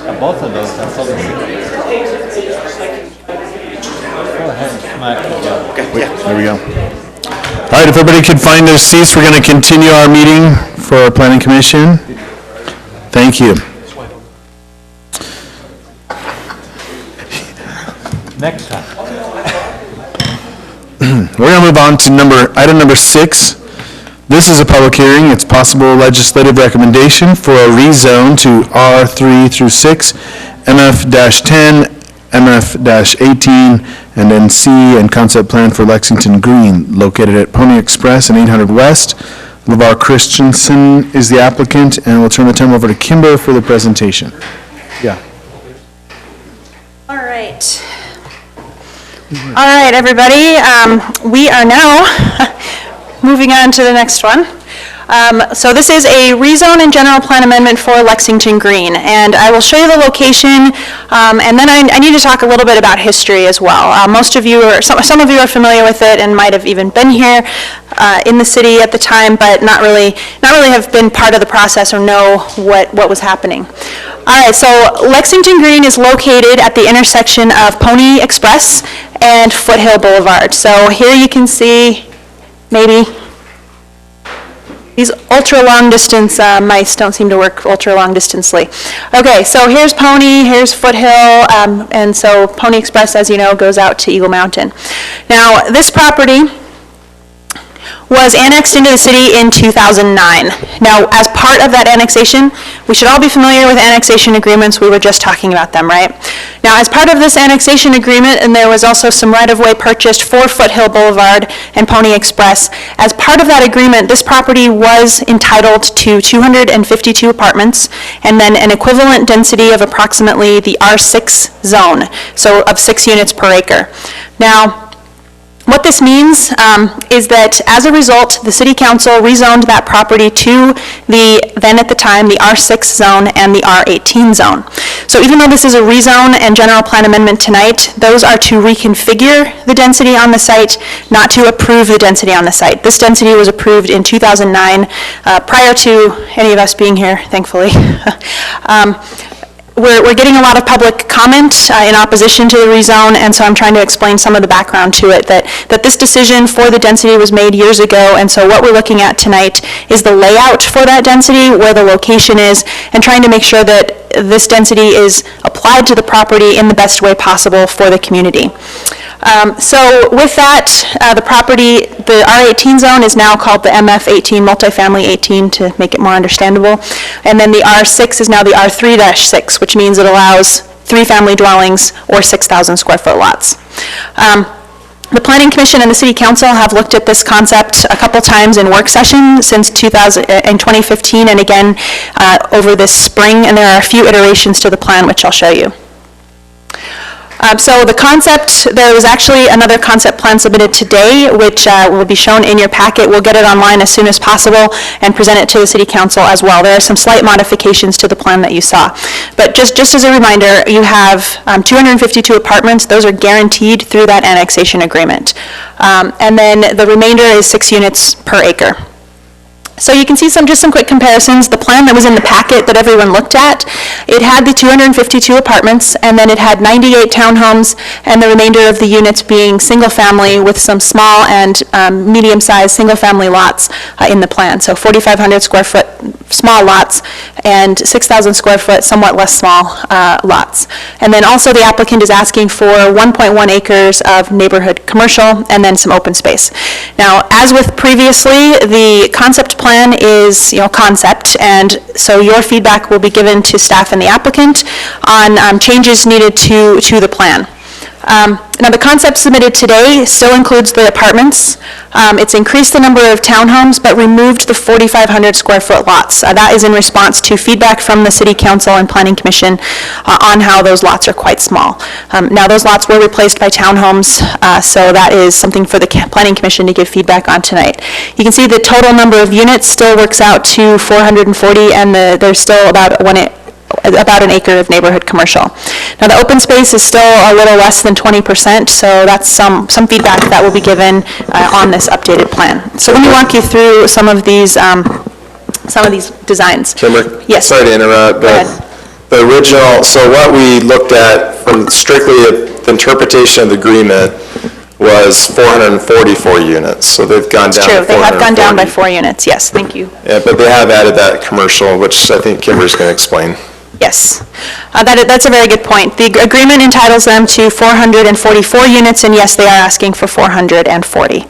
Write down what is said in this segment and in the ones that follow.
Both of those, that's all the same. Go ahead, Mike. Okay, yeah. There we go. All right, if everybody could find their seats, we're going to continue our meeting for our Planning Commission. Thank you. Next time. We're going to move on to item number 6. This is a public hearing. It's possible legislative recommendation for a rezone to R3 through 6, MF-10, MF-18, and then C and concept plan for Lexington Green, located at Pony Express and 800 West. LeVar Christensen is the applicant, and we'll turn the time over to Kimber for the presentation. Yeah. All right. All right, everybody. We are now moving on to the next one. So this is a rezone and general plan amendment for Lexington Green, and I will show you the location, and then I need to talk a little bit about history as well. Most of you, or some of you, are familiar with it and might have even been here in the city at the time, but not really have been part of the process or know what was happening. All right, so Lexington Green is located at the intersection of Pony Express and Foothill Boulevard. So here you can see maybe these ultra long distance mice don't seem to work ultra long distancely. Okay, so here's Pony, here's Foothill, and so Pony Express, as you know, goes out to Eagle Mountain. Now, this property was annexed into the city in 2009. Now, as part of that annexation, we should all be familiar with annexation agreements. We were just talking about them, right? Now, as part of this annexation agreement, and there was also some right-of-way purchased for Foothill Boulevard and Pony Express, as part of that agreement, this property was entitled to 252 apartments and then an equivalent density of approximately the R6 zone, so of 6 units per acre. Now, what this means is that as a result, the City Council rezoned that property to then at the time, the R6 zone and the R18 zone. So even though this is a rezone and general plan amendment tonight, those are to reconfigure the density on the site, not to approve the density on the site. This density was approved in 2009, prior to any of us being here, thankfully. We're getting a lot of public comment in opposition to the rezone, and so I'm trying to explain some of the background to it, that this decision for the density was made years ago, and so what we're looking at tonight is the layout for that density, where the location is, and trying to make sure that this density is applied to the property in the best way possible for the community. So with that, the property, the R18 zone is now called the MF18, multifamily 18, to make it more understandable. And then the R6 is now the R3-6, which means it allows 3 family dwellings or 6,000 square foot lots. The Planning Commission and the City Council have looked at this concept a couple times in work session since 2015 and again over this spring, and there are a few iterations to the plan which I'll show you. So the concept, there was actually another concept plan submitted today, which will be shown in your packet. We'll get it online as soon as possible and present it to the City Council as well. There are some slight modifications to the plan that you saw. But just as a reminder, you have 252 apartments. Those are guaranteed through that annexation agreement. And then the remainder is 6 units per acre. So you can see just some quick comparisons. The plan that was in the packet that everyone looked at, it had the 252 apartments, and then it had 98 townhomes, and the remainder of the units being single family with some small and medium-sized single-family lots in the plan. So 4,500 square foot small lots and 6,000 square foot somewhat less small lots. And then also the applicant is asking for 1.1 acres of neighborhood commercial and then some open space. Now, as with previously, the concept plan is, concept, and so your feedback will be given to staff and the applicant on changes needed to the plan. Now, the concept submitted today still includes the apartments. It's increased the number of townhomes, but removed the 4,500 square foot lots. That is in response to feedback from the City Council and Planning Commission on how those lots are quite small. Now, those lots were replaced by townhomes, so that is something for the Planning Commission to give feedback on tonight. You can see the total number of units still works out to 440, and there's still about an acre of neighborhood commercial. Now, the open space is still a little less than 20%, so that's some feedback that will be given on this updated plan. So let me walk you through some of these designs. Kimber? Yes. Sorry to interrupt, but The original, so what we looked at from strictly the interpretation of the agreement was 444 units, so they've gone down to 440. True, they have gone down by 4 units, yes, thank you. Yeah, but they have added that commercial, which I think Kimberly's going to explain. Yes, that's a very good point. The agreement entitles them to 444 units, and yes, they are asking for 440.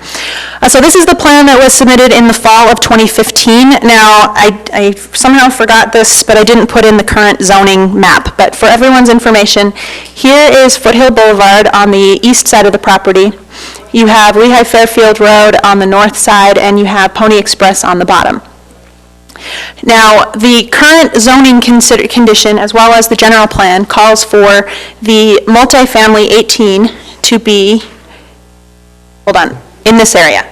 So this is the plan that was submitted in the fall of 2015. Now, I somehow forgot this, but I didn't put in the current zoning map. But for everyone's information, here is Foothill Boulevard on the east side of the property. You have Lehigh Fairfield Road on the north side, and you have Pony Express on the bottom. Now, the current zoning condition, as well as the general plan, calls for the multifamily 18 to be, in this area.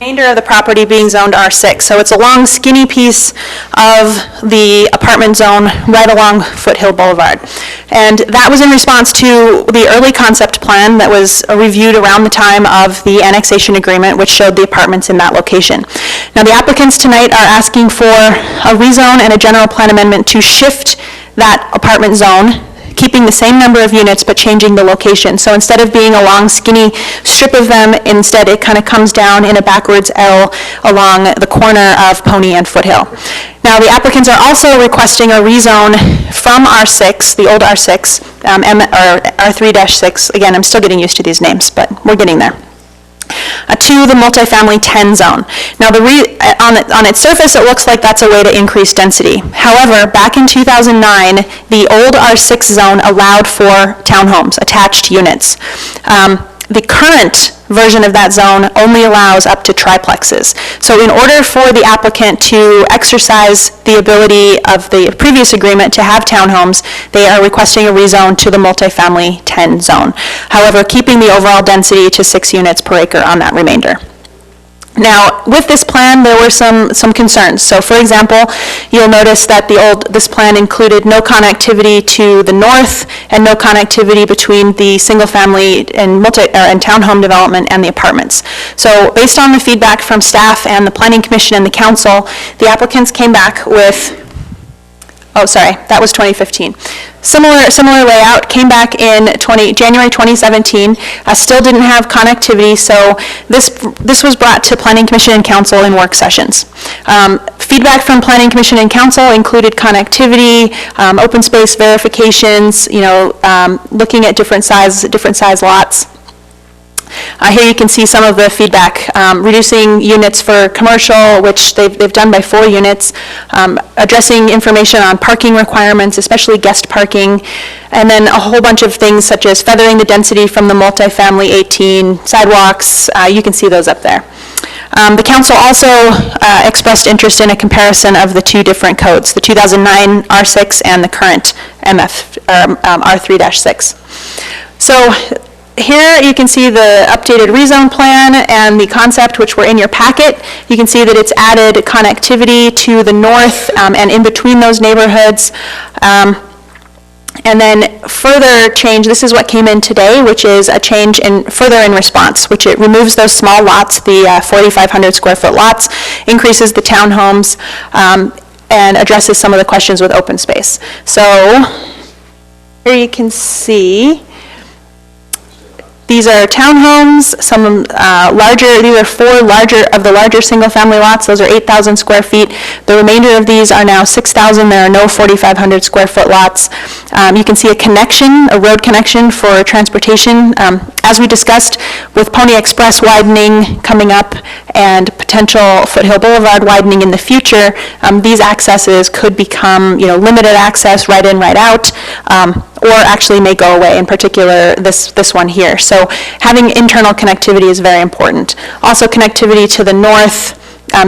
Remainder of the property being zoned R6. So it's a long, skinny piece of the apartment zone right along Foothill Boulevard. And that was in response to the early concept plan that was reviewed around the time of the annexation agreement, which showed the apartments in that location. Now, the applicants tonight are asking for a rezone and a general plan amendment to shift that apartment zone, keeping the same number of units but changing the location. So instead of being a long skinny strip of them, instead it kind of comes down in a backwards L along the corner of Pony and Foothill. Now, the applicants are also requesting a rezone from R6, the old R6, or R3-6, again, I'm still getting used to these names, but we're getting there, to the multifamily 10 zone. Now, on its surface, it looks like that's a way to increase density. However, back in 2009, the old R6 zone allowed for townhomes, attached units. The current version of that zone only allows up to triplexes. So in order for the applicant to exercise the ability of the previous agreement to have townhomes, they are requesting a rezone to the multifamily 10 zone. However, keeping the overall density to 6 units per acre on that remainder. Now, with this plan, there were some concerns. So, for example, you'll notice that this plan included no connectivity to the north and no connectivity between the single-family and townhome development and the apartments. So, based on the feedback from staff and the Planning Commission and the Council, the applicants came back with, that was 2015. Similar layout, came back in January 2017, still didn't have connectivity, so this was brought to Planning Commission and Council in work sessions. Feedback from Planning Commission and Council included connectivity, open space verifications, looking at different size lots. Here you can see some of the feedback, reducing units for commercial, which they've done by 4 units, addressing information on parking requirements, especially guest parking, and then a whole bunch of things such as feathering the density from the multifamily 18, sidewalks, you can see those up there. The council also expressed interest in a comparison of the 2 different codes, the 2009 R6 and the current R3-6. So, here you can see the updated rezone plan and the concept, which were in your packet. You can see that it's added connectivity to the north and in between those neighborhoods. And then further change, this is what came in today, which is a change further in response, which it removes those small lots, the 4,500 square foot lots, increases the townhomes, and addresses some of the questions with open space. So here you can see these are townhomes, some larger, these are 4 larger single-family lots. Those are 8,000 square feet. The remainder of these are now 6,000. There are no 4,500 square foot lots. You can see a road connection for transportation. As we discussed, with Pony Express widening coming up and potential Foothill Boulevard widening in the future, these accesses could become, limited access, right in, right out, or actually may go away, in particular this one here. So having internal connectivity is very important. Also connectivity to the north.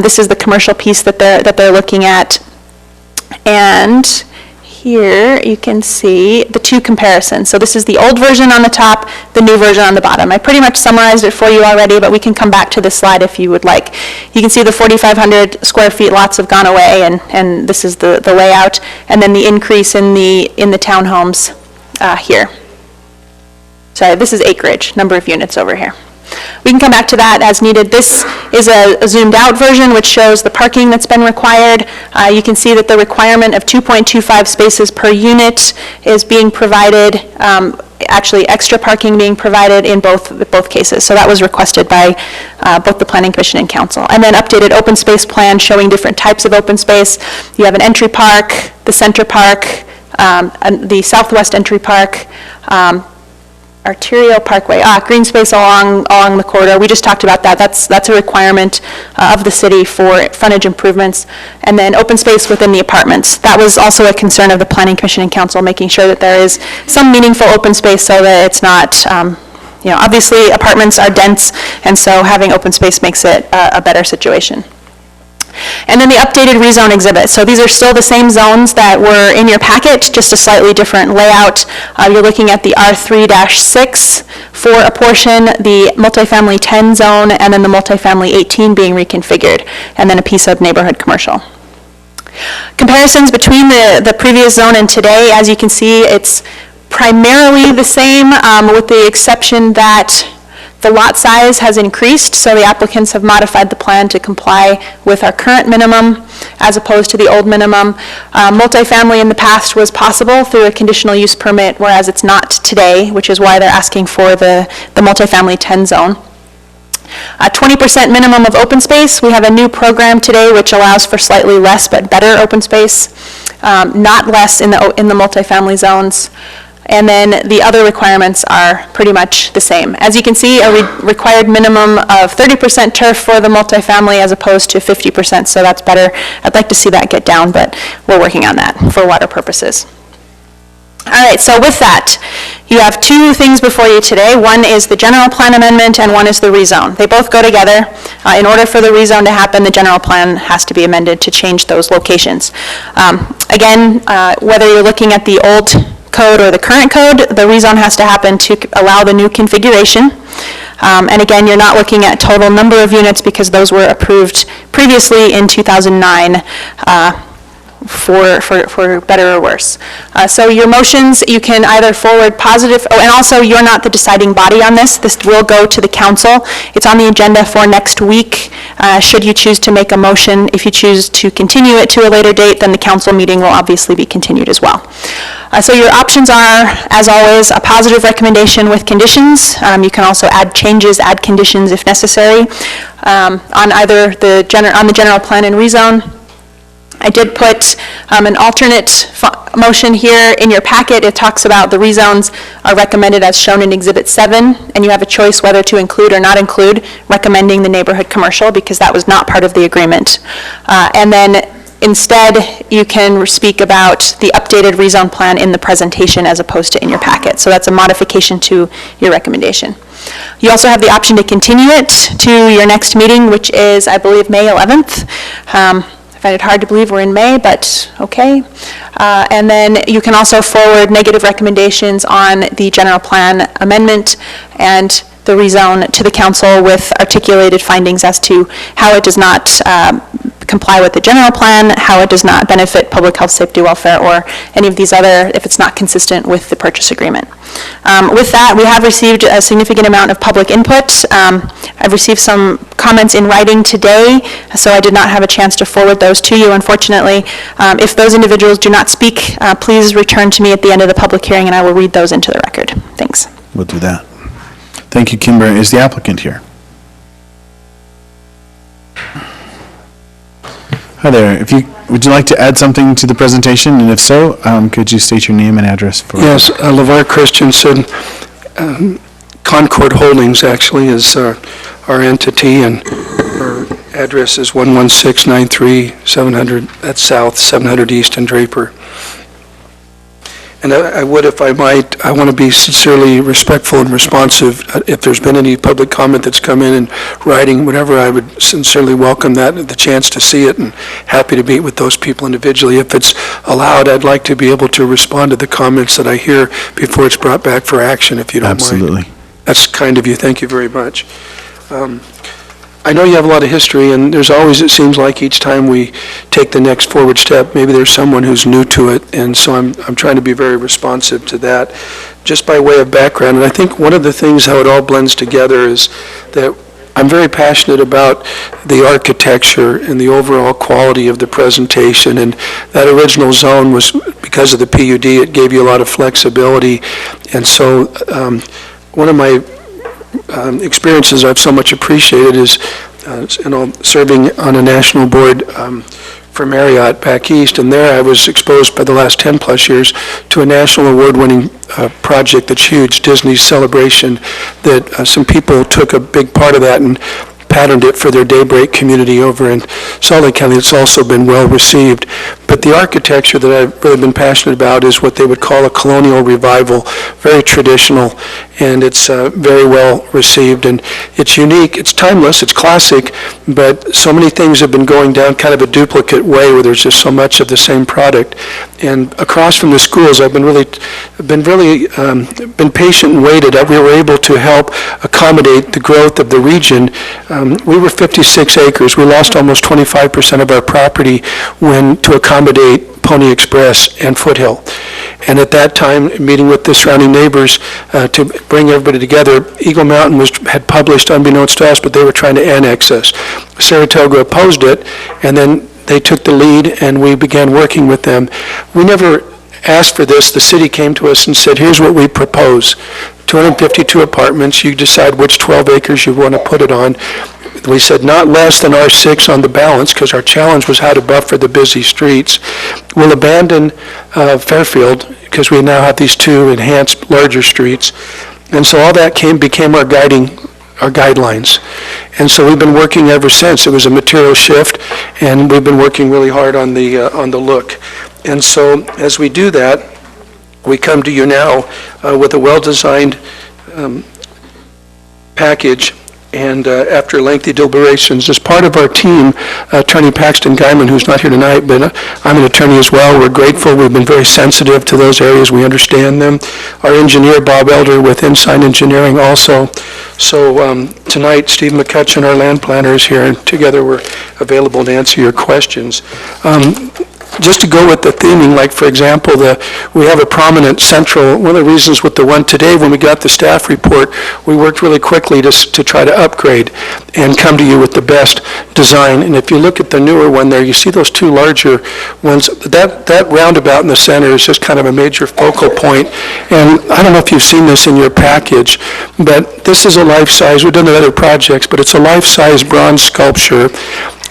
This is the commercial piece that they're looking at. And here you can see the 2 comparisons. So this is the old version on the top, the new version on the bottom. I pretty much summarized it for you already, but we can come back to this slide if you would like. You can see the 4,500 square feet lots have gone away, and this is the layout, and then the increase in the townhomes here. Sorry, this is acreage, number of units over here. We can come back to that as needed. This is a zoomed out version which shows the parking that's been required. You can see that the requirement of 2.25 spaces per unit is being provided, actually extra parking being provided in both cases. So that was requested by both the Planning Commission and Council. And then updated open space plan showing different types of open space. You have an entry park, the center park, and the southwest entry park, arterial parkway, green space along the corridor. We just talked about that. That's a requirement of the city for frontage improvements. And then open space within the apartments. That was also a concern of the Planning Commission and Council, making sure that there is some meaningful open space so that it's not, obviously apartments are dense, and so having open space makes it a better situation. And then the updated rezone exhibit. So these are still the same zones that were in your packet, just a slightly different layout. You're looking at the R3-6 for a portion, the multifamily 10 zone, and then the multifamily 18 being reconfigured, and then a piece of neighborhood commercial. Comparisons between the previous zone and today, as you can see, it's primarily the same, with the exception that the lot size has increased, so the applicants have modified the plan to comply with our current minimum as opposed to the old minimum. Multifamily in the past was possible through a conditional use permit, whereas it's not today, which is why they're asking for the multifamily 10 zone. 20% minimum of open space. We have a new program today which allows for slightly less but better open space, not less in the multifamily zones. And then the other requirements are pretty much the same. As you can see, a required minimum of 30% turf for the multifamily as opposed to 50%, so that's better. I'd like to see that get down, but we're working on that for water purposes. All right, so with that, you have two things before you today. One is the general plan amendment and one is the rezone. They both go together. In order for the rezone to happen, the general plan has to be amended to change those locations. Again, whether you're looking at the old code or the current code, the rezone has to happen to allow the new configuration. And again, you're not looking at total number of units because those were approved previously in 2009 for better or worse. So your motions, you can either forward positive, and also you're not the deciding body on this. This will go to the council. It's on the agenda for next week. Should you choose to make a motion, if you choose to continue it to a later date, then the council meeting will obviously be continued as well. So your options are, as always, a positive recommendation with conditions. You can also add changes, add conditions if necessary on either the general plan and rezone. I did put an alternate motion here in your packet. It talks about the rezones are recommended as shown in Exhibit 7, and you have a choice whether to include or not include recommending the neighborhood commercial because that was not part of the agreement. And then instead, you can speak about the updated rezone plan in the presentation as opposed to in your packet. So that's a modification to your recommendation. You also have the option to continue it to your next meeting, which is, I believe, May 11th. I find it hard to believe we're in May, but okay. And then you can also forward negative recommendations on the general plan amendment and the rezone to the council with articulated findings as to how it does not comply with the general plan, how it does not benefit public health, safety, welfare, or any of these other, if it's not consistent with the purchase agreement. With that, we have received a significant amount of public input. I've received some comments in writing today, so I did not have a chance to forward those to you, unfortunately. If those individuals do not speak, please return to me at the end of the public hearing and I will read those into the record. Thanks. We'll do that. Thank you, Kimber. Is the applicant here? Hi there. Would you like to add something to the presentation? And if so, could you state your name and address for... Yes, LeVar Christensen. Concord Holdings actually is our entity, and our address is 11693 700, that's south, 700 East and Draper. And I would, if I might, I want to be sincerely respectful and responsive. If there's been any public comment that's come in writing, whatever, I would sincerely welcome that, the chance to see it, and happy to meet with those people individually. If it's allowed, I'd like to be able to respond to the comments that I hear before it's brought back for action, if you don't mind. Absolutely. That's kind of you. Thank you very much. I know you have a lot of history, and there's always, it seems like each time we take the next forward step, maybe there's someone who's new to it, and so I'm trying to be very responsive to that. just by way of background, and I think one of the things how it all blends together is that I'm very passionate about the architecture and the overall quality of the presentation, and that original zone was, because of the PUD, it gave you a lot of flexibility, and so one of my experiences I've so much appreciated is serving on a national board for Marriott back east, and there I was exposed by the last 10 plus years to a national award-winning project that's huge, Disney's Celebration, that some people took a big part of that and patterned it for their Daybreak community over in Salt Lake County. It's also been well received. But the architecture that I've really been passionate about is what they would call a colonial revival, very traditional, and it's very well received, and it's unique, it's timeless, it's classic, but so many things have been going down kind of a duplicate way where there's just so much of the same product. And across from the schools, I've been patient and waited. We were able to help accommodate the growth of the region. We were 56 acres. We lost almost 25% of our property to accommodate Pony Express and Foothill. And at that time, meeting with the surrounding neighbors to bring everybody together, Eagle Mountain had published, unbeknownst to us, but they were trying to annex us. Saratoga opposed it, and then they took the lead, and we began working with them. We never asked for this. The city came to us and said, here's what we propose. 252 apartments. You decide which 12 acres you want to put it on. We said not less than R6 on the balance, because our challenge was how to buffer the busy streets. We'll abandon Fairfield, because we now have these two enhanced larger streets. And so all that became our guidelines. And so we've been working ever since. It was a material shift, and we've been working really hard on the look. And so as we do that, we come to you now with a well-designed package, and after lengthy deliberations, as part of our team, Attorney Paxton Guyman, who's not here tonight, but I'm an attorney as well, we're grateful. We've been very sensitive to those areas. We understand them. Our engineer, Bob Elder, with Ensign Engineering also. So tonight, Steve McCutcheon, our land planner, is here, and together we're available to answer your questions. Just to go with the theming, like for example, we have a prominent central, one of the reasons with the one today, when we got the staff report, we worked really quickly to try to upgrade and come to you with the best design. And if you look at the newer one there, you see those two larger ones. That roundabout in the center is just kind of a major focal point. And I don't know if you've seen this in your package, but this is a life-size, we've done other projects, but it's a life-size bronze sculpture.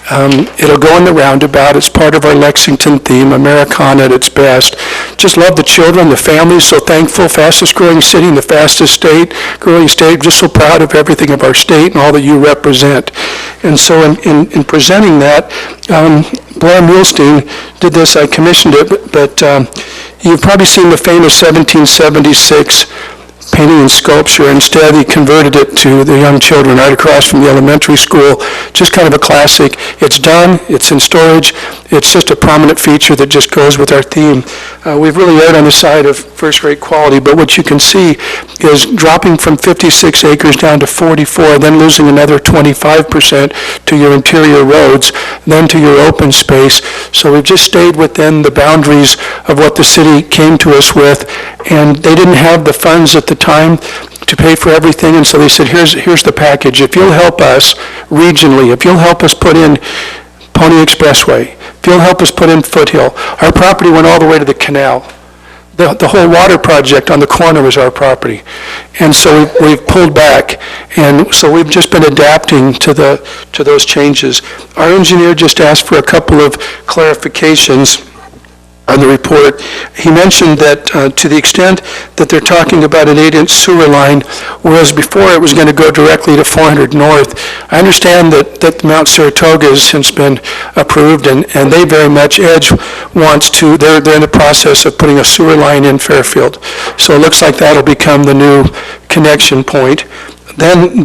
It'll go in the roundabout. It's part of our Lexington theme, Americana at its best. Just love the children, the families, so thankful, fastest growing city in the fastest growing state, just so proud of everything of our state and all that you represent. And so in presenting that, Blair Muhlstein did this, I commissioned it, but you've probably seen the famous 1776 painting and sculpture. Instead, he converted it to the young children right across from the elementary school. Just kind of a classic. It's done. It's in storage. It's just a prominent feature that just goes with our theme. We've really erred on the side of first-rate quality, but what you can see is dropping from 56 acres down to 44, then losing another 25% to your interior roads, then to your open space. So we've just stayed within the boundaries of what the city came to us with, and they didn't have the funds at the time to pay for everything, and so they said, here's the package. If you'll help us regionally, if you'll help us put in Pony Expressway, if you'll help us put in Foothill. Our property went all the way to the canal. The whole water project on the corner was our property. And so we've pulled back, and so we've just been adapting to those changes. Our engineer just asked for a couple of clarifications on the report. He mentioned that to the extent that they're talking about an 8-inch sewer line, whereas before it was going to go directly to 400 North. I understand that Mount Saratoga has since been approved, and they very much, Edge wants to, they're in the process of putting a sewer line in Fairfield. So it looks like that'll become the new connection point. Then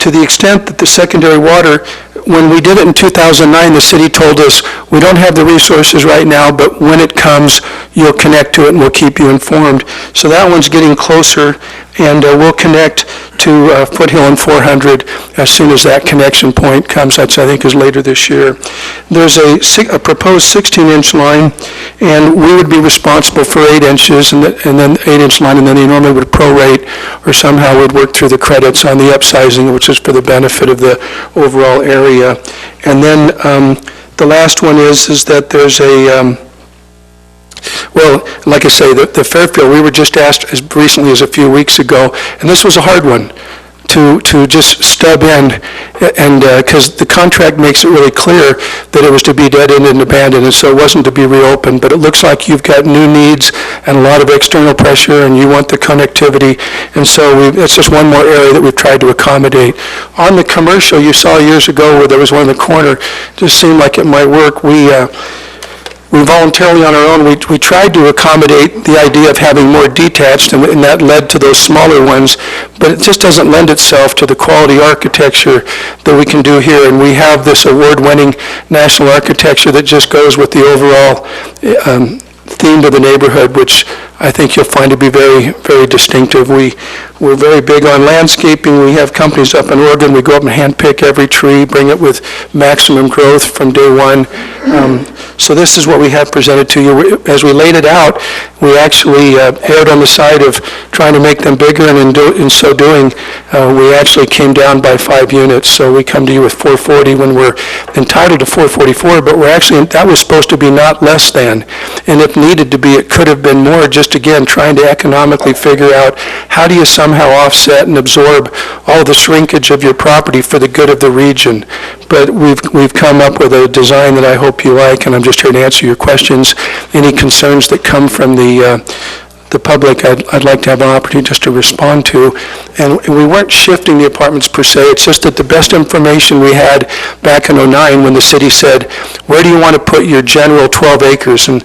to the extent that the secondary water, when we did it in 2009, the city told us, we don't have the resources right now, but when it comes, you'll connect to it and we'll keep you informed. So that one's getting closer, and we'll connect to Foothill and 400 as soon as that connection point comes, which I think is later this year. There's a proposed 16-inch line, and we would be responsible for 8 inches, and then 8-inch line, and then they normally would prorate or somehow would work through the credits on the upsizing, which is for the benefit of the overall area. And then the last one is that there's a well, like I say, the Fairfield, we were just asked as recently as a few weeks ago, and this was a hard one, to just stub in, and because the contract makes it really clear that it was to be dead-ended and abandoned, and so it wasn't to be reopened, but it looks like you've got new needs and a lot of external pressure, and you want the connectivity, and so it's just one more area that we've tried to accommodate. On the commercial, you saw years ago where there was one in the corner, just seemed like it might work. We voluntarily on our own, we tried to accommodate the idea of having more detached, and that led to those smaller ones, but it just doesn't lend itself to the quality architecture that we can do here, and we have this award-winning national architecture that just goes with the overall theme of the neighborhood, which I think you'll find to be very, very distinctive. We're very big on landscaping. We have companies up in Oregon. We go up and handpick every tree, bring it with maximum growth from day one. So this is what we have presented to you. As we laid it out, we actually erred on the side of trying to make them bigger, and in so doing, we actually came down by 5 units. So we come to you with 440 when we're entitled to 444, but we're actually, that was supposed to be not less than. And if needed to be, it could have been more, just again, trying to economically figure out how do you somehow offset and absorb all the shrinkage of your property for the good of the region. But we've come up with a design that I hope you like, and I'm just here to answer your questions. Any concerns that come from the public, I'd like to have an opportunity just to respond to. And we weren't shifting the apartments per se, it's just that the best information we had back in '09 when the city said, where do you want to put your general 12 acres? And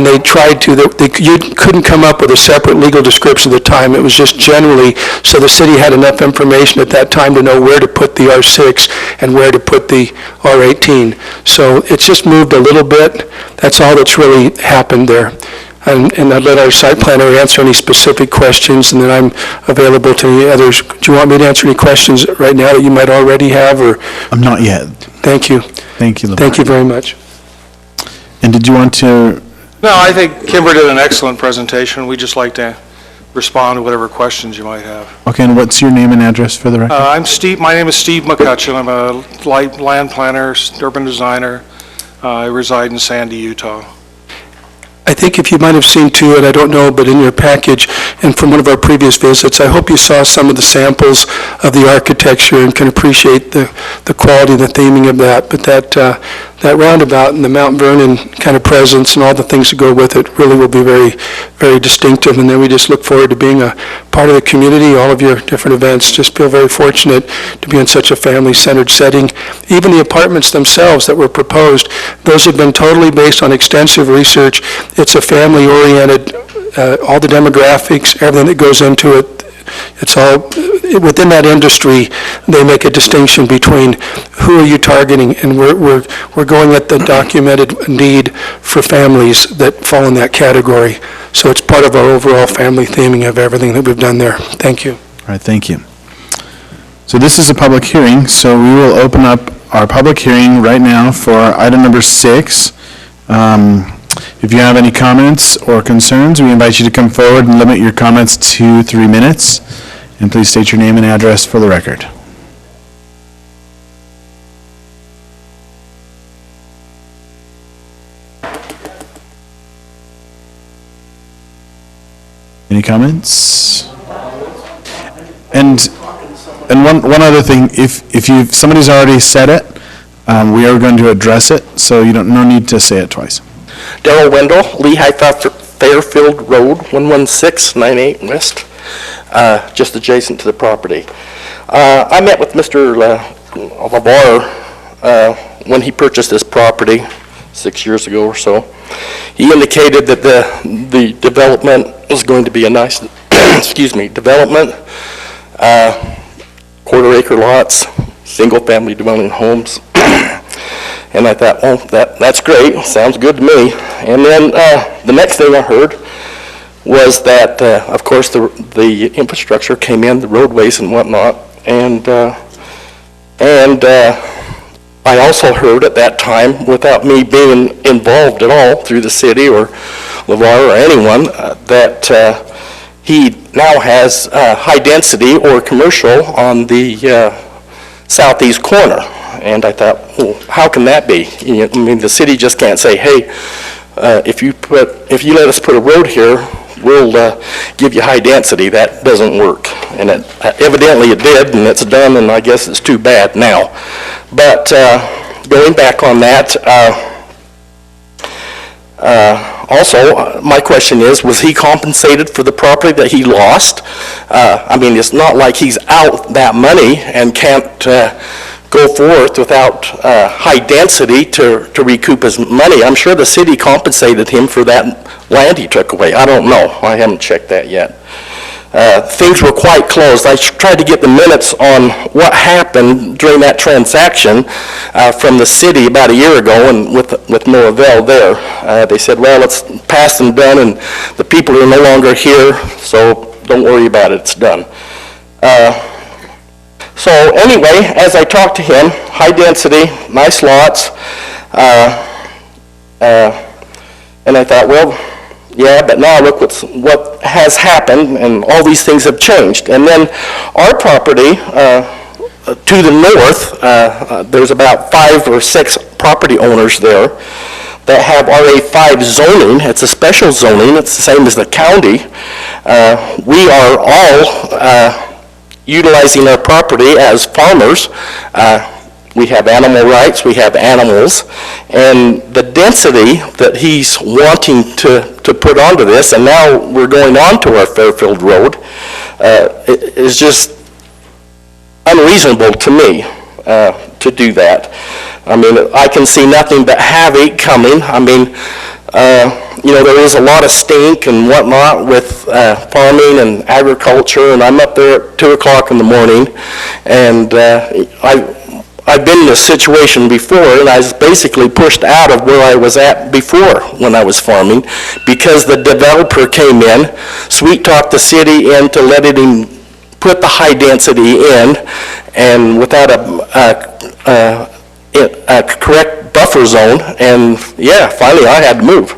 they tried to, you couldn't come up with a separate legal description at the time. It was just generally, so the city had enough information at that time to know where to put the R6 and where to put the R18. So it's just moved a little bit. That's all that's really happened there. And I'd let our site planner answer any specific questions, and then I'm available to any others. Do you want me to answer any questions right now that you might already have, or? I'm not yet. Thank you. Thank you, Lamar. Thank you very much. And did you want to? No, I think Kimber did an excellent presentation. We'd just like to respond to whatever questions you might have. Okay, and what's your name and address for the record? My name is Steve McCutcheon. I'm a land planner, urban designer. I reside in Sandy, Utah. I think if you might have seen too, and I don't know, but in your package and from one of our previous visits, I hope you saw some of the samples of the architecture and can appreciate the quality and the theming of that. But that roundabout and the Mount Vernon kind of presence and all the things that go with it really will be very, very distinctive. And then we just look forward to being a part of the community, all of your different events. Just feel very fortunate to be in such a family-centered setting. Even the apartments themselves that were proposed, those have been totally based on extensive research. It's a family-oriented, all the demographics, everything that goes into it. It's all, within that industry, they make a distinction between who are you targeting, and we're going at the documented need for families that fall in that category. So it's part of our overall family theming of everything that we've done there. Thank you. All right, thank you. So this is a public hearing, so we will open up our public hearing right now for item number 6. If you have any comments or concerns, we invite you to come forward and limit your comments to 3 minutes. And please state your name and address for the record. Any comments? And one other thing, if somebody's already said it, we are going to address it, so no need to say it twice. Darrell Wendell, Lehigh Fairfield Road, 11698 West, just adjacent to the property. I met with Mr. LaVar when he purchased this property 6 years ago or so. He indicated that the development was going to be a nice, development, quarter-acre lots, single-family dwelling homes. And I thought, well, that's great, sounds good to me. And then the next thing I heard was that, of course, the infrastructure came in, the roadways and whatnot, and And I also heard at that time, without me being involved at all through the city or LeVar or anyone, that he now has high density or commercial on the southeast corner. And I thought, well, how can that be? I mean, the city just can't say, hey, if you let us put a road here, we'll give you high density. That doesn't work. And evidently it did, and it's done, and I guess it's too bad now. But going back on that, also, my question is, was he compensated for the property that he lost? I mean, it's not like he's out that money and can't go forth without high density to recoup his money. I'm sure the city compensated him for that land he took away. I don't know. I haven't checked that yet. Things were quite closed. I tried to get the minutes on what happened during that transaction from the city about a year ago, and with no avail there. They said, well, it's past and done, and the people are no longer here, so don't worry about it, it's done. So anyway, as I talked to him, high density, nice lots, and I thought, well, yeah, but now look what has happened, and all these things have changed. And then our property to the north, there's about 5 or 6 property owners there that have RA5 zoning. It's a special zoning. It's the same as the county. We are all utilizing our property as farmers. We have animal rights, we have animals, and the density that he's wanting to put onto this, and now we're going on to our Fairfield Road, is just unreasonable to me to do that. I mean, I can see nothing but havoc coming. I mean, you know, there is a lot of stink and whatnot with farming and agriculture, and I'm up there at 2 o'clock in the morning, and I've been in this situation before, and I was basically pushed out of where I was at before when I was farming because the developer came in, sweet-talked the city into letting him put the high density in, and without a correct buffer zone, and yeah, finally I had to move,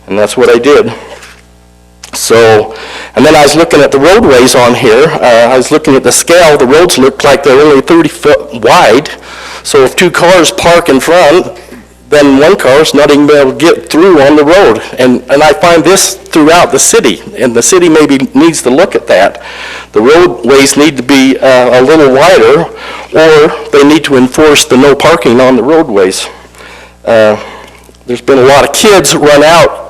and that's what I did. So, and then I was looking at the roadways on here. I was looking at the scale. The roads looked like they're only 30 foot wide. So if 2 cars park in front, then 1 car's not even able to get through on the road. And I find this throughout the city, and the city maybe needs to look at that. The roadways need to be a little wider, or they need to enforce the no parking on the roadways. There's been a lot of kids run out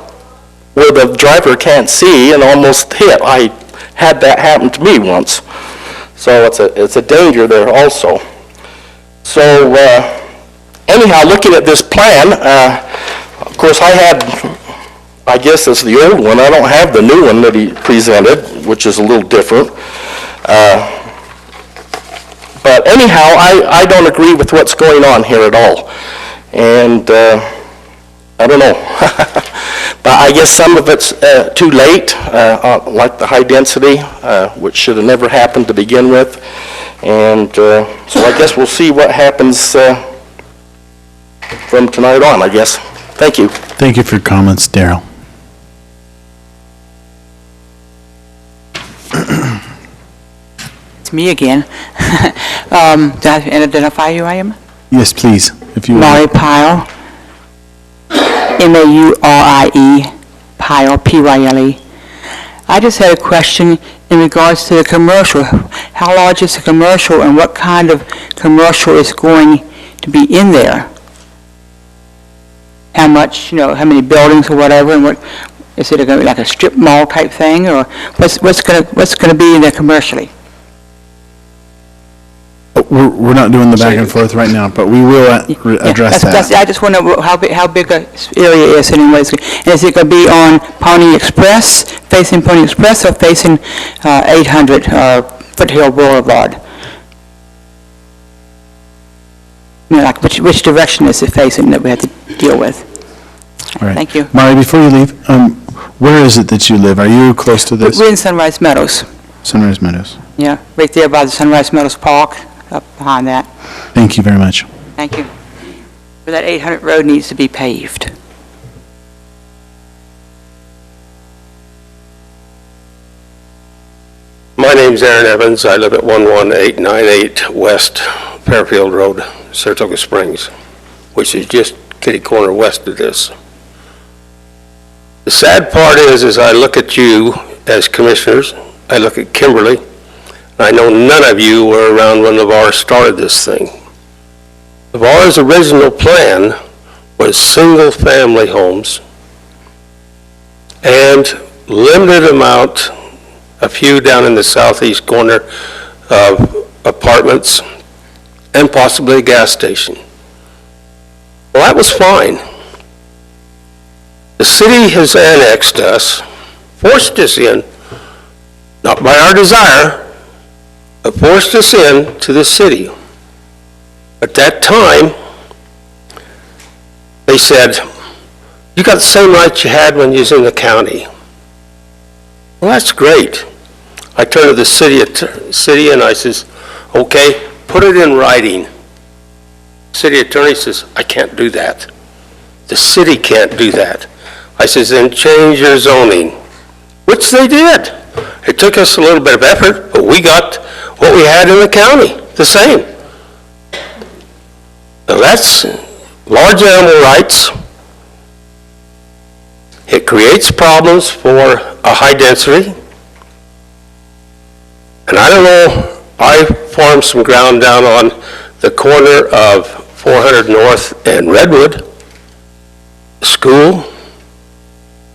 where the driver can't see and almost hit. I had that happen to me once. So it's a danger there also. So anyhow, looking at this plan, of course I guess it's the old one. I don't have the new one that he presented, which is a little different. But anyhow, I don't agree with what's going on here at all. And I don't know. But I guess some of it's too late, like the high density, which should have never happened to begin with. And so I guess we'll see what happens from tonight on, I guess. Thank you. Thank you for your comments, Daryl. It's me again. Do I identify who I am? Yes, please, if you would. Maury Pyle. M-A-U-R-I-E, Pyle, P-Y-L-E. I just had a question in regards to the commercial. How large is the commercial, and what kind of commercial is going to be in there? How much, you know, how many buildings or whatever, and what, is it going to be like a strip mall type thing, or what's going to be in there commercially? We're not doing the back and forth right now, but we will address that. I just want to know how big a area is anyways. And is it going to be on Pony Express, facing Pony Express, or facing 800 Foothill Boulevard? You know, like which direction is it facing that we have to deal with? All right. Thank you. Mari, before you leave, where is it that you live? Are you close to this? We're in Sunrise Meadows. Sunrise Meadows. Yeah, right there by the Sunrise Meadows Park, up behind that. Thank you very much. Thank you. But that 800 road needs to be paved. My name's Aaron Evans. I live at 11898 West Fairfield Road, Saratoga Springs, which is just kitty corner west of this. The sad part is I look at you as commissioners, I look at Kimberly, and I know none of you were around when LeVar started this thing. LeVar's original plan was single-family homes and limited amount, a few down in the southeast corner of apartments, and possibly a gas station. Well, that was fine. The city has annexed us, forced us in, not by our desire, but forced us in to the city. At that time, they said, you got the same rights you had when you was in the county. Well, that's great. I turned to the city and I says, okay, put it in writing. City attorney says, I can't do that. The city can't do that. I says, then change your zoning, which they did. It took us a little bit of effort, but we got what we had in the county, the same. Now that's large animal rights. It creates problems for a high density. And I don't know, I farmed some ground down on the corner of 400 North and Redwood, school,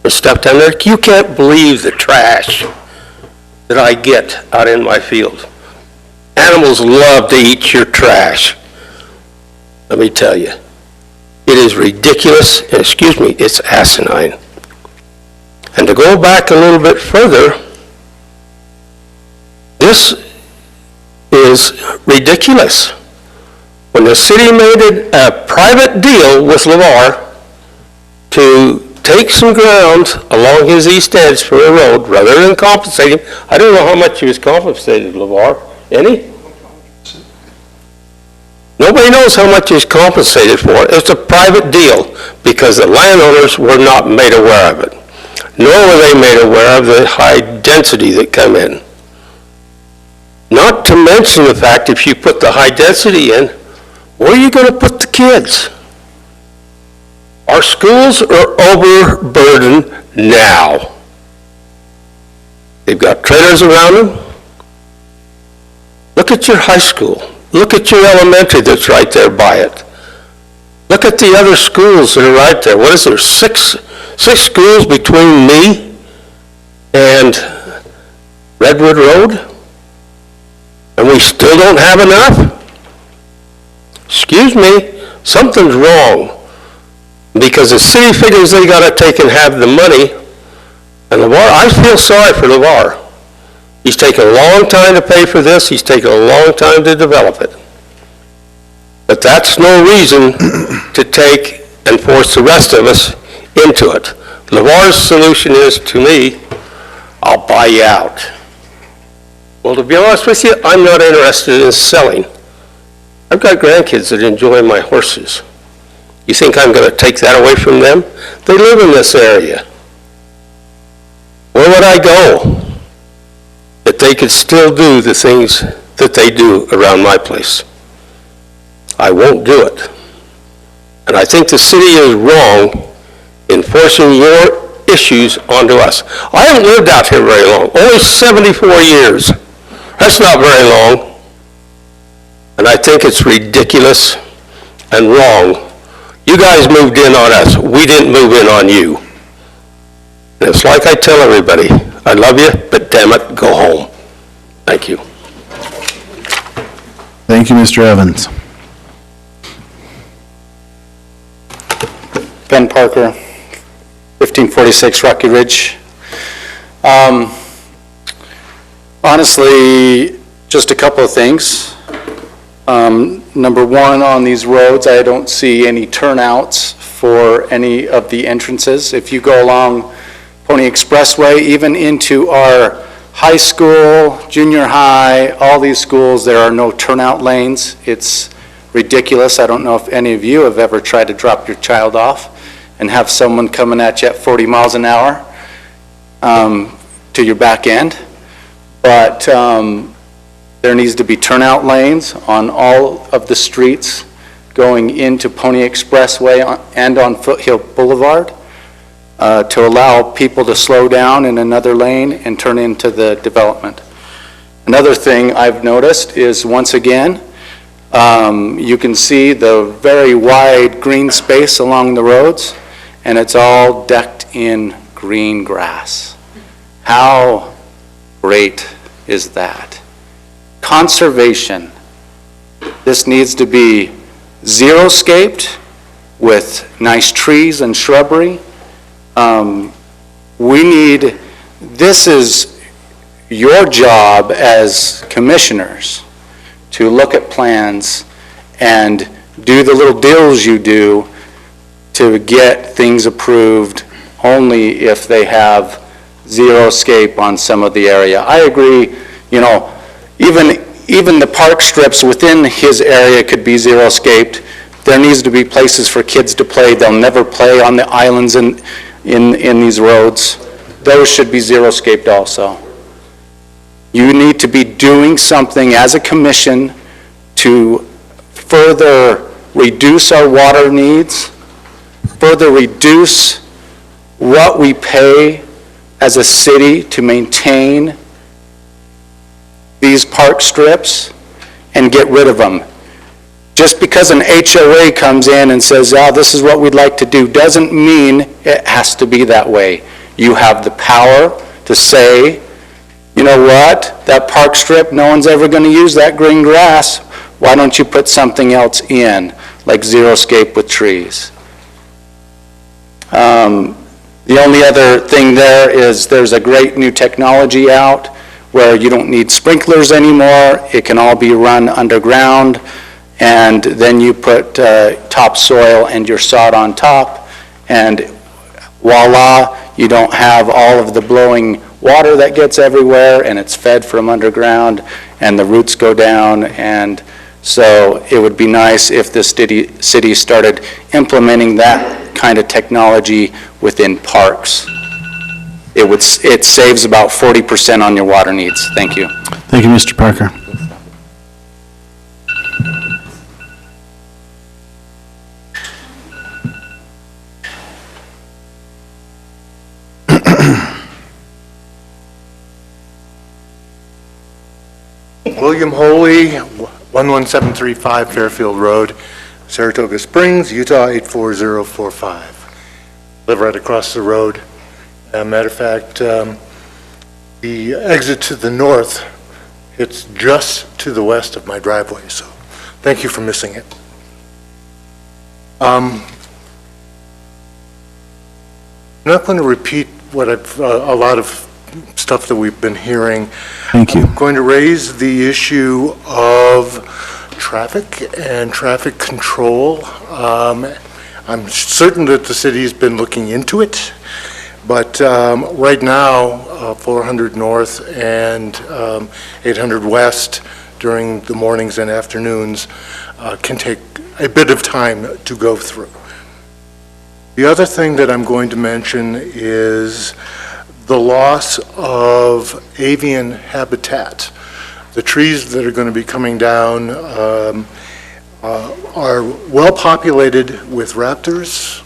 and stuff down there. You can't believe the trash that I get out in my field. Animals love to eat your trash. Let me tell you, it is ridiculous, and excuse me, it's asinine. And to go back a little bit further, this is ridiculous. When the city made it a private deal with LeVar to take some ground along his east edge for a road rather than compensating, I don't know how much he was compensated, LeVar. Any? Nobody knows how much he's compensated for. It's a private deal because the landowners were not made aware of it. Nor were they made aware of the high density that come in. Not to mention the fact if you put the high density in, where are you going to put the kids? Our schools are overburdened now. They've got trailers around them. Look at your high school. Look at your elementary that's right there by it. Look at the other schools that are right there. What is there, six schools between me and Redwood Road? And we still don't have enough? Excuse me, something's wrong. Because the city figures they got to take and have the money. And LeVar, I feel sorry for LeVar. He's taken a long time to pay for this. He's taken a long time to develop it. But that's no reason to take and force the rest of us into it. LeVar's solution is, to me, I'll buy you out. Well, to be honest with you, I'm not interested in selling. I've got grandkids that enjoy my horses. You think I'm going to take that away from them? They live in this area. Where would I go that they could still do the things that they do around my place? I won't do it. And I think the city is wrong in forcing your issues onto us. I haven't lived out here very long, only 74 years. That's not very long. And I think it's ridiculous and wrong. You guys moved in on us. We didn't move in on you. And it's like I tell everybody, I love you, but damn it, go home. Thank you. Thank you, Mr. Evans. Ben Parker, 1546 Rocky Ridge. Honestly, just a couple of things. Number one, on these roads, I don't see any turnouts for any of the entrances. If you go along Pony Expressway, even into our high school, junior high, all these schools, there are no turnout lanes. It's ridiculous. I don't know if any of you have ever tried to drop your child off and have someone coming at you at 40 miles an hour to your back end. But there needs to be turnout lanes on all of the streets going into Pony Expressway and on Foothill Boulevard to allow people to slow down in another lane and turn into the development. Another thing I've noticed is, once again, you can see the very wide green space along the roads, and it's all decked in green grass. How great is that? Conservation. This needs to be xeriscaped with nice trees and shrubbery. This is your job as commissioners to look at plans and do the little deals you do to get things approved only if they have xeriscape on some of the area. I agree, even the park strips within his area could be xeriscaped. There needs to be places for kids to play. They'll never play on the islands in these roads. Those should be xeriscaped also. You need to be doing something as a commission to further reduce our water needs, further reduce what we pay as a city to maintain these park strips, and get rid of them. Just because an HOA comes in and says, this is what we'd like to do, doesn't mean it has to be that way. You have the power to say, you know what, that park strip, no one's ever going to use that green grass. Why don't you put something else in, like xeriscape with trees? The only other thing there is there's a great new technology out where you don't need sprinklers anymore. It can all be run underground, and then you put topsoil and your sod on top, and voila, you don't have all of the blowing water that gets everywhere, and it's fed from underground, and the roots go down. And so it would be nice if the city started implementing that kind of technology within parks. It saves about 40% on your water needs. Thank you. Thank you, Mr. Parker. William Holy, 11735 Fairfield Road, Saratoga Springs, Utah 84045. Live right across the road. As a matter of fact, the exit to the north, it's just to the west of my driveway, so thank you for missing it. I'm not going to repeat what a lot of stuff that we've been hearing. Thank you. I'm going to raise the issue of traffic and traffic control. I'm certain that the city's been looking into it, but right now, 400 North and 800 West during the mornings and afternoons can take a bit of time to go through. The other thing that I'm going to mention is the loss of avian habitat. The trees that are going to be coming down are well populated with raptors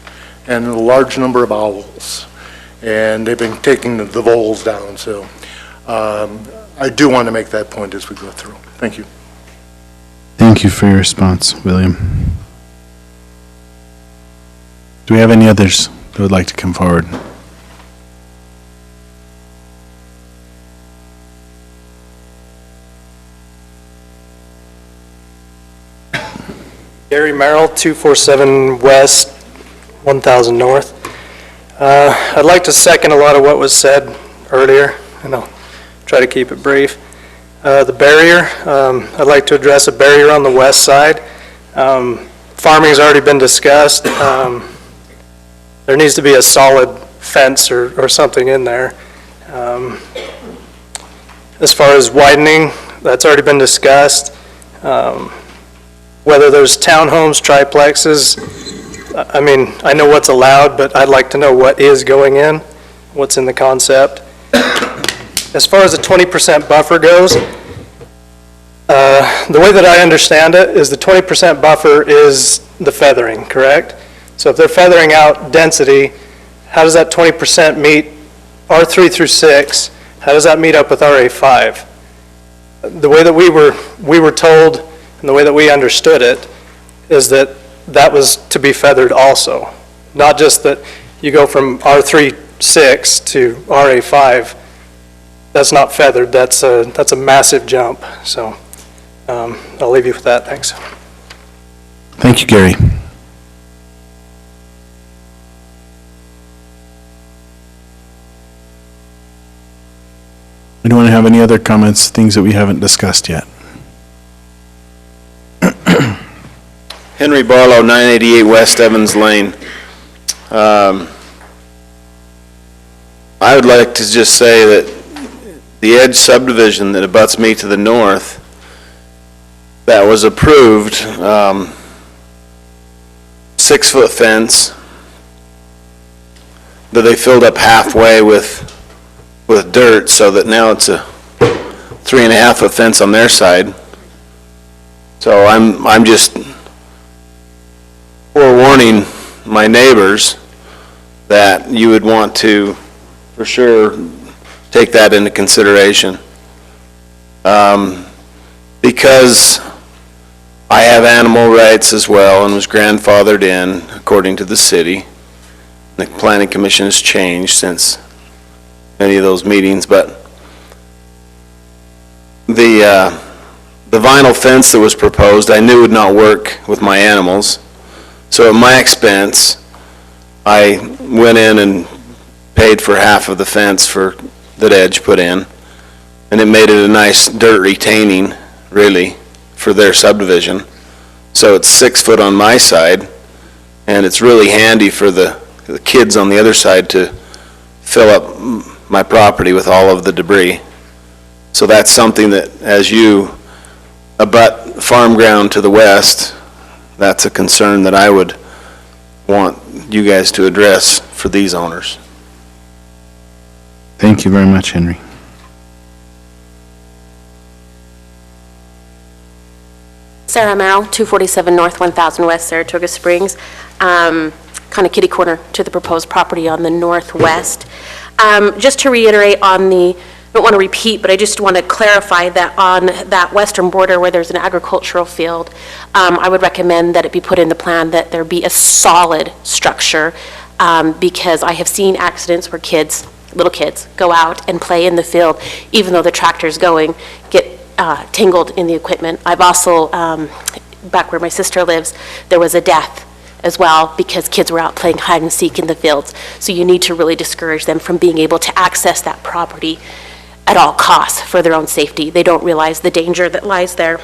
and a large number of owls. And they've been taking the voles down, so I do want to make that point as we go through. Thank you. Thank you for your response, William. Do we have any others that would like to come forward? Gary Merrill, 247 West, 1000 North. I'd like to second a lot of what was said earlier, and I'll try to keep it brief. The barrier, I'd like to address a barrier on the west side. Farming has already been discussed. There needs to be a solid fence or something in there. As far as widening, that's already been discussed. whether there's townhomes, triplexes. I mean, I know what's allowed, but I'd like to know what is going in, what's in the concept. As far as the 20% buffer goes, the way that I understand it is the 20% buffer is the feathering, correct? So if they're feathering out density, how does that 20% meet R3 through 6? How does that meet up with RA5? The way that we were told and the way that we understood it is that that was to be feathered also. Not just that you go from R3-6 to RA5. That's not feathered. That's a massive jump. So I'll leave you with that. Thanks. Thank you, Gary. Anyone have any other comments, things that we haven't discussed yet? Henry Barlow, 988 West Evans Lane. I would like to just say that the Edge subdivision that abuts me to the north, that was approved, 6-foot fence that they filled up halfway with dirt, so that now it's a 3.5-foot fence on their side. So I'm just forewarning my neighbors that you would want to, for sure, take that into consideration. Because I have animal rights as well and was grandfathered in according to the city. The Planning Commission has changed since many of those meetings, but the vinyl fence that was proposed I knew would not work with my animals. So at my expense, I went in and paid for half of the fence that Edge put in, and it made it a nice dirt retaining, really, for their subdivision. So it's 6 foot on my side, and it's really handy for the kids on the other side to fill up my property with all of the debris. So that's something that, as you abut farm ground to the west, that's a concern that I would want you guys to address for these owners. Thank you very much, Henry. Sarah Merrill, 247 North 1000 West, Saratoga Springs. Kind of kitty corner to the proposed property on the northwest. Just to reiterate on the, I don't want to repeat, but I just want to clarify that on that western border where there's an agricultural field, I would recommend that it be put in the plan that there be a solid structure, because I have seen accidents where little kids go out and play in the field, even though the tractor's going, get tangled in the equipment. I've also, back where my sister lives, there was a death as well because kids were out playing hide and seek in the fields. So you need to really discourage them from being able to access that property at all costs for their own safety. They don't realize the danger that lies there.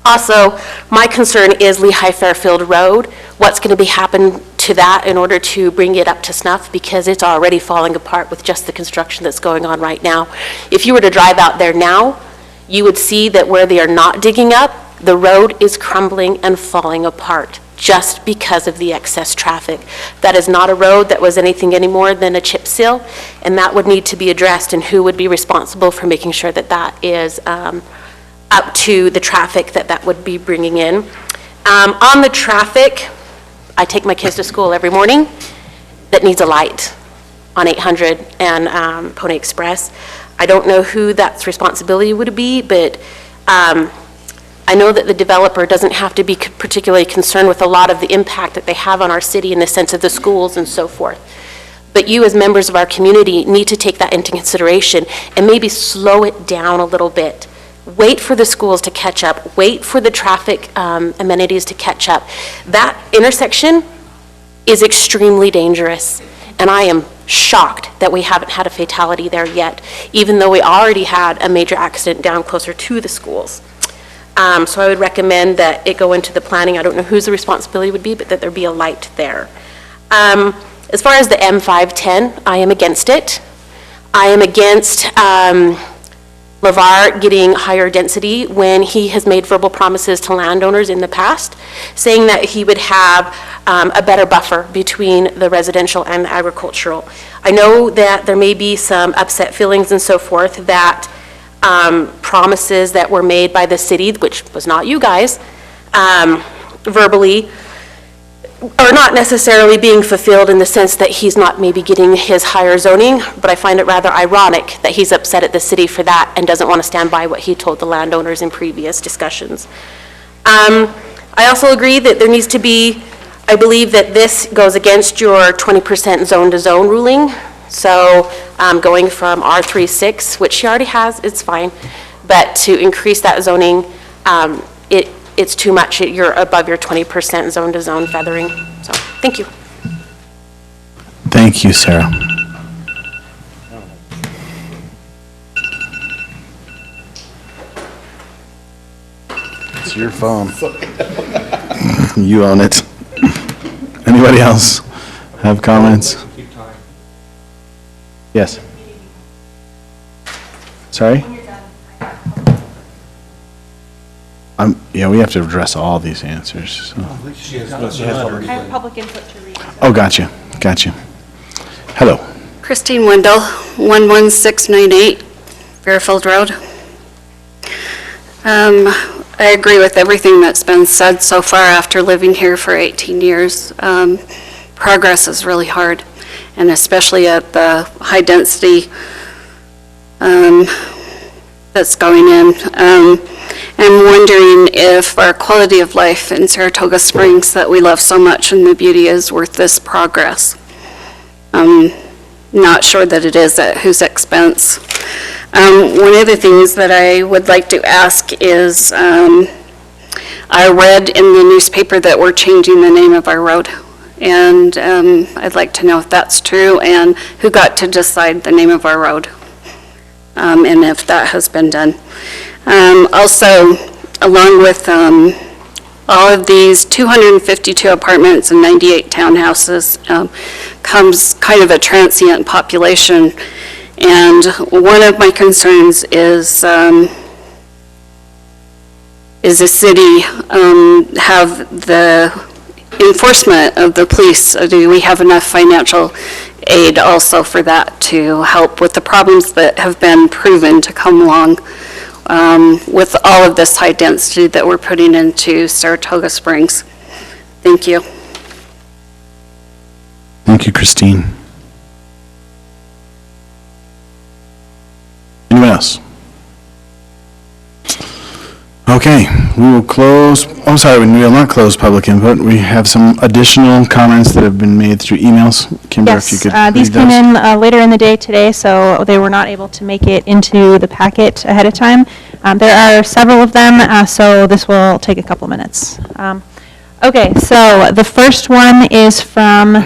Also, my concern is Lehigh Fairfield Road. What's going to be happen to that in order to bring it up to snuff, because it's already falling apart with just the construction that's going on right now. If you were to drive out there now, you would see that where they are not digging up, the road is crumbling and falling apart just because of the excess traffic. That is not a road that was anything any more than a chip seal, and that would need to be addressed, and who would be responsible for making sure that that is up to the traffic that would be bringing in. On the traffic, I take my kids to school every morning. That needs a light on 800 and Pony Express. I don't know who that's responsibility would be, but I know that the developer doesn't have to be particularly concerned with a lot of the impact that they have on our city in the sense of the schools and so forth. But you as members of our community need to take that into consideration and maybe slow it down a little bit. Wait for the schools to catch up. Wait for the traffic amenities to catch up. That intersection is extremely dangerous, and I am shocked that we haven't had a fatality there yet, even though we already had a major accident down closer to the schools. So I would recommend that it go into the planning. I don't know whose the responsibility would be, but that there be a light there. As far as the M510, I am against it. I am against LeVar getting higher density when he has made verbal promises to landowners in the past, saying that he would have a better buffer between the residential and the agricultural. I know that there may be some upset feelings and so forth that promises that were made by the city, which was not you guys, verbally, are not necessarily being fulfilled in the sense that he's not maybe getting his higher zoning, but I find it rather ironic that he's upset at the city for that and doesn't want to stand by what he told the landowners in previous discussions. I also agree that there needs to be, I believe that this goes against your 20% zone-to-zone ruling. So going from R36, which she already has, it's fine, but to increase that zoning, it's too much. You're above your 20% zone-to-zone feathering. So, thank you. Thank you, Sarah. It's your phone. You own it. Anybody else have comments? Yes. Sorry? Yeah, we have to address all these answers. So. I have public input to read. Oh, gotcha. Hello. Christine Wendell, 11698 Fairfield Road. I agree with everything that's been said so far after living here for 18 years. Progress is really hard, and especially at the high density that's going in. I'm wondering if our quality of life in Saratoga Springs that we love so much and the beauty is worth this progress. I'm not sure that it is at whose expense. One of the things that I would like to ask is, I read in the newspaper that we're changing the name of our road. And I'd like to know if that's true and who got to decide the name of our road, and if that has been done. Also, along with all of these 252 apartments and 98 townhouses, comes kind of a transient population. And one of my concerns is the city have the enforcement of the police. Do we have enough financial aid also for that to help with the problems that have been proven to come along with all of this high density that we're putting into Saratoga Springs? Thank you. Thank you, Christine. Anyone else? Okay, we will close, I'm sorry, we will not close public input. We have some additional comments that have been made through emails. Kimber, if you could read These those. came in later in the day today, so they were not able to make it into the packet ahead of time. There are several of them, so this will take a couple minutes. Okay, so the first one is from,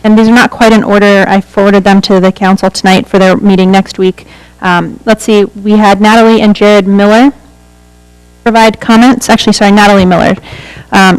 and these are not quite in order, I forwarded them to the council tonight for their meeting next week. Let's see, we had Natalie and Jared Miller provide comments. Actually, sorry, Natalie Miller.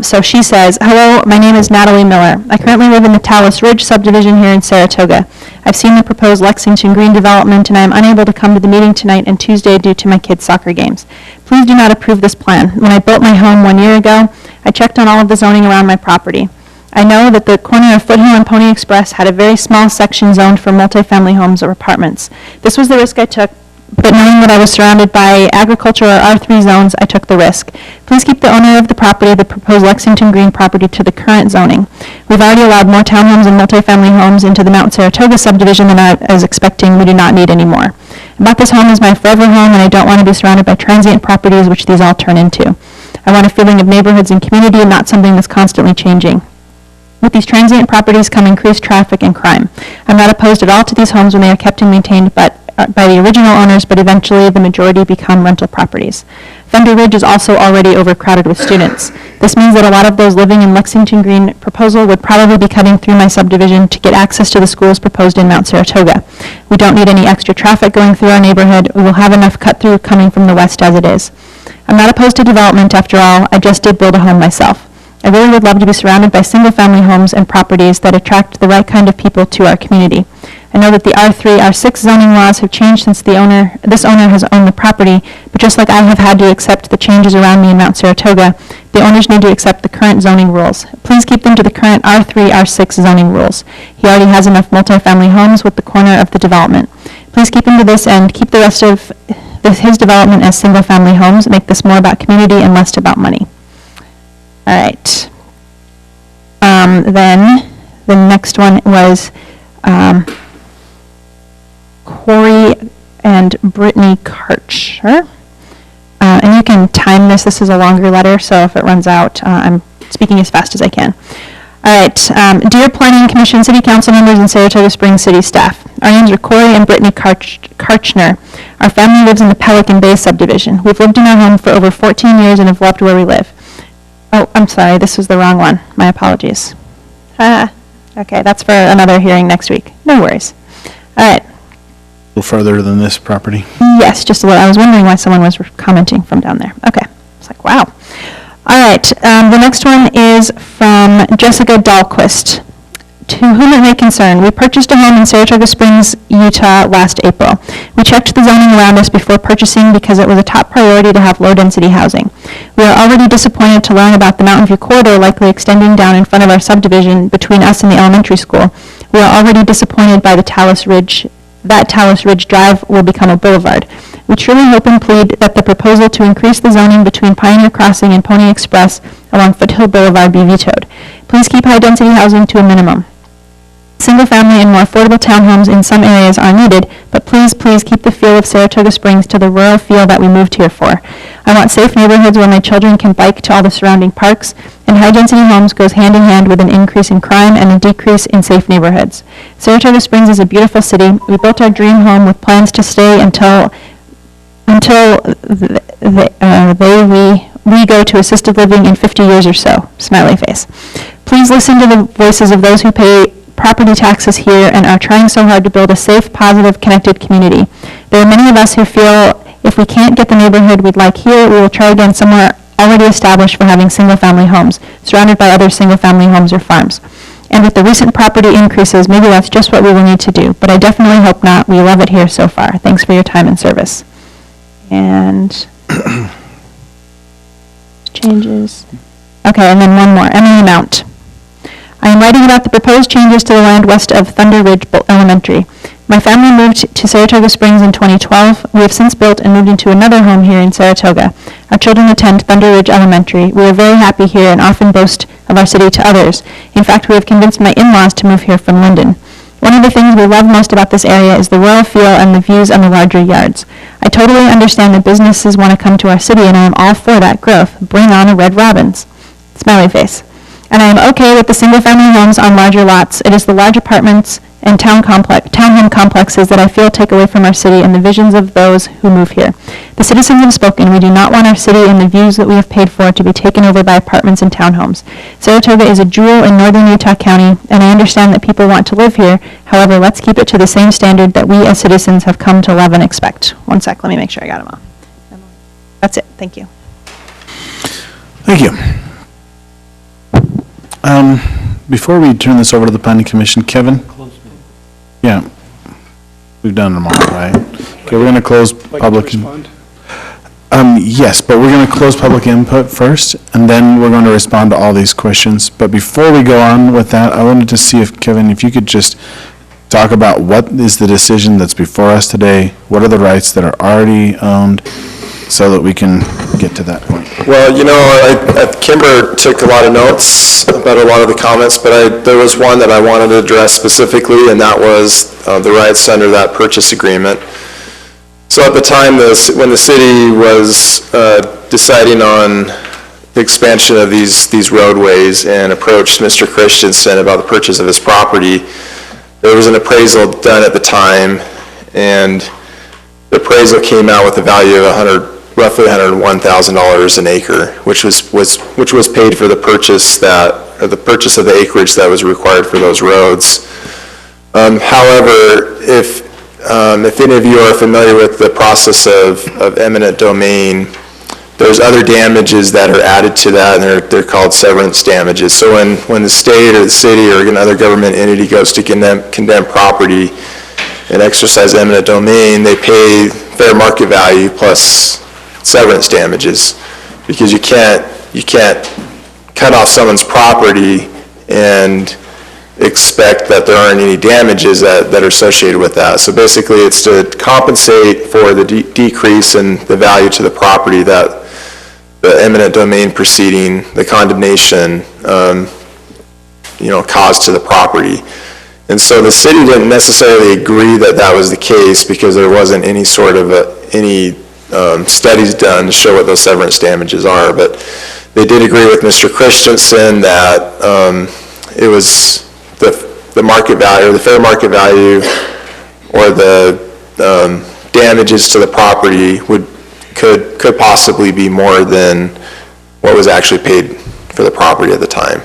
So she says, hello, my name is Natalie Miller. I currently live in the Talus Ridge subdivision here in Saratoga. I've seen the proposed Lexington Green development and I am unable to come to the meeting tonight and Tuesday due to my kids' soccer games. Please do not approve this plan. When I built my home 1 year ago, I checked on all of the zoning around my property. I know that the corner of Foothill and Pony Express had a very small section zoned for multifamily homes or apartments. This was the risk I took, but knowing that I was surrounded by agriculture or R3 zones, I took the risk. Please keep the owner of the property, the proposed Lexington Green property, to the current zoning. We've already allowed more townhomes and multifamily homes into the Mount Saratoga subdivision than I was expecting. We do not need any more. I bought this home as my forever home, and I don't want to be surrounded by transient properties, which these all turn into. I want a feeling of neighborhoods and community and not something that's constantly changing. With these transient properties come increased traffic and crime. I'm not opposed at all to these homes when they are kept and maintained by the original owners, but eventually the majority become rental properties. Thunder Ridge is also already overcrowded with students. This means that a lot of those living in Lexington Green proposal would probably be cutting through my subdivision to get access to the schools proposed in Mount Saratoga. We don't need any extra traffic going through our neighborhood. We will have enough cut through coming from the west as it is. I'm not opposed to development after all. I just did build a home myself. I really would love to be surrounded by single-family homes and properties that attract the right kind of people to our community. I know that the R3, R6 zoning laws have changed since this owner has owned the property, but just like I have had to accept the changes around me in Mount Saratoga, the owners need to accept the current zoning rules. Please keep them to the current R3, R6 zoning rules. He already has enough multifamily homes with the corner of the development. Please keep him to this and keep the rest of his development as single-family homes. Make this more about community and less about money. All right. Then the next one was Corey and Brittany Karcher. And you can time this. This is a longer letter, so if it runs out, I'm speaking as fast as I can. All right. Dear Planning Commission, City Council members, and Saratoga Springs City staff, our names are Corey and Brittany Karchner. Our family lives in the Pelican Bay subdivision. We've lived in our home for over 14 years and have loved where we live. Oh, I'm sorry. This was the wrong one. My apologies. Okay, that's for another hearing next week. No worries. All right. A little further than this property. Yes, just a little. I was wondering why someone was commenting from down there. Okay. It's like, wow. All right. The next one is from Jessica Dahlquist. To whom it may concern, we purchased a home in Saratoga Springs, Utah last April. We checked the zoning around us before purchasing because it was a top priority to have low-density housing. We are already disappointed to learn about the Mountain View corridor likely extending down in front of our subdivision between us and the elementary school. We are already disappointed by the Talus Ridge Drive will become a boulevard. We truly hope and plead that the proposal to increase the zoning between Pioneer Crossing and Pony Express along Foothill Boulevard be vetoed. Please keep high-density housing to a minimum. Single-family and more affordable townhomes in some areas are needed, but please, please keep the feel of Saratoga Springs to the rural feel that we moved here for. I want safe neighborhoods where my children can bike to all the surrounding parks, and high-density homes goes hand in hand with an increase in crime and a decrease in safe neighborhoods. Saratoga Springs is a beautiful city. We built our dream home with plans to stay until we go to assisted living in 50 years or so. Smiley face. Please listen to the voices of those who pay property taxes here and are trying so hard to build a safe, positive, connected community. There are many of us who feel if we can't get the neighborhood we'd like here, we will try again somewhere already established for having single-family homes, surrounded by other single-family homes or farms. And with the recent property increases, maybe that's just what we will need to do, but I definitely hope not. We love it here so far. Thanks for your time and service. And changes. Okay, and then one more. Emily Mount. I am writing about the proposed changes to the land west of Thunder Ridge Elementary. My family moved to Saratoga Springs in 2012. We have since built and moved into another home here in Saratoga. Our children attend Thunder Ridge Elementary. We are very happy here and often boast of our city to others. In fact, we have convinced my in-laws to move here from Linden. One of the things we love most about this area is the rural feel and the views on the larger yards. I totally understand that businesses want to come to our city, and I am all for that growth. Bring on a Red Robins. Smiley face. And I am okay with the single-family homes on larger lots. It is the large apartments and townhome complexes that I feel take away from our city and the visions of those who move here. The citizens have spoken. We do not want our city and the views that we have paid for to be taken over by apartments and townhomes. Saratoga is a jewel in northern Utah County, and I understand that people want to live here. However, let's keep it to the same standard that we as citizens have come to love and expect. One sec, let me make sure I got them all. That's it. Thank you. Thank you. Before we turn this over to the Planning Commission, Kevin? Yeah, we've done them all, right? Okay, we're going to close public. Yes, but we're going to close public input first, and then we're going to respond to all these questions. But before we go on with that, I wanted to see if, Kevin, if you could just talk about what is the decision that's before us today, what are the rights that are already owned, so that we can get to that point. Well, you know, Kimber took a lot of notes about a lot of the comments, but there was one that I wanted to address specifically, and that was the rights under that purchase agreement. So at the time, when the city was deciding on the expansion of these roadways and approached Mr. Christensen about the purchase of his property, there was an appraisal done at the time, and the appraisal came out with a value of roughly $101,000 an acre, which was paid for the purchase of the acreage that was required for those roads. However, if any of you are familiar with the process of eminent domain, there's other damages that are added to that, and they're called severance damages. So when the state or the city or another government entity goes to condemn property, and exercise eminent domain, they pay fair market value plus severance damages, because you can't cut off someone's property and expect that there aren't any damages that are associated with that. So basically, it's to compensate for the decrease in the value to the property that the eminent domain proceeding, the condemnation, caused to the property. And so the city didn't necessarily agree that that was the case, because there wasn't any sort of studies done to show what those severance damages are. But they did agree with Mr. Christensen that it was the market value, or the fair market value, or the damages to the property could possibly be more than what was actually paid for the property at the time.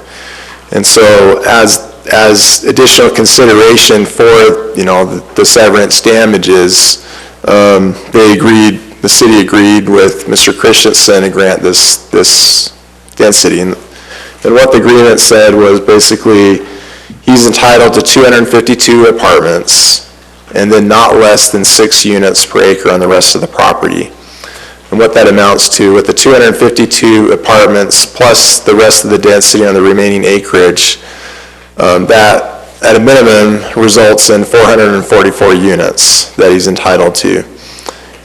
And so as additional consideration for the severance damages, the city agreed with Mr. Christensen to grant this density. And what the agreement said was basically he's entitled to 252 apartments and then not less than 6 units per acre on the rest of the property. And what that amounts to, with the 252 apartments plus the rest of the density on the remaining acreage, that at a minimum results in 444 units that he's entitled to.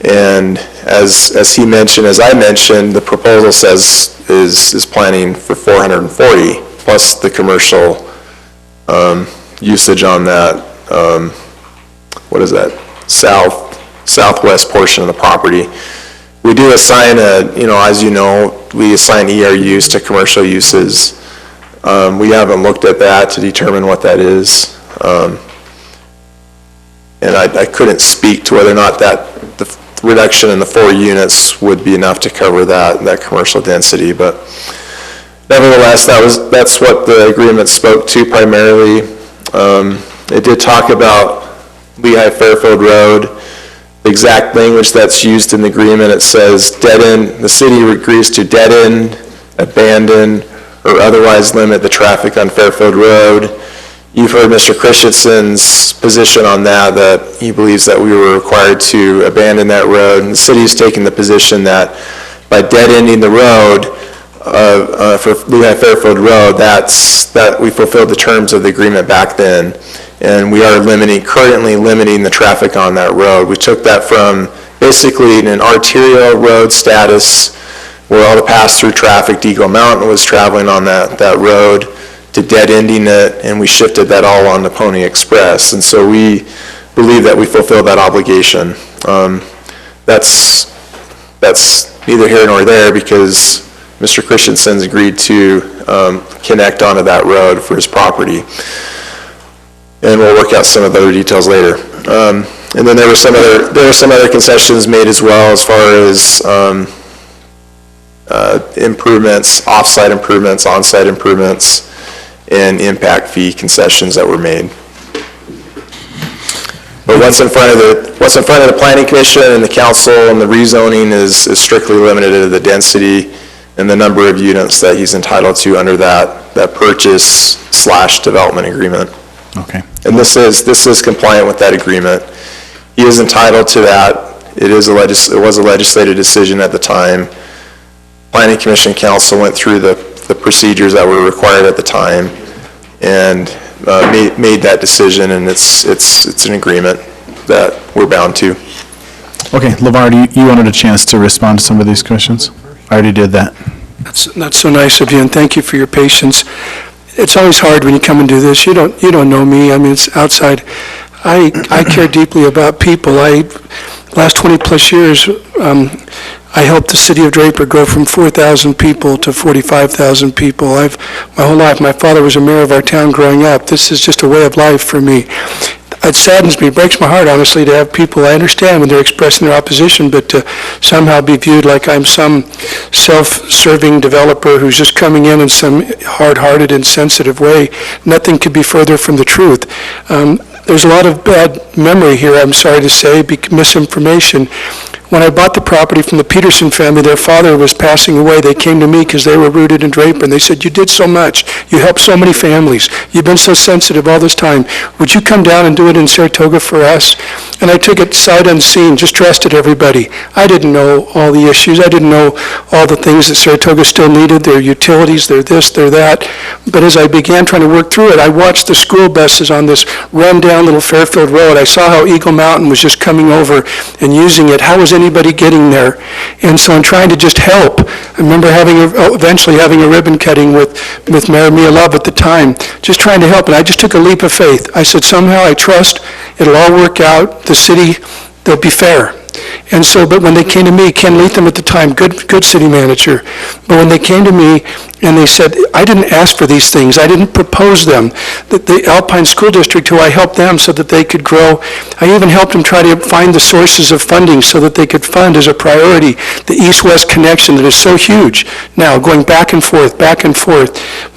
And as he mentioned, as I mentioned, the proposal says is planning for 440 plus the commercial usage on that, what is that, southwest portion of the property. We do assign as you know, we assign ERUs to commercial uses. We haven't looked at that to determine what that is. And I couldn't speak to whether or not that the reduction in the 4 units would be enough to cover that commercial density. But nevertheless, that's what the agreement spoke to primarily. It did talk about Lehigh-Fairfield Road. The exact language that's used in the agreement, it says the city agrees to deaden, abandon, or otherwise limit the traffic on Fairfield Road. You've heard Mr. Christensen's position on that he believes that we were required to abandon that road. And the city's taken the position that by dead-ending the road for Lehigh-Fairfield Road, that we fulfilled the terms of the agreement back then. And we are currently limiting the traffic on that road. We took that from basically an arterial road status where all the pass-through traffic, Deagle Mountain was traveling on that road, to dead-ending it, and we shifted that all on to Pony Express. And so we believe that we fulfilled that obligation. That's neither here nor there, because Mr. Christensen's agreed to connect onto that road for his property. And we'll work out some of the other details later. And then there were some other concessions made as well, as far as improvements, off-site improvements, on-site improvements, and impact fee concessions that were made. But what's in front of the Planning Commission and the council and the rezoning is strictly limited to the density and the number of units that he's entitled to under that purchase/development agreement. Okay. And this is compliant with that agreement. He is entitled to that. It was a legislative decision at the time. Planning Commission Council went through the procedures that were required at the time and made that decision, and it's an agreement that we're bound to. Okay, LeVar, you wanted a chance to respond to some of these questions? I already did that. That's so nice of you, and thank you for your patience. It's always hard when you come and do this. You don't know me. I mean, it's outside. I care deeply about people. Last 20-plus years, I helped the city of Draper grow from 4,000 people to 45,000 people. My whole life, my father was a mayor of our town growing up. This is just a way of life for me. It saddens me, breaks my heart, honestly, to have people, I understand when they're expressing their opposition, but to somehow be viewed like I'm some self-serving developer who's just coming in some hard-hearted, insensitive way. Nothing could be further from the truth. There's a lot of bad memory here, I'm sorry to say, misinformation. When I bought the property from the Peterson family, their father was passing away. They came to me because they were rooted in Draper, and they said, "You did so much. You helped so many families. You've been so sensitive all this time. Would you come down and do it in Saratoga for us?" And I took it sight unseen, just trusted everybody. I didn't know all the issues. I didn't know all the things that Saratoga still needed, their utilities, their this, their that. But as I began trying to work through it, I watched the school buses on this run-down little Fairfield Road. I saw how Eagle Mountain was just coming over and using it. How was anybody getting there? And so I'm trying to just help. I remember eventually having a ribbon cutting with Mayor Mia Love at the time, just trying to help. And I just took a leap of faith. I said, somehow I trust it'll all work out. The city, they'll be fair. And so, but when they came to me, Ken Leatham at the time, good city manager, but when they came to me and they said, I didn't ask for these things, I didn't propose them, that the Alpine School District, who I helped them so that they could grow, I even helped them try to find the sources of funding so that they could fund as a priority the east-west connection that is so huge now, going back and forth,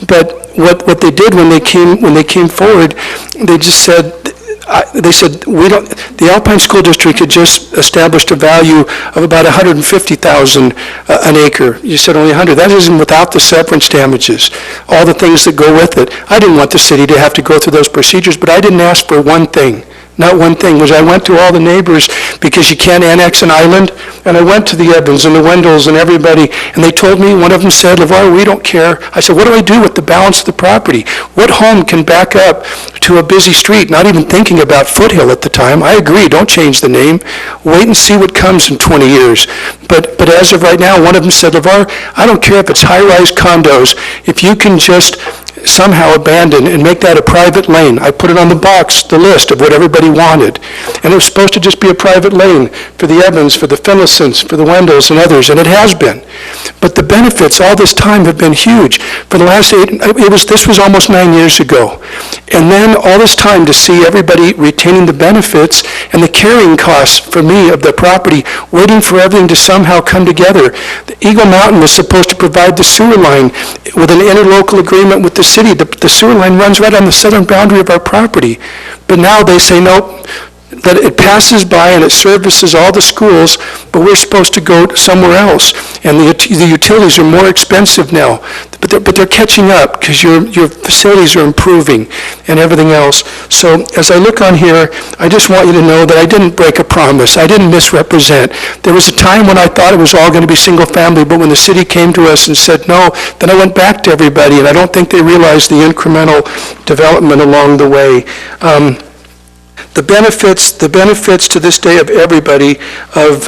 but what they did when they came forward, they just said, the Alpine School District had just established a value of about $150,000 an acre. You said only 100. That isn't without the severance damages, all the things that go with it. I didn't want the city to have to go through those procedures, but I didn't ask for one thing. Not one thing, was I went to all the neighbors because you can't annex an island, and I went to the Evans and the Wendells and everybody, and they told me, one of them said, LeVar, we don't care. I said, what do I do with the balance of the property? What home can back up to a busy street, not even thinking about Foothill at the time? I agree, don't change the name. Wait and see what comes in 20 years. But as of right now, one of them said, LeVar, I don't care if it's high-rise condos, if you can just somehow abandon and make that a private lane. I put it on the box, the list of what everybody wanted. And it was supposed to just be a private lane for the Evans, for the Finlaysons, for the Wendells and others, and it has been. But the benefits all this time have been huge. For the last this was almost 9 years ago. And then all this time to see everybody retaining the benefits and the carrying costs for me of the property, waiting for everything to somehow come together. The Eagle Mountain was supposed to provide the sewer line with an interlocal agreement with the city. The sewer line runs right on the southern boundary of our property. But now they say, nope, that it passes by and it services all the schools, but we're supposed to go somewhere else. And the utilities are more expensive now, but they're catching up because your facilities are improving and everything else. So as I look on here, I just want you to know that I didn't break a promise. I didn't misrepresent. There was a time when I thought it was all going to be single family, but when the city came to us and said no, then I went back to everybody, and I don't think they realized the incremental development along the way. The benefits to this day of everybody of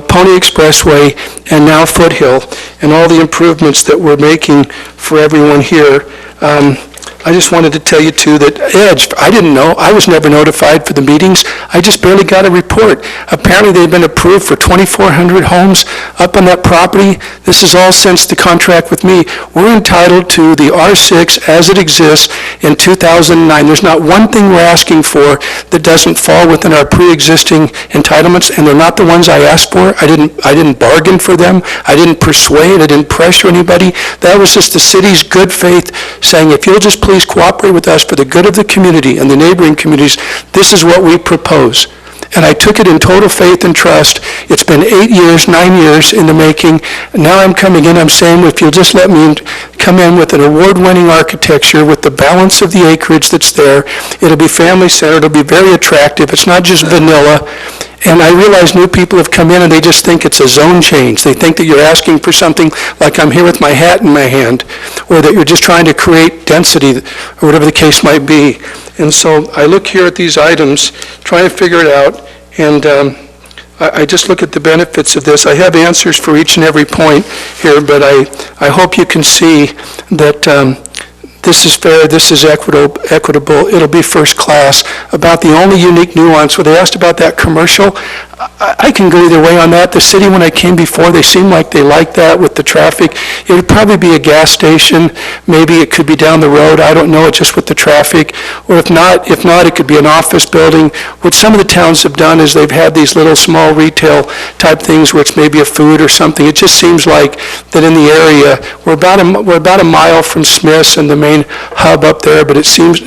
Pony Expressway and now Foothill and all the improvements that we're making for everyone here. I just wanted to tell you too that Edge, I didn't know, I was never notified for the meetings. I just barely got a report. Apparently they've been approved for 2,400 homes up on that property. This is all since the contract with me. We're entitled to the R6 as it exists in 2009. There's not one thing we're asking for that doesn't fall within our pre-existing entitlements, and they're not the ones I asked for. I didn't bargain for them. I didn't persuade. I didn't pressure anybody. That was just the city's good faith saying, if you'll just please cooperate with us for the good of the community and the neighboring communities, this is what we propose. And I took it in total faith and trust. It's been 9 years in the making. Now I'm coming in, I'm saying, if you'll just let me come in with an award-winning architecture with the balance of the acreage that's there, it'll be family-centered, it'll be very attractive. It's not just vanilla. And I realize new people have come in and they just think it's a zone change. They think that you're asking for something like I'm here with my hat in my hand, or that you're just trying to create density, or whatever the case might be. And so I look here at these items, trying to figure it out, and I just look at the benefits of this. I have answers for each and every point here, but I hope you can see that this is fair, this is equitable, it'll be first class. About the only unique nuance, where they asked about that commercial, I can go either way on that. The city, when I came before, they seemed like they liked that with the traffic. It would probably be a gas station, maybe it could be down the road, I don't know, just with the traffic. Or if not, it could be an office building. What some of the towns have done is they've had these little small retail type things where it's maybe a food or something. It just seems like that in the area, we're about a mile from Smith's and the main hub up there, but it seems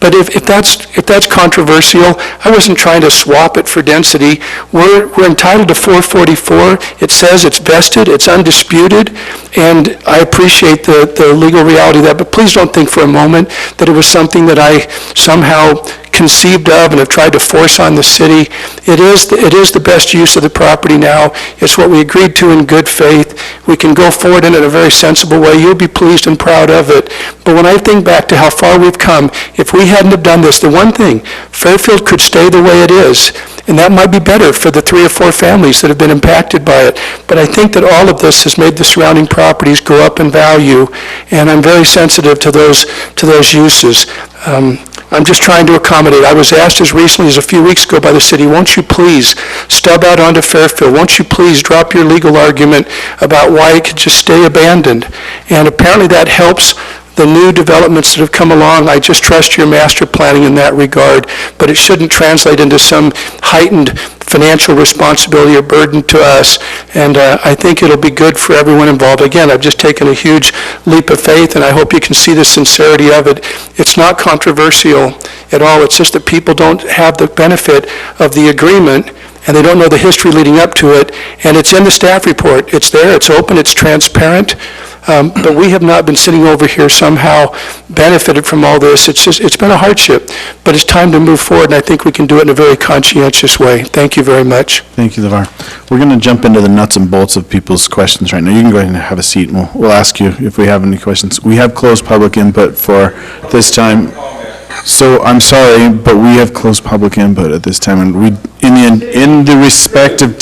But if that's controversial, I wasn't trying to swap it for density. We're entitled to 444. It says it's vested, it's undisputed, and I appreciate the legal reality of that, but please don't think for a moment that it was something that I somehow conceived of and have tried to force on the city. It is the best use of the property now. It's what we agreed to in good faith. We can go forward in it in a very sensible way. You'll be pleased and proud of it. But when I think back to how far we've come, if we hadn't have done this, the one thing, Fairfield could stay the way it is, and that might be better for the 3 or 4 families that have been impacted by it. But I think that all of this has made the surrounding properties go up in value, and I'm very sensitive to those uses. I'm just trying to accommodate. I was asked as recently as a few weeks ago by the city, won't you please stub out onto Fairfield? Won't you please drop your legal argument about why it could just stay abandoned? And apparently that helps the new developments that have come along. I just trust your master planning in that regard, but it shouldn't translate into some heightened financial responsibility or burden to us, and I think it'll be good for everyone involved. Again, I've just taken a huge leap of faith, and I hope you can see the sincerity of it. It's not controversial at all. It's just that people don't have the benefit of the agreement, and they don't know the history leading up to it, and it's in the staff report. It's there, it's open, it's transparent, but we have not been sitting over here somehow benefited from all this. It's been a hardship, but it's time to move forward, and I think we can do it in a very conscientious way. Thank you very much. Thank you, LeVar. We're going to jump into the nuts and bolts of people's questions right now. You can go ahead and have a seat, and we'll ask you if we have any questions. We have closed public input for this time. So I'm sorry, but we have closed public input at this time, and we, in the respective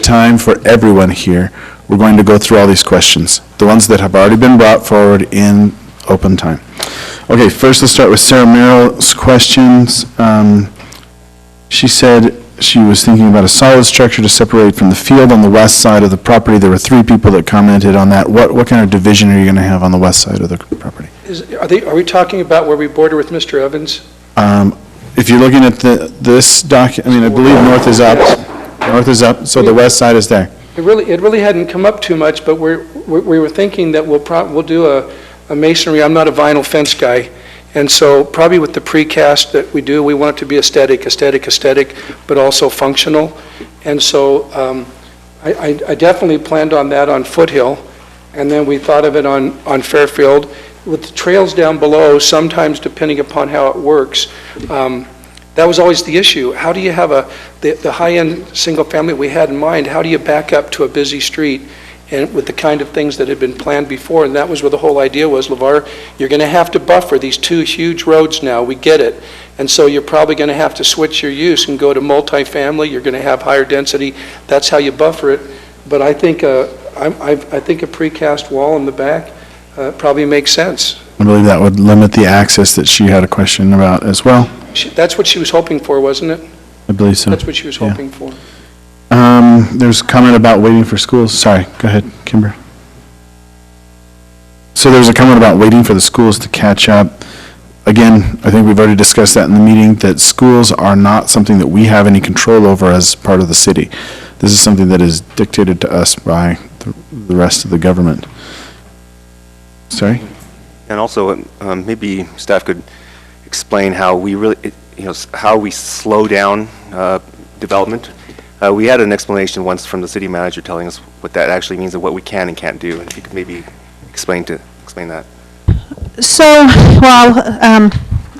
time for everyone here, we're going to go through all these questions, the ones that have already been brought forward in open time. Okay, first let's start with Sarah Merrill's questions. She said she was thinking about a solid structure to separate from the field on the west side of the property. There were 3 people that commented on that. What kind of division are you going to have on the west side of the property? Are we talking about where we border with Mr. Evans? If you're looking at this document, I believe north is up. North is up, so the west side is there. It really hadn't come up too much, but we were thinking that we'll do a masonry. I'm not a vinyl fence guy, and so probably with the precast that we do, we want it to be aesthetic, but also functional. And so I definitely planned on that on Foothill, and then we thought of it on Fairfield. With the trails down below, sometimes depending upon how it works, that was always the issue. How do you have the high-end single family we had in mind, how do you back up to a busy street and with the kind of things that had been planned before? And that was where the whole idea was, LeVar, you're going to have to buffer these 2 huge roads now, we get it. And so you're probably going to have to switch your use and go to multifamily, you're going to have higher density, that's how you buffer it. But I think a precast wall in the back probably makes sense. I believe that would limit the access that she had a question about as well. That's what she was hoping for, wasn't it? I believe so. That's what she was hoping for. There's a comment about waiting for schools. Sorry, go ahead, Kimber. So there's a comment about waiting for the schools to catch up. Again, I think we've already discussed that in the meeting, that schools are not something that we have any control over as part of the city. This is something that is dictated to us by the rest of the government. Sorry? And also, maybe staff could explain how we really, how we slow down development. We had an explanation once from the city manager telling us what that actually means and what we can and can't do. And if you could maybe explain that. So, well,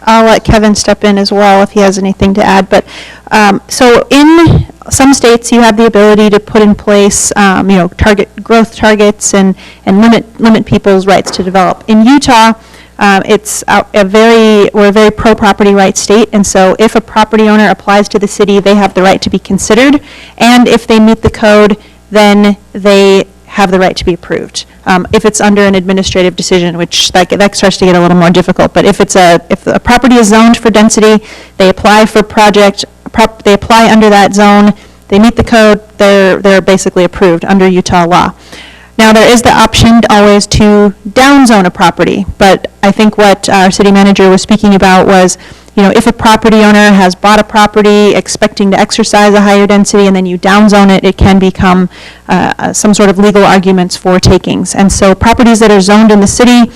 I'll let Kevin step in as well if he has anything to add. But so in some states, you have the ability to put in place, growth targets and limit people's rights to develop. In Utah, we're a very pro-property rights state, and so if a property owner applies to the city, they have the right to be considered, and if they meet the code, then they have the right to be approved. If it's under an administrative decision, which that starts to get a little more difficult, but if a property is zoned for density, they apply for they apply under that zone, they meet the code, they're basically approved under Utah law. Now, there is the option always to downzone a property, but I think what our city manager was speaking about was, if a property owner has bought a property expecting to exercise a higher density and then you downzone it, it can become some sort of legal arguments for takings. And so properties that are zoned in the city,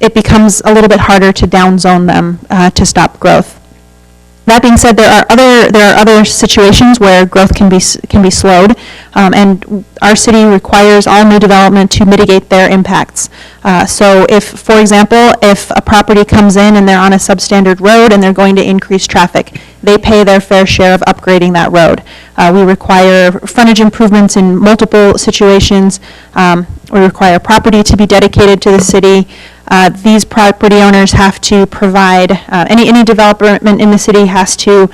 it becomes a little bit harder to downzone them to stop growth. That being said, there are other situations where growth can be slowed, and our city requires all new development to mitigate their impacts. So if, for example, if a property comes in and they're on a substandard road and they're going to increase traffic, they pay their fair share of upgrading that road. We require frontage improvements in multiple situations. We require property to be dedicated to the city. These property owners have to provide, any development in the city has to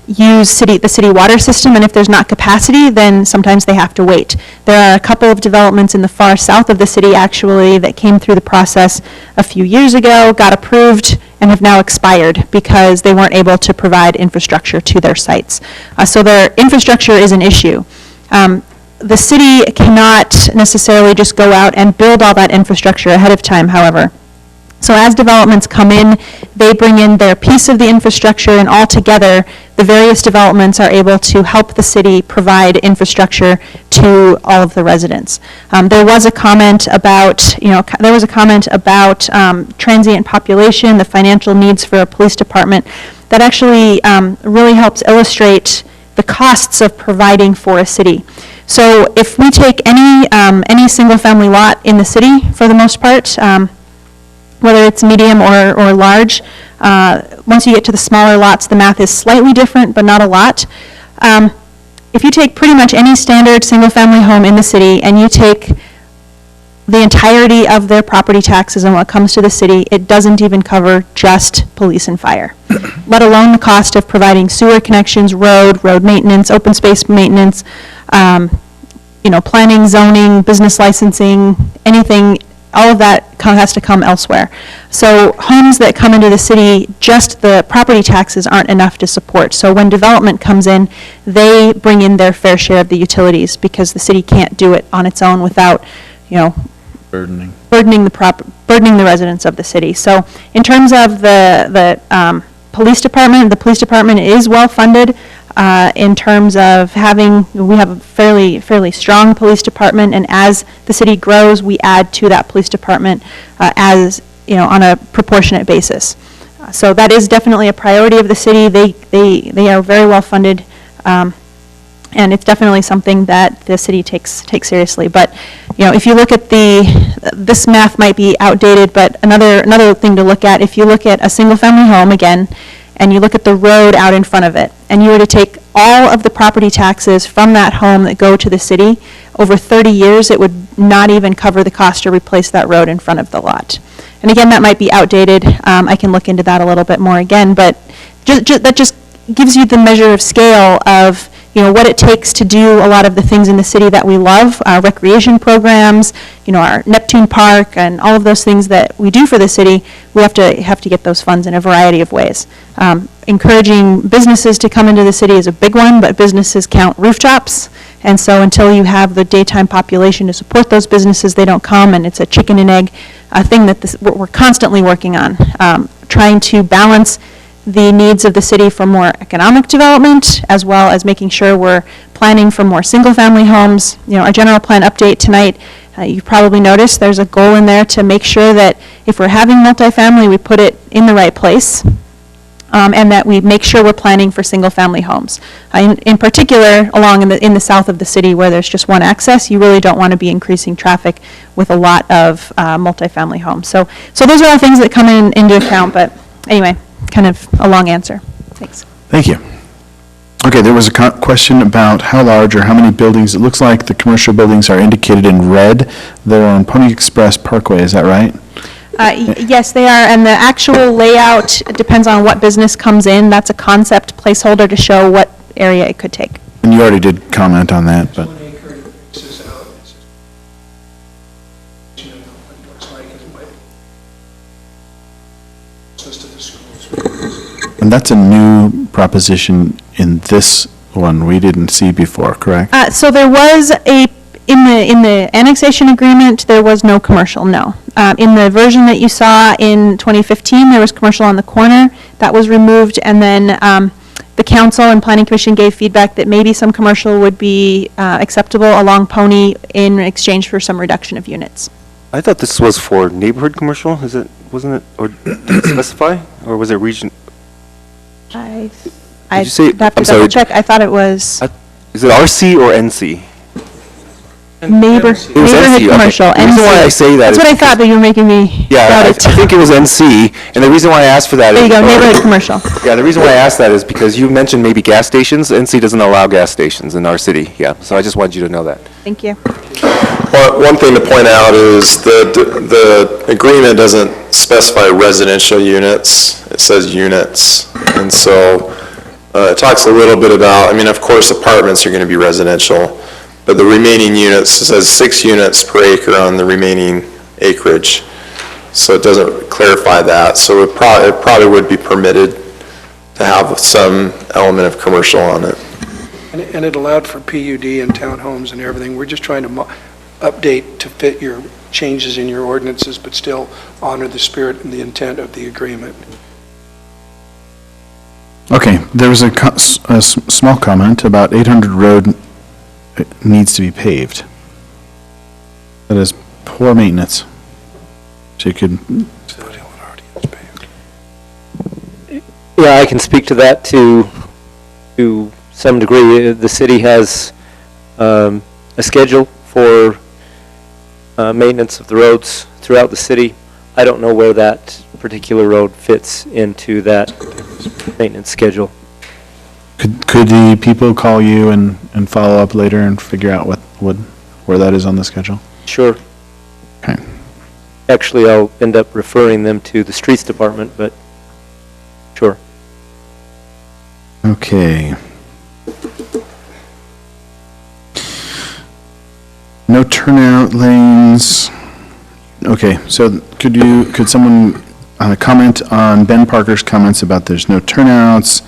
use the city water system, and if there's not capacity, then sometimes they have to wait. There are a couple of developments in the far south of the city, actually, that came through the process a few years ago, got approved, and have now expired because they weren't able to provide infrastructure to their sites. So their infrastructure is an issue. The city cannot necessarily just go out and build all that infrastructure ahead of time, however. So as developments come in, they bring in their piece of the infrastructure, and all together, the various developments are able to help the city provide infrastructure to all of the residents. There was a comment about, transient population, the financial needs for a police department. That actually really helps illustrate the costs of providing for a city. So if we take any single-family lot in the city, for the most part, whether it's medium or large, once you get to the smaller lots, the math is slightly different, but not a lot. If you take pretty much any standard single-family home in the city and you take the entirety of their property taxes and what comes to the city, it doesn't even cover just police and fire, let alone the cost of providing sewer connections, road maintenance, open space maintenance, planning, zoning, business licensing, anything. All of that has to come elsewhere. So homes that come into the city, just the property taxes aren't enough to support. So when development comes in, they bring in their fair share of the utilities because the city can't do it on its own without, burdening the residents of the city. So in terms of the police department is well funded. In terms of we have a fairly strong police department, and as the city grows, we add to that police department on a proportionate basis. So that is definitely a priority of the city. They are very well funded, and it's definitely something that the city takes seriously. But if you look at this math might be outdated, but another thing to look at, if you look at a single-family home again, and you look at the road out in front of it, and you were to take all of the property taxes from that home that go to the city, over 30 years, it would not even cover the cost to replace that road in front of the lot. And again, that might be outdated. I can look into that a little bit more again, but that just gives you the measure of scale of what it takes to do a lot of the things in the city that we love, our recreation programs, our Neptune Park, and all of those things that we do for the city. We have to get those funds in a variety of ways. Encouraging businesses to come into the city is a big one, but businesses count rooftops, and so until you have the daytime population to support those businesses, they don't come, and it's a chicken and egg thing that we're constantly working on, trying to balance the needs of the city for more economic development, as well as making sure we're planning for more single-family homes. Our general plan update tonight, you've probably noticed there's a goal in there to make sure that if we're having multifamily, we put it in the right place, and that we make sure we're planning for single-family homes. In particular, along in the south of the city where there's just one access, you really don't want to be increasing traffic with a lot of multifamily homes. So those are all things that come into account, but anyway, kind of a long answer. Thanks. Thank you. Okay, there was a question about how large or how many buildings. It looks like the commercial buildings are indicated in red. They're on Pony Express Parkway, is that right? Yes, they are, and the actual layout depends on what business comes in. That's a concept placeholder to show what area it could take. And you already did comment on that, but. And that's a new proposition in this one we didn't see before, correct? So there was in the annexation agreement, there was no commercial, no. In the version that you saw in 2015, there was commercial on the corner. That was removed, and then the council and planning commission gave feedback that maybe some commercial would be acceptable along Pony in exchange for some reduction of units. I thought this was for neighborhood commercial, wasn't it, or did it specify, or was it region? I'd you say- have to I'm sorry. double check. I thought it was Is it RC or NC? neighborhood NC, okay. commercial. The reason why I say that That's is what I thought, but you were making me Yeah, doubt I it. think it was NC, and the reason why I asked for that There is... you go, neighborhood commercial. Yeah, the reason why I asked that is because you mentioned maybe gas stations. NC doesn't allow gas stations in our city, yeah, so I just wanted you to know that. Thank you. One thing to point out is the agreement doesn't specify residential units, it says units. And so it talks a little bit about, I mean, of course, apartments are going to be residential, but the remaining units, it says 6 units per acre on the remaining acreage. So it doesn't clarify that. So it probably would be permitted to have some element of commercial on it. And it allowed for PUD and townhomes and everything. We're just trying to update to fit your changes in your ordinances, but still honor the spirit and the intent of the agreement. Okay, there was a small comment about 800 Road needs to be paved. That is poor maintenance. So you could, Yeah, I can speak to that to some degree. The city has a schedule for maintenance of the roads throughout the city. I don't know where that particular road fits into that maintenance schedule. could the people call you and follow up later and figure out where that is on the schedule? Sure. Okay. Actually, I'll end up referring them to the streets department, but sure. Okay. No turnout lanes. Okay, so could someone comment on Ben Parker's comments about there's no turnouts?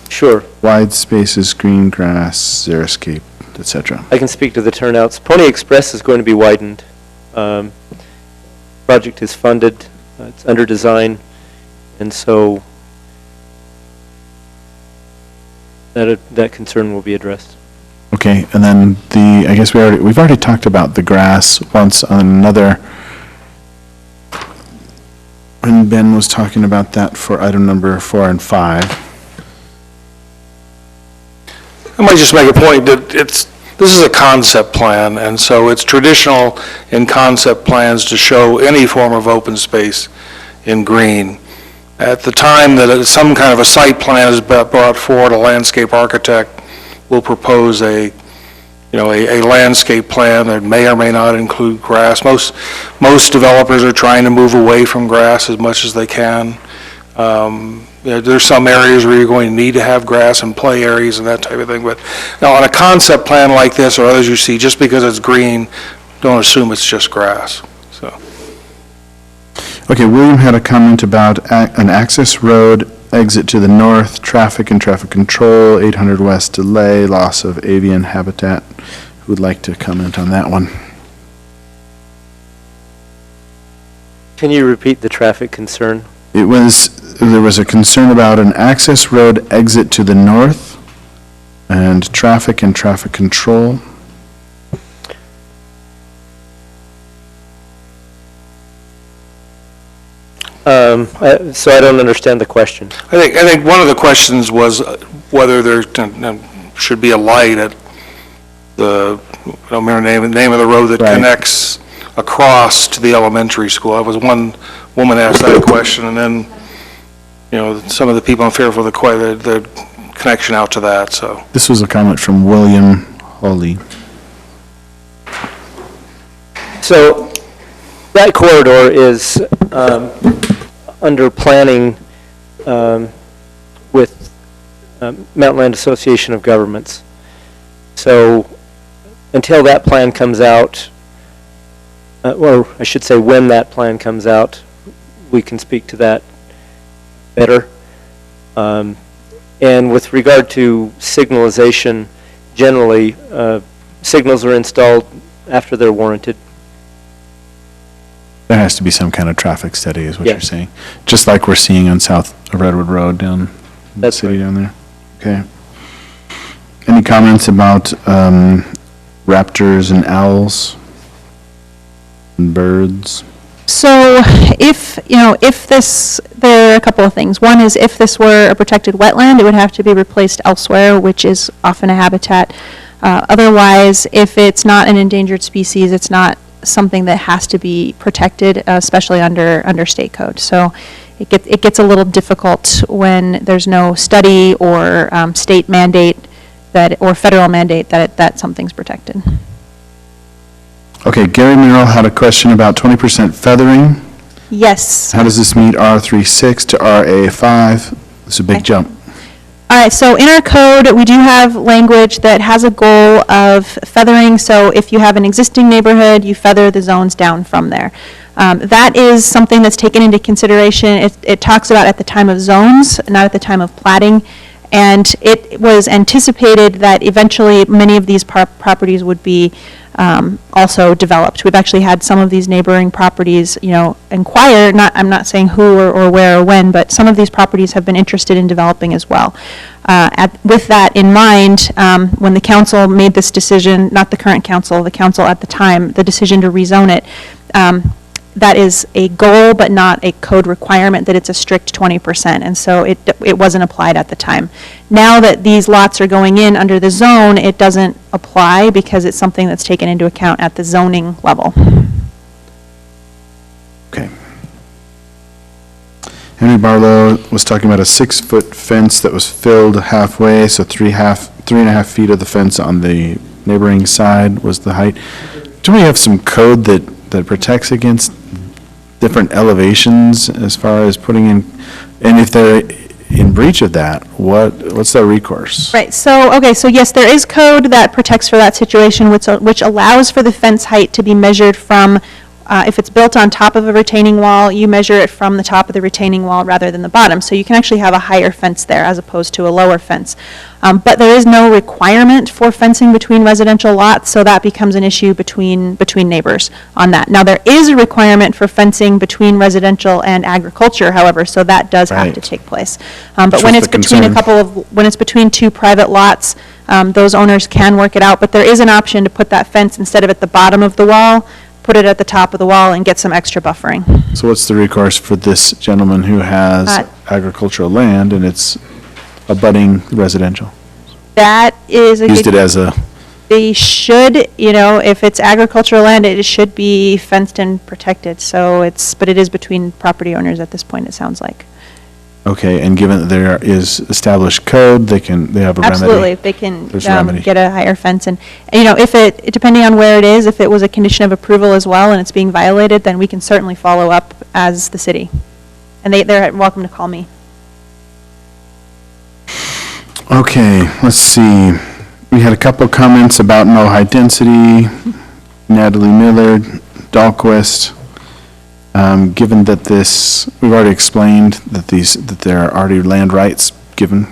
Sure. Wide spaces, green grass, xeriscape, etc. I can speak to the turnouts. Pony Express is going to be widened. Project is funded, it's under design, and so that concern will be addressed. Okay, and then I guess we've already talked about the grass once on another, when Ben was talking about that for item number 4 and 5. I might just make a point that this is a concept plan, and so it's traditional in concept plans to show any form of open space in green. At the time that some kind of a site plan is brought forward, a landscape architect will propose a landscape plan that may or may not include grass. Most developers are trying to move away from grass as much as they can. There's some areas where you're going to need to have grass and play areas and that type of thing. But now on a concept plan like this or others you see, just because it's green, don't assume it's just grass. So. Okay, William had a comment about an access road exit to the north, traffic and traffic control, 800 west delay, loss of avian habitat. Who would like to comment on that one? Can you repeat the traffic concern? There was a concern about an access road exit to the north and traffic control. So I don't understand the question. I think one of the questions was whether there should be a light at the, I don't remember the name of the road that connects across to the elementary school. I was one woman asked that question, and then, some of the people in favor of the connection out to that, so. This was a comment from William Hawley. So that corridor is under planning with Mountain Land Association of Governments. So until that plan comes out, or I should say when that plan comes out, we can speak to that better. And with regard to signalization, generally, signals are installed after they're warranted. There has to be some kind of traffic study is what Yes. you're saying. Just like we're seeing on South Redwood Road down in the city down there. Okay. Any comments about raptors and owls? Birds. So if, there are a couple of things. One is if this were a protected wetland, it would have to be replaced elsewhere, which is often a habitat. Otherwise, if it's not an endangered species, it's not something that has to be protected, especially under state code. So it gets a little difficult when there's no study or state mandate or federal mandate that something's protected. Okay, Gary Merrill had a question about 20% feathering. Yes. How does this meet R36 to RA5? It's a big jump. All right, so in our code, we do have language that has a goal of feathering. So if you have an existing neighborhood, you feather the zones down from there. That is something that's taken into consideration. It talks about at the time of zones, not at the time of platting. And it was anticipated that eventually many of these properties would be also developed. We've actually had some of these neighboring properties, inquire, I'm not saying who or where or when, but some of these properties have been interested in developing as well. With that in mind, when the council made this decision, not the current council, the council at the time, the decision to rezone it, that is a goal, but not a code requirement that it's a strict 20%, and so it wasn't applied at the time. Now that these lots are going in under the zone, it doesn't apply because it's something that's taken into account at the zoning level. Okay. Henry Barlow was talking about a 6-foot fence that was filled halfway, so 3.5 feet of the fence on the neighboring side was the height. Do we have some code that protects against different elevations as far as putting in, and if they're in breach of that, what's their recourse? Right, so yes, there is code that protects for that situation, which allows for the fence height to be measured from, if it's built on top of a retaining wall, you measure it from the top of the retaining wall rather than the bottom. So you can actually have a higher fence there as opposed to a lower fence. But there is no requirement for fencing between residential lots, so that becomes an issue between neighbors on that. Now, there is a requirement for fencing between residential and agriculture, however, so that does have to take place. But when it's between when it's between two private lots, those owners can work it out, but there is an option to put that fence instead of at the bottom of the wall, put it at the top of the wall and get some extra buffering. So what's the recourse for this gentleman who has agricultural land and it's abutting residential? That is a Used it as a... They should, if it's agricultural land, it should be fenced and protected. But it is between property owners at this point, it sounds like. Okay, and given that there is established code, they have a remedy? Absolutely, they can There's a remedy. get a higher fence. And if depending on where it is, if it was a condition of approval as well and it's being violated, then we can certainly follow up as the city. And they're welcome to call me. Okay, let's see. We had a couple of comments about no high density, Natalie Millard, Dahlquist. Given that we've already explained that there are already land rights given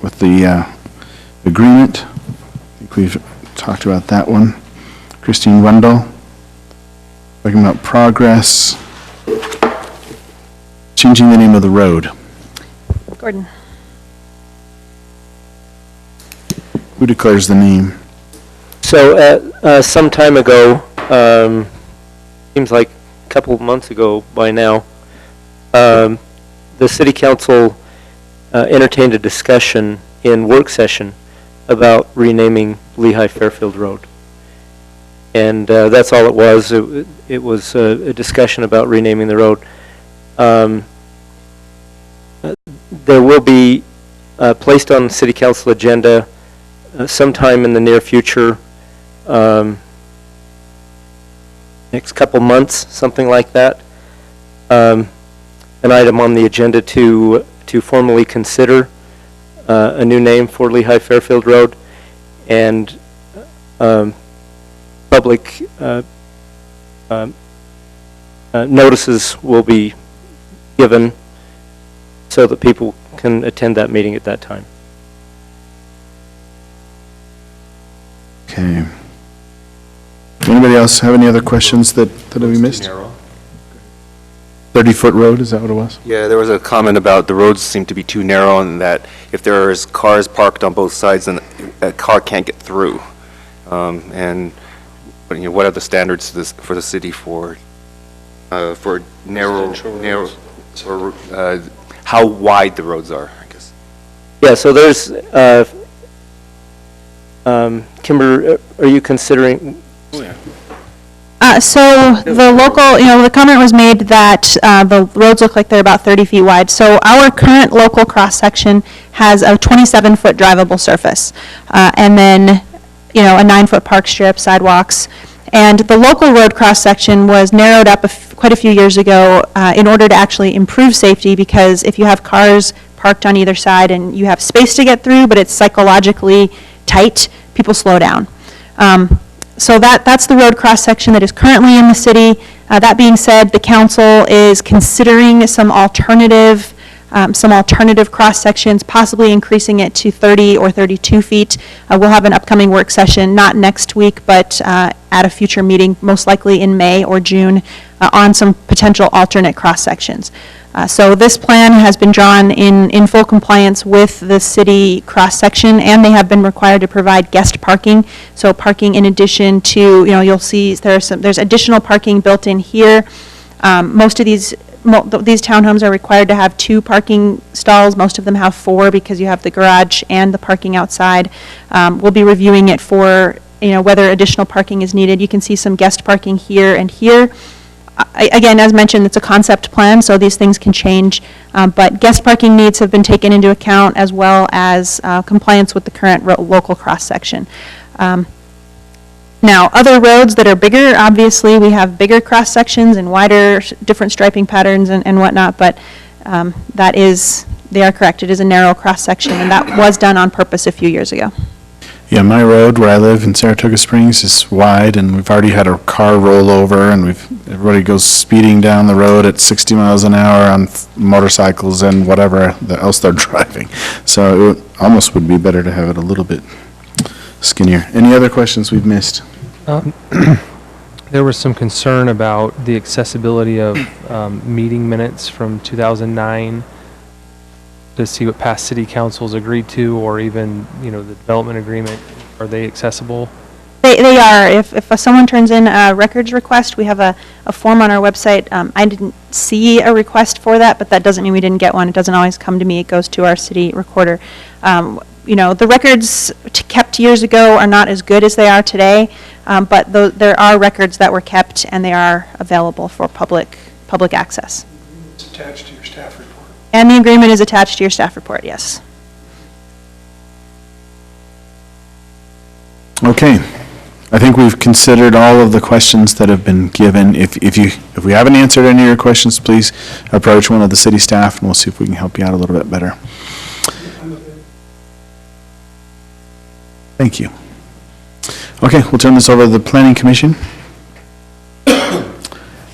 with the agreement. I think we've talked about that one. Christine Wendell, talking about progress. Changing the name of the road. Gordon. Who declares the name? So some time ago, seems like a couple of months ago by now, the city council entertained a discussion in work session about renaming Lehigh Fairfield Road. And that's all it was. It was a discussion about renaming the road. There will be placed on the city council agenda sometime in the near future, next couple months, something like that, an item on the agenda to formally consider a new name for Lehigh Fairfield Road, and public notices will be given so that people can attend that meeting at that time. Okay. Anybody else have any other questions that we missed? 30-foot road, is that what it was? Yeah, there was a comment about the roads seem to be too narrow and that if there's cars parked on both sides, then a car can't get through. But what are the standards for the city for for narrow, or how wide the roads are, I guess. Yeah, so there's, Kimber, are you considering? So the local, the comment was made that the roads look like they're about 30 feet wide. So our current local cross-section has a 27-foot drivable surface. And then, a 9-foot park strip, sidewalks. And the local road cross-section was narrowed up quite a few years ago in order to actually improve safety, because if you have cars parked on either side and you have space to get through, but it's psychologically tight, people slow down. So that's the road cross-section that is currently in the city. That being said, the council is considering some alternative cross-sections, possibly increasing it to 30 or 32 feet. We'll have an upcoming work session, not next week, but at a future meeting, most likely in May or June, on some potential alternate cross-sections. So this plan has been drawn in full compliance with the city cross-section, and they have been required to provide guest parking. So parking in addition to, you'll see there's additional parking built in here. Most of these townhomes are required to have 2 parking stalls. Most of them have 4 because you have the garage and the parking outside. We'll be reviewing it for, whether additional parking is needed. You can see some guest parking here and here. Again, as mentioned, it's a concept plan, so these things can change, but guest parking needs have been taken into account, as well as compliance with the current local cross-section. Now, other roads that are bigger, obviously, we have bigger cross-sections and wider, different striping patterns and whatnot, but they are correct. It is a narrow cross-section, and that was done on purpose a few years ago. Yeah, my road where I live in Saratoga Springs is wide, and we've already had a car roll over, and everybody goes speeding down the road at 60 miles an hour on motorcycles and whatever else they're driving. So it almost would be better to have it a little bit skinnier. Any other questions we've missed? There was some concern about the accessibility of meeting minutes from 2009 to see what past city councils agreed to, or even, the development agreement. Are they accessible? They are. If someone turns in a records request, we have a form on our website. I didn't see a request for that, but that doesn't mean we didn't get one. It doesn't always come to me. It goes to our city recorder. The records kept years ago are not as good as they are today, but there are records that were kept, and they are available for public access. It's attached to your staff report. And the agreement is attached to your staff report, yes. Okay. I think we've considered all of the questions that have been given. If we haven't answered any of your questions, please approach one of the city staff, and we'll see if we can help you out a little bit better. Thank you. Okay, we'll turn this over to the Planning Commission.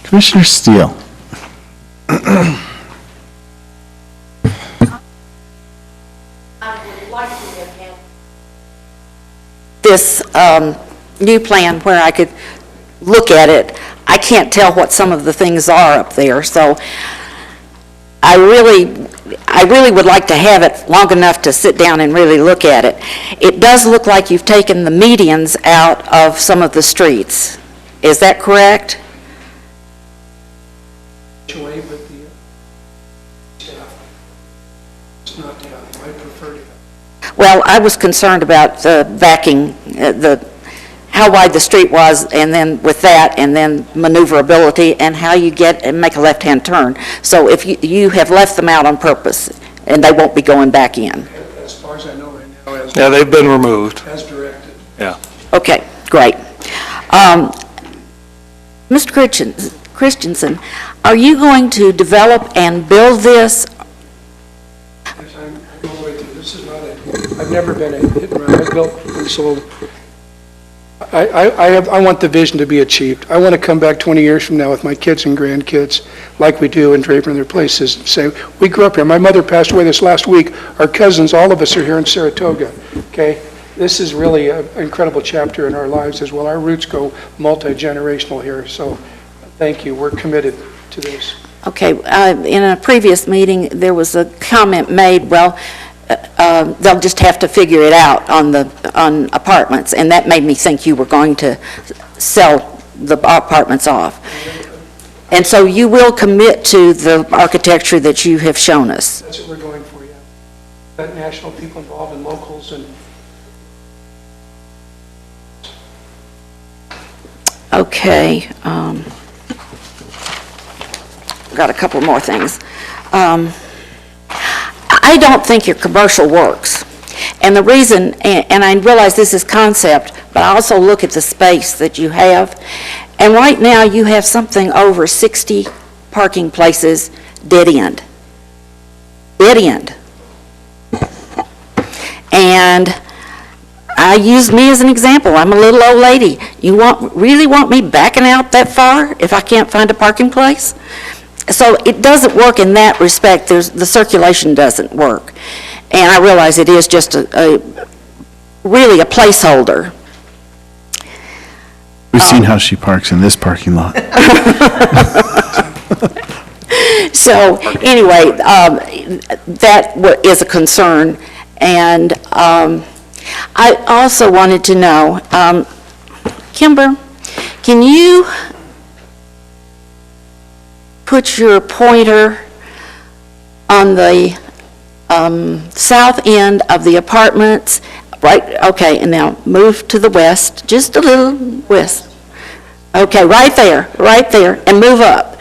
Commissioner Steele. This new plan where I could look at it. I can't tell what some of the things are up there, so I really would like to have it long enough to sit down and really look at it. It does look like you've taken the medians out of some of the streets. Is that correct? Well, I was concerned about the backing, how wide the street was, and then with that, and then maneuverability, and how you get and make a left-hand turn. So if you have left them out on purpose, and they won't be going back in. As far as I know right now. Yeah, they've been removed. As directed. Yeah. Okay, great. Mr. Christensen, are you going to develop and build this? I've never been a hit and run. I've built and sold. I want the vision to be achieved. I want to come back 20 years from now with my kids and grandkids, like we do in Draper and their places, and say, we grew up here. My mother passed away this last week. Our cousins, all of us are here in Saratoga, okay? This is really an incredible chapter in our lives as well. Our roots go multi-generational here, so thank you. We're committed to this. Okay, in a previous meeting, there was a comment made, well, they'll just have to figure it out on apartments, and that made me think you were going to sell the apartments off. And so you will commit to the architecture that you have shown us? That's what we're going for, yeah. Got national people involved and locals and Okay. Got a couple more things. I don't think your commercial works. And the reason, and I realize this is concept, but I also look at the space that you have. And right now, you have something over 60 parking places dead end. Dead end. And I use me as an example. I'm a little old lady. You really want me backing out that far if I can't find a parking place? So it doesn't work in that respect. The circulation doesn't work. And I realize it is just really a placeholder. We've seen how she parks in this parking lot. So anyway, that is a concern. And I also wanted to know, Kimber, can you put your pointer on the south end of the apartments? Right, okay, and now move to the west, just a little west. Okay, right there, and move up.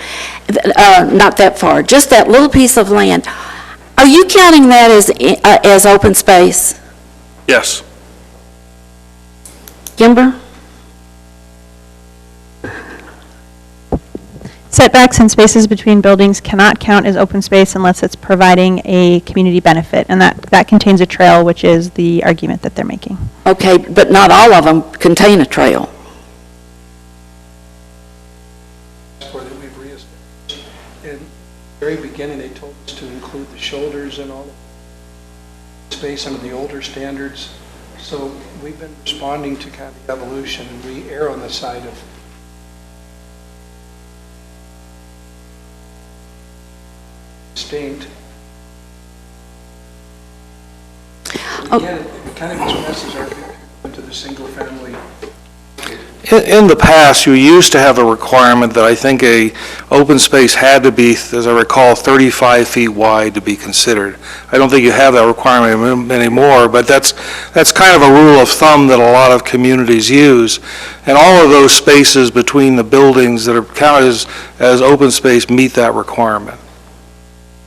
Not that far, just that little piece of land. Are you counting that as open space? Yes. Kimber? Setbacks and spaces between buildings cannot count as open space unless it's providing a community benefit, and that contains a trail, which is the argument that they're making. Okay, but not all of them contain a trail. for that we've reestablished. In the very beginning, they told us to include the shoulders and all the space under the older standards. So we've been responding to kind of the evolution, and we err on the side of distinct. Again, it kind of expresses our view into the single family. In the past, you used to have a requirement that I think a open space had to be, as I recall, 35 feet wide to be considered. I don't think you have that requirement anymore, but that's kind of a rule of thumb that a lot of communities use. And all of those spaces between the buildings that are counted as open space meet that requirement.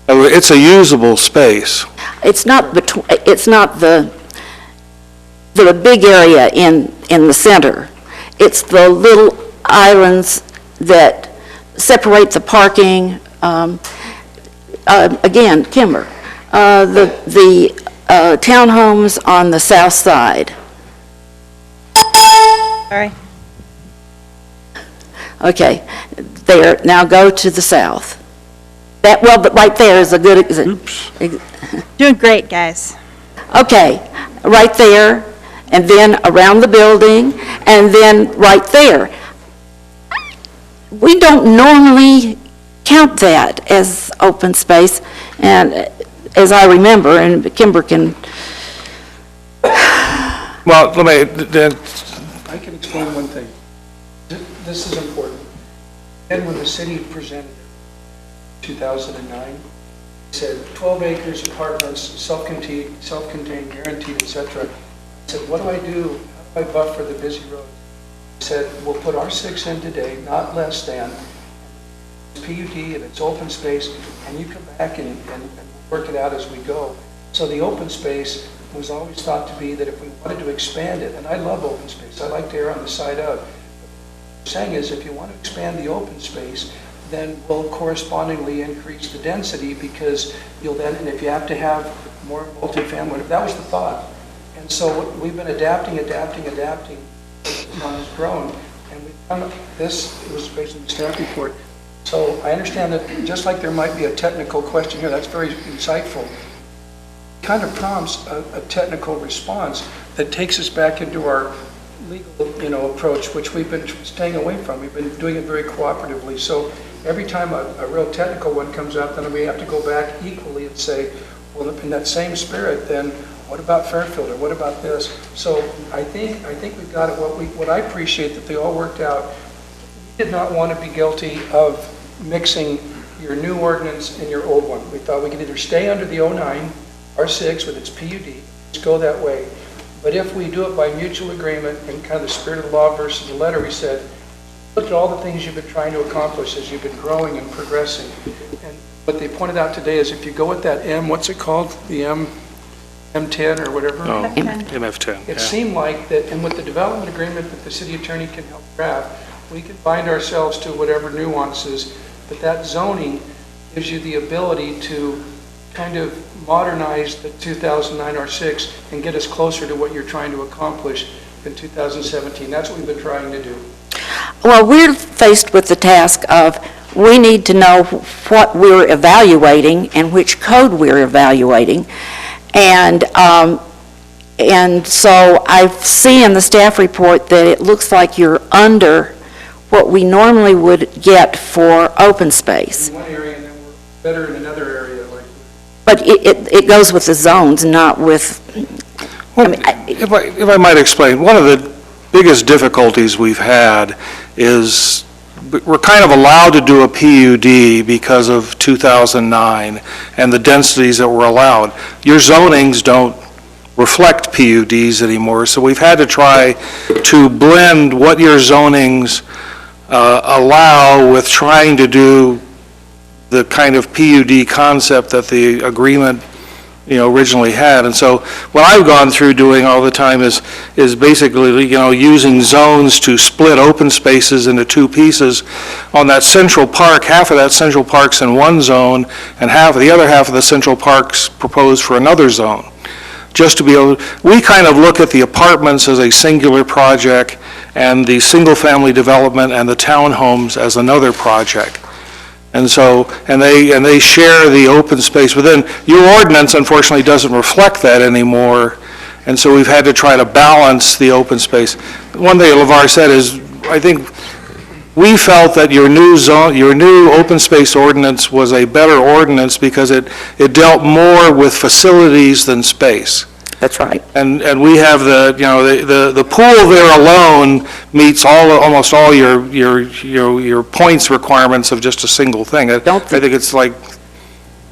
It's a usable space. It's not the big area in the center. It's the little islands that separate the parking. Again, Kimber, the townhomes on the south side. Sorry. Okay, there. Now go to the south. But right there is a good example. Doing great, guys. Okay, right there, and then around the building, and then right there. We don't normally count that as open space, and as I remember, and Kimber can... Well, I can explain one thing. This is important. And when the city presented 2009, said 12 acres, apartments, self-contained, guaranteed, etc. I said, what do I do? How do I buffer the busy road? I said, we'll put R6 in today, not less than. It's PUD and it's open space, and you come back and work it out as we go. So the open space was always thought to be that if we wanted to expand it, and I love open space, I like to err on the side of. What I'm saying is, if you want to expand the open space, then we'll correspondingly increase the density, because you'll then, and if you have to have more multifamily, that was the thought. And so we've been adapting, it's grown, and we've done this, it was based on the staff report. So I understand that just like there might be a technical question here, that's very insightful, kind of prompts a technical response that takes us back into our legal, approach, which we've been staying away from. We've been doing it very cooperatively. So every time a real technical one comes up, then we have to go back equally and say, well, in that same spirit, then what about Fairfield, or what about this? So I think we've got it. What I appreciate that they all worked out. We did not want to be guilty of mixing your new ordinance and your old one. We thought we could either stay under the 09 R6 with its PUD, just go that way. But if we do it by mutual agreement and kind of the spirit of the law versus the letter, we said, look at all the things you've been trying to accomplish as you've been growing and progressing. And what they pointed out today is if you go with that what's it called? The M10 or whatever? Oh, MF10. It seemed like that, and with the development agreement that the city attorney can help draft, we can bind ourselves to whatever nuances, but that zoning gives you the ability to kind of modernize the 2009 R6 and get us closer to what you're trying to accomplish in 2017. That's what we've been trying to do. Well, we're faced with the task of, we need to know what we're evaluating and which code we're evaluating. And so I see in the staff report that it looks like you're under what we normally would get for open space. In one area and then we're better in another area. But it goes with the zones, not with, Well, if I might explain, one of the biggest difficulties we've had is we're kind of allowed to do a PUD because of 2009 and the densities that were allowed. Your zonings don't reflect PUDs anymore, so we've had to try to blend what your zonings allow with trying to do the kind of PUD concept that the agreement, originally had. And so what I've gone through doing all the time is basically, using zones to split open spaces into two pieces. On that central park, half of that central park's in one zone, and the other half of the central park's proposed for another zone. Just to be able, we kind of look at the apartments as a singular project, and the single-family development and the townhomes as another project. And so, and they share the open space within. Your ordinance, unfortunately, doesn't reflect that anymore, and so we've had to try to balance the open space. One thing LeVar said is, I think we felt that your new open space ordinance was a better ordinance because it dealt more with facilities than space. That's right. And we have the pool there alone meets almost all your points requirements of just a single thing. I think it's like,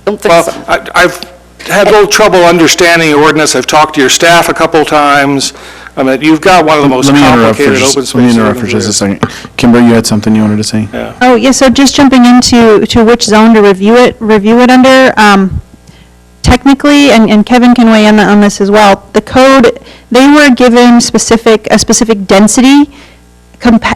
I've had a little trouble understanding your ordinance. I've talked to your staff a couple times. I mean, you've got one of the most complicated open space. Let me interrupt for just a second. Kimber, you had something you wanted to say? Yeah. Oh, yeah, so just jumping into which zone to review it under, technically, and Kevin can weigh in on this as well, the code, they were given a specific density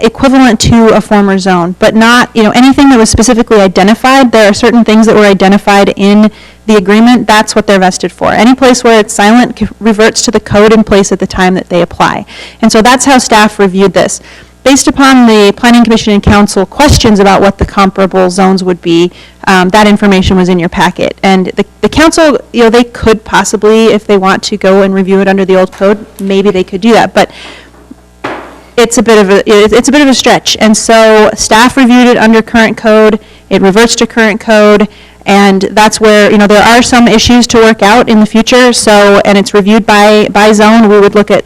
equivalent to a former zone, but not, anything that was specifically identified. There are certain things that were identified in the agreement. That's what they're vested for. Any place where it's silent reverts to the code in place at the time that they apply. And so that's how staff reviewed this. Based upon the Planning Commission and Council questions about what the comparable zones would be, that information was in your packet. And the council, they could possibly, if they want to go and review it under the old code, maybe they could do that. But it's a bit of a stretch. And so staff reviewed it under current code. It reverts to current code. And that's where, there are some issues to work out in the future. So, and it's reviewed by zone. We would look at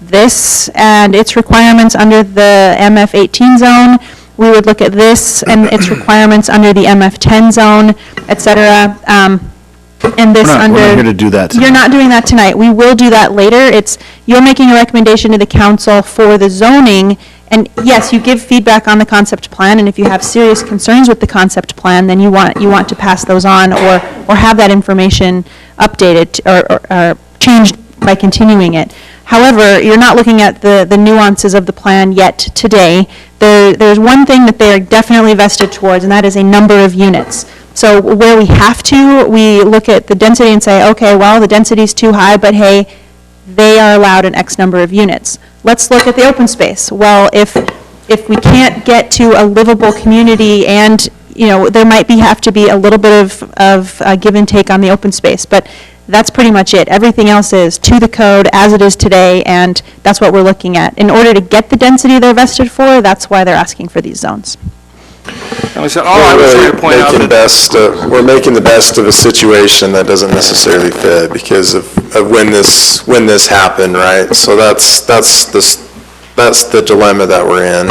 this and its requirements under the MF18 zone. We would look at this and its requirements under the MF10 zone, et cetera. And this We're not here to do that tonight. You're not doing that tonight. We will do that later. You're making a recommendation to the council for the zoning. And yes, you give feedback on the concept plan, and if you have serious concerns with the concept plan, then you want to pass those on or have that information updated or changed by continuing it. However, you're not looking at the nuances of the plan yet today. There's one thing that they're definitely vested towards, and that is a number of units. So where we have to, we look at the density and say, okay, well, the density's too high, but hey, they are allowed an X number of units. Let's look at the open space. Well, if we can't get to a livable community and, there might have to be a little bit of give and take on the open space, but that's pretty much it. Everything else is to the code as it is today, and that's what we're looking at. In order to get the density they're vested for, that's why they're asking for these zones. And we said, I was trying to point out that we're making the best of a situation that doesn't necessarily fit because of when this happened, right? So that's the dilemma that we're in.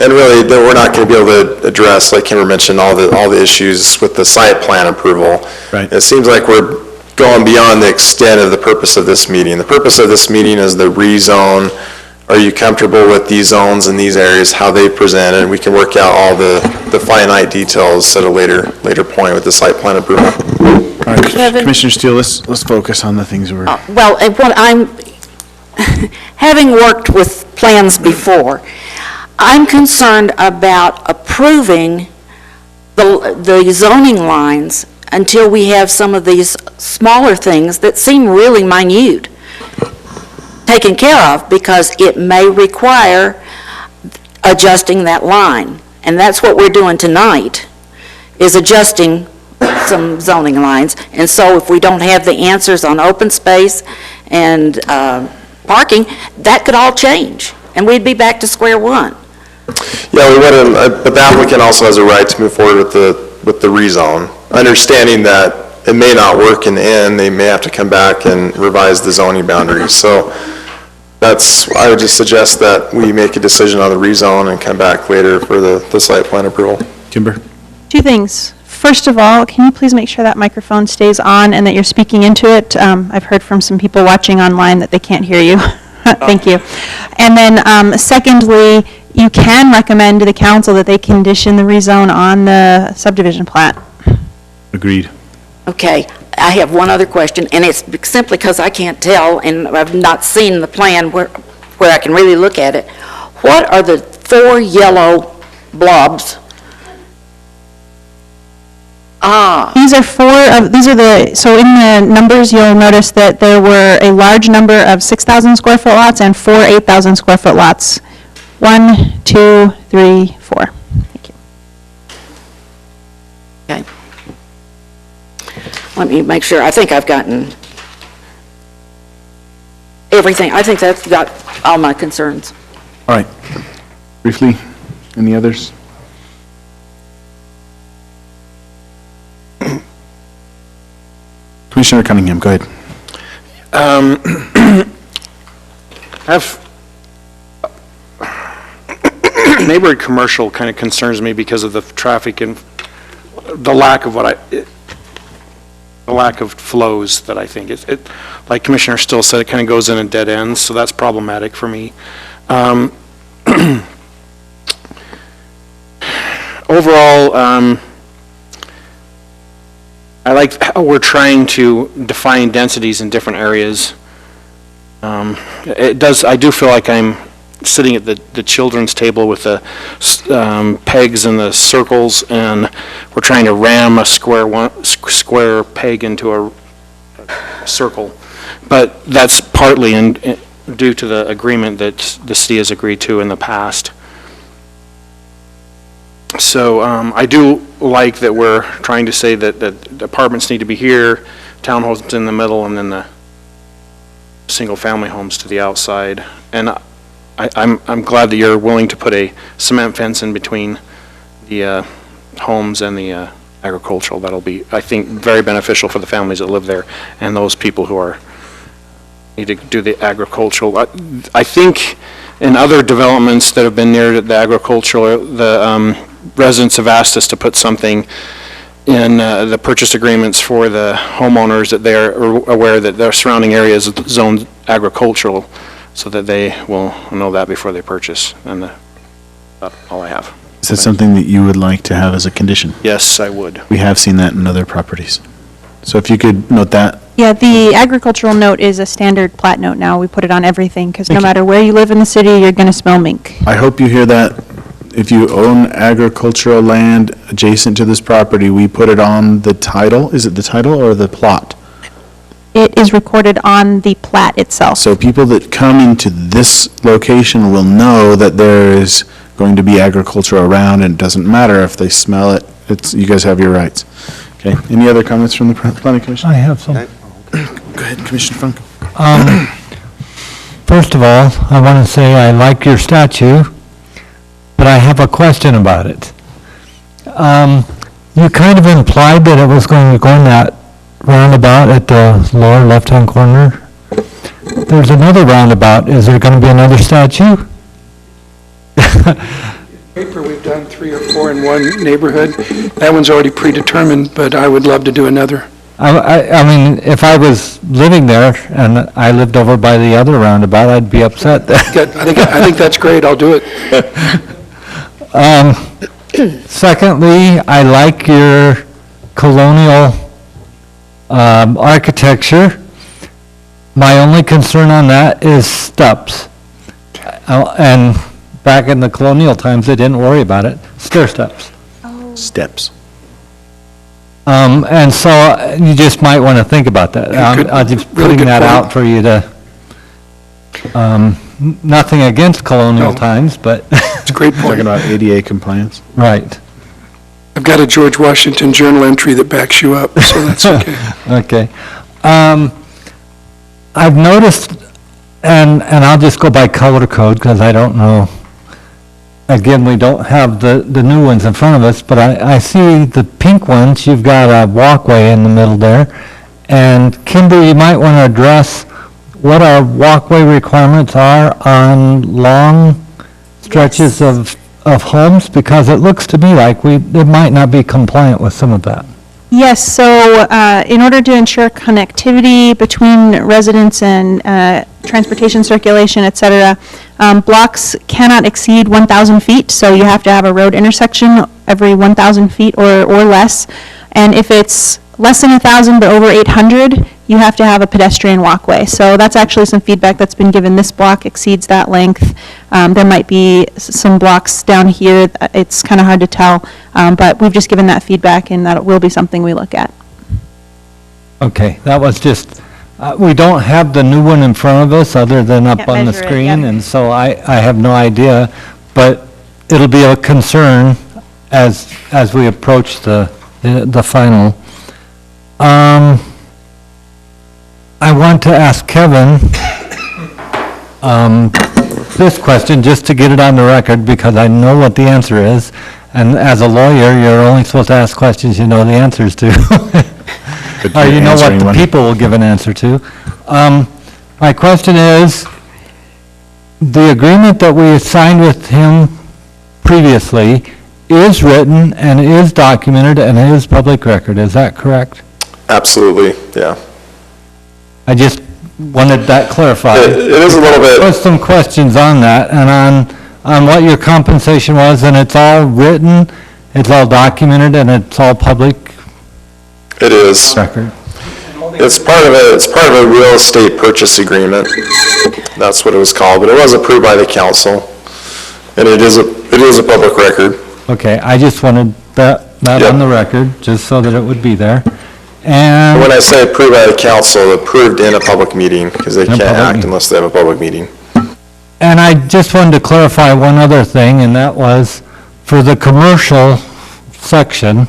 And really, that we're not going to be able to address, like Kimber mentioned, all the issues with the site plan approval. Right. It seems like we're going beyond the extent of the purpose of this meeting. The purpose of this meeting is the rezone. Are you comfortable with these zones in these areas, how they present, and we can work out all the finite details at a later point with the site plan approval. All right, Kevin? Commissioner Steele, let's focus on the things we're... Well, what having worked with plans before, I'm concerned about approving the zoning lines until we have some of these smaller things that seem really minute taken care of, because it may require adjusting that line. And that's what we're doing tonight, is adjusting some zoning lines. And so if we don't have the answers on open space and parking, that could all change, and we'd be back to square one. Yeah, we want to, but the applicant also has a right to move forward with the rezone, understanding that it may not work in the end. They may have to come back and revise the zoning boundaries. So I would just suggest that we make a decision on the rezone and come back later for the site plan approval. Kimber? Two things. First of all, can you please make sure that microphone stays on and that you're speaking into it? I've heard from some people watching online that they can't hear you. Thank you. And then secondly, you can recommend to the council that they condition the rezone on the subdivision plat. Agreed. Okay, I have one other question, and it's simply because I can't tell, and I've not seen the plan where I can really look at it. What are the 4 yellow blobs? These are so in the numbers, you'll notice that there were a large number of 6,000 square foot lots and 4 8,000 square foot lots. 1, 2, 3, 4. Thank you. Okay. Let me make sure. I think I've gotten everything. I think that's got all my concerns. All right. Briefly, any others? Commissioner Cunningham, go ahead. Neighborhood commercial kind of concerns me because of the traffic and the lack of the lack of flows that I think like Commissioner Still said, it kind of goes in and dead ends, so that's problematic for me. Overall, I like how we're trying to define densities in different areas. I do feel like I'm sitting at the children's table with the pegs and the circles, and we're trying to ram a square peg into a circle. But that's partly due to the agreement that the city has agreed to in the past. So I do like that we're trying to say that apartments need to be here, townhomes in the middle, and then the single-family homes to the outside. And I'm glad that you're willing to put a cement fence in between the homes and the agricultural. That'll be, I think, very beneficial for the families that live there and those people who need to do the agricultural. I think in other developments that have been near the agricultural, the residents have asked us to put something in the purchase agreements for the homeowners that they're aware that their surrounding area is zoned agricultural, so that they will know that before they purchase. And that's all I have. Is that something that you would like to have as a condition? Yes, I would. We have seen that in other properties. So if you could note that. Yeah, the agricultural note is a standard plat note now. We put it on everything, because no matter where you live in the city, you're going to smell mink. I hope you hear that. If you own agricultural land adjacent to this property, we put it on the title. Is it the title or the plot? It is recorded on the plat itself. So people that come into this location will know that there is going to be agriculture around, and it doesn't matter if they smell it. You guys have your rights. Okay. Any other comments from the Planning Commission? I have some. Go ahead, Commissioner Funk. First of all, I want to say I like your statue, but I have a question about it. You kind of implied that it was going to go in that roundabout at the lower left-hand corner. There's another roundabout. Is there going to be another statue? Paper, we've done 3 or 4 in one neighborhood. That one's already predetermined, but I would love to do another. I mean, if I was living there and I lived over by the other roundabout, I'd be upset. I think that's great, I'll do it. Secondly, I like your colonial architecture. My only concern on that is steps. And back in the colonial times, they didn't worry about it. Stair steps. Steps. And so you just might want to think about that. I'm just putting that out for you to, nothing against colonial times, but. It's a great point. Talking about ADA compliance. Right. I've got a George Washington journal entry that backs you up, so that's okay. Okay. I've noticed, and I'll just go by color code because I don't know. Again, we don't have the new ones in front of us, but I see the pink ones, you've got a walkway in the middle there. And Kimber, you might want to address what our walkway requirements are on long stretches of homes, because it looks to me like it might not be compliant with some of that. Yes, so in order to ensure connectivity between residents and transportation circulation, et cetera, blocks cannot exceed 1,000 feet, so you have to have a road intersection every 1,000 feet or less. And if it's less than 1,000 but over 800, you have to have a pedestrian walkway. So that's actually some feedback that's been given. This block exceeds that length. There might be some blocks down here. It's kind of hard to tell, but we've just given that feedback, and that will be something we look at. Okay, that was just, we don't have the new one in front of us other than up Can't on the measure it, screen, yep. and so I have no idea, but it'll be a concern as we approach the final. I want to ask Kevin this question, just to get it on the record, because I know what the answer is, and as a lawyer, you're only supposed to ask questions you know the answers to. Or you know what the people will give an answer to. My question is, the agreement that we signed with him previously is written and is documented and is public record, is that correct? Absolutely, yeah. I just wanted that clarified. It is a little bit. There was some questions on that and on what your compensation was, and it's all written, it's all documented, and it's all public It is. record. It's part of a real estate purchase agreement. That's what it was called, but it was approved by the council, and it is a public record. Okay, I just wanted that Yep. on the record, just so that it would be there. And When I say approved by the council, approved in a public meeting, because they In a can't public act meeting. unless they have a public meeting. And I just wanted to clarify one other thing, and that was for the commercial section,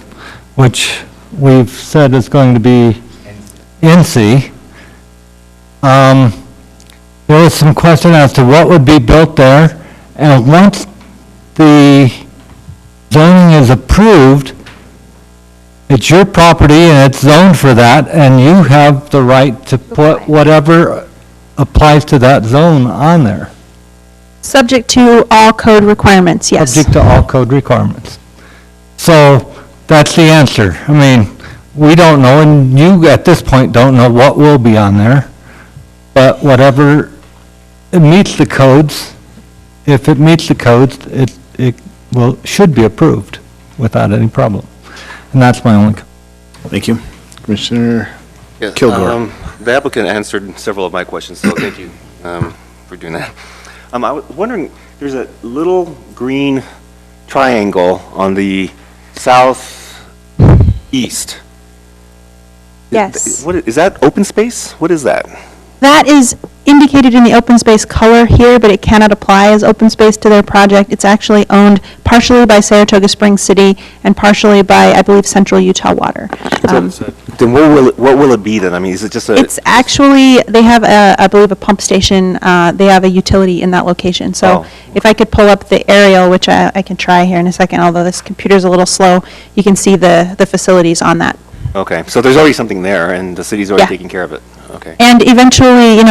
which we've said is going to be NC. There was some question as to what would be built there, and once the zoning is approved, it's your property and it's zoned for that, and you have the right to put whatever applies to that zone on there. Subject to all code requirements, yes. Subject to all code requirements. So that's the answer. I mean, we don't know, and you at this point don't know what will be on there, but whatever it meets the codes, if it meets the codes, should be approved without any problem. And that's my only. Thank you. Commissioner Yes, Kilgore. The applicant answered several of my questions, so thank you for doing that. I was wondering, there's a little green triangle on the southeast. Yes. What is that, open space? What is that? That is indicated in the open space color here, but it cannot apply as open space to their project. It's actually owned partially by Saratoga Springs City and partially by, I believe, Central Utah Water. Then what will it be then? I mean, is it just a? It's actually, they have, I believe, a pump station. They have a utility in that location. So if I could pull up the aerial, which I can try here in a second, although this computer's a little slow, you can see the facilities on that. Okay, so there's already something there, and the city's already Yeah. taking care of it? Okay. And eventually,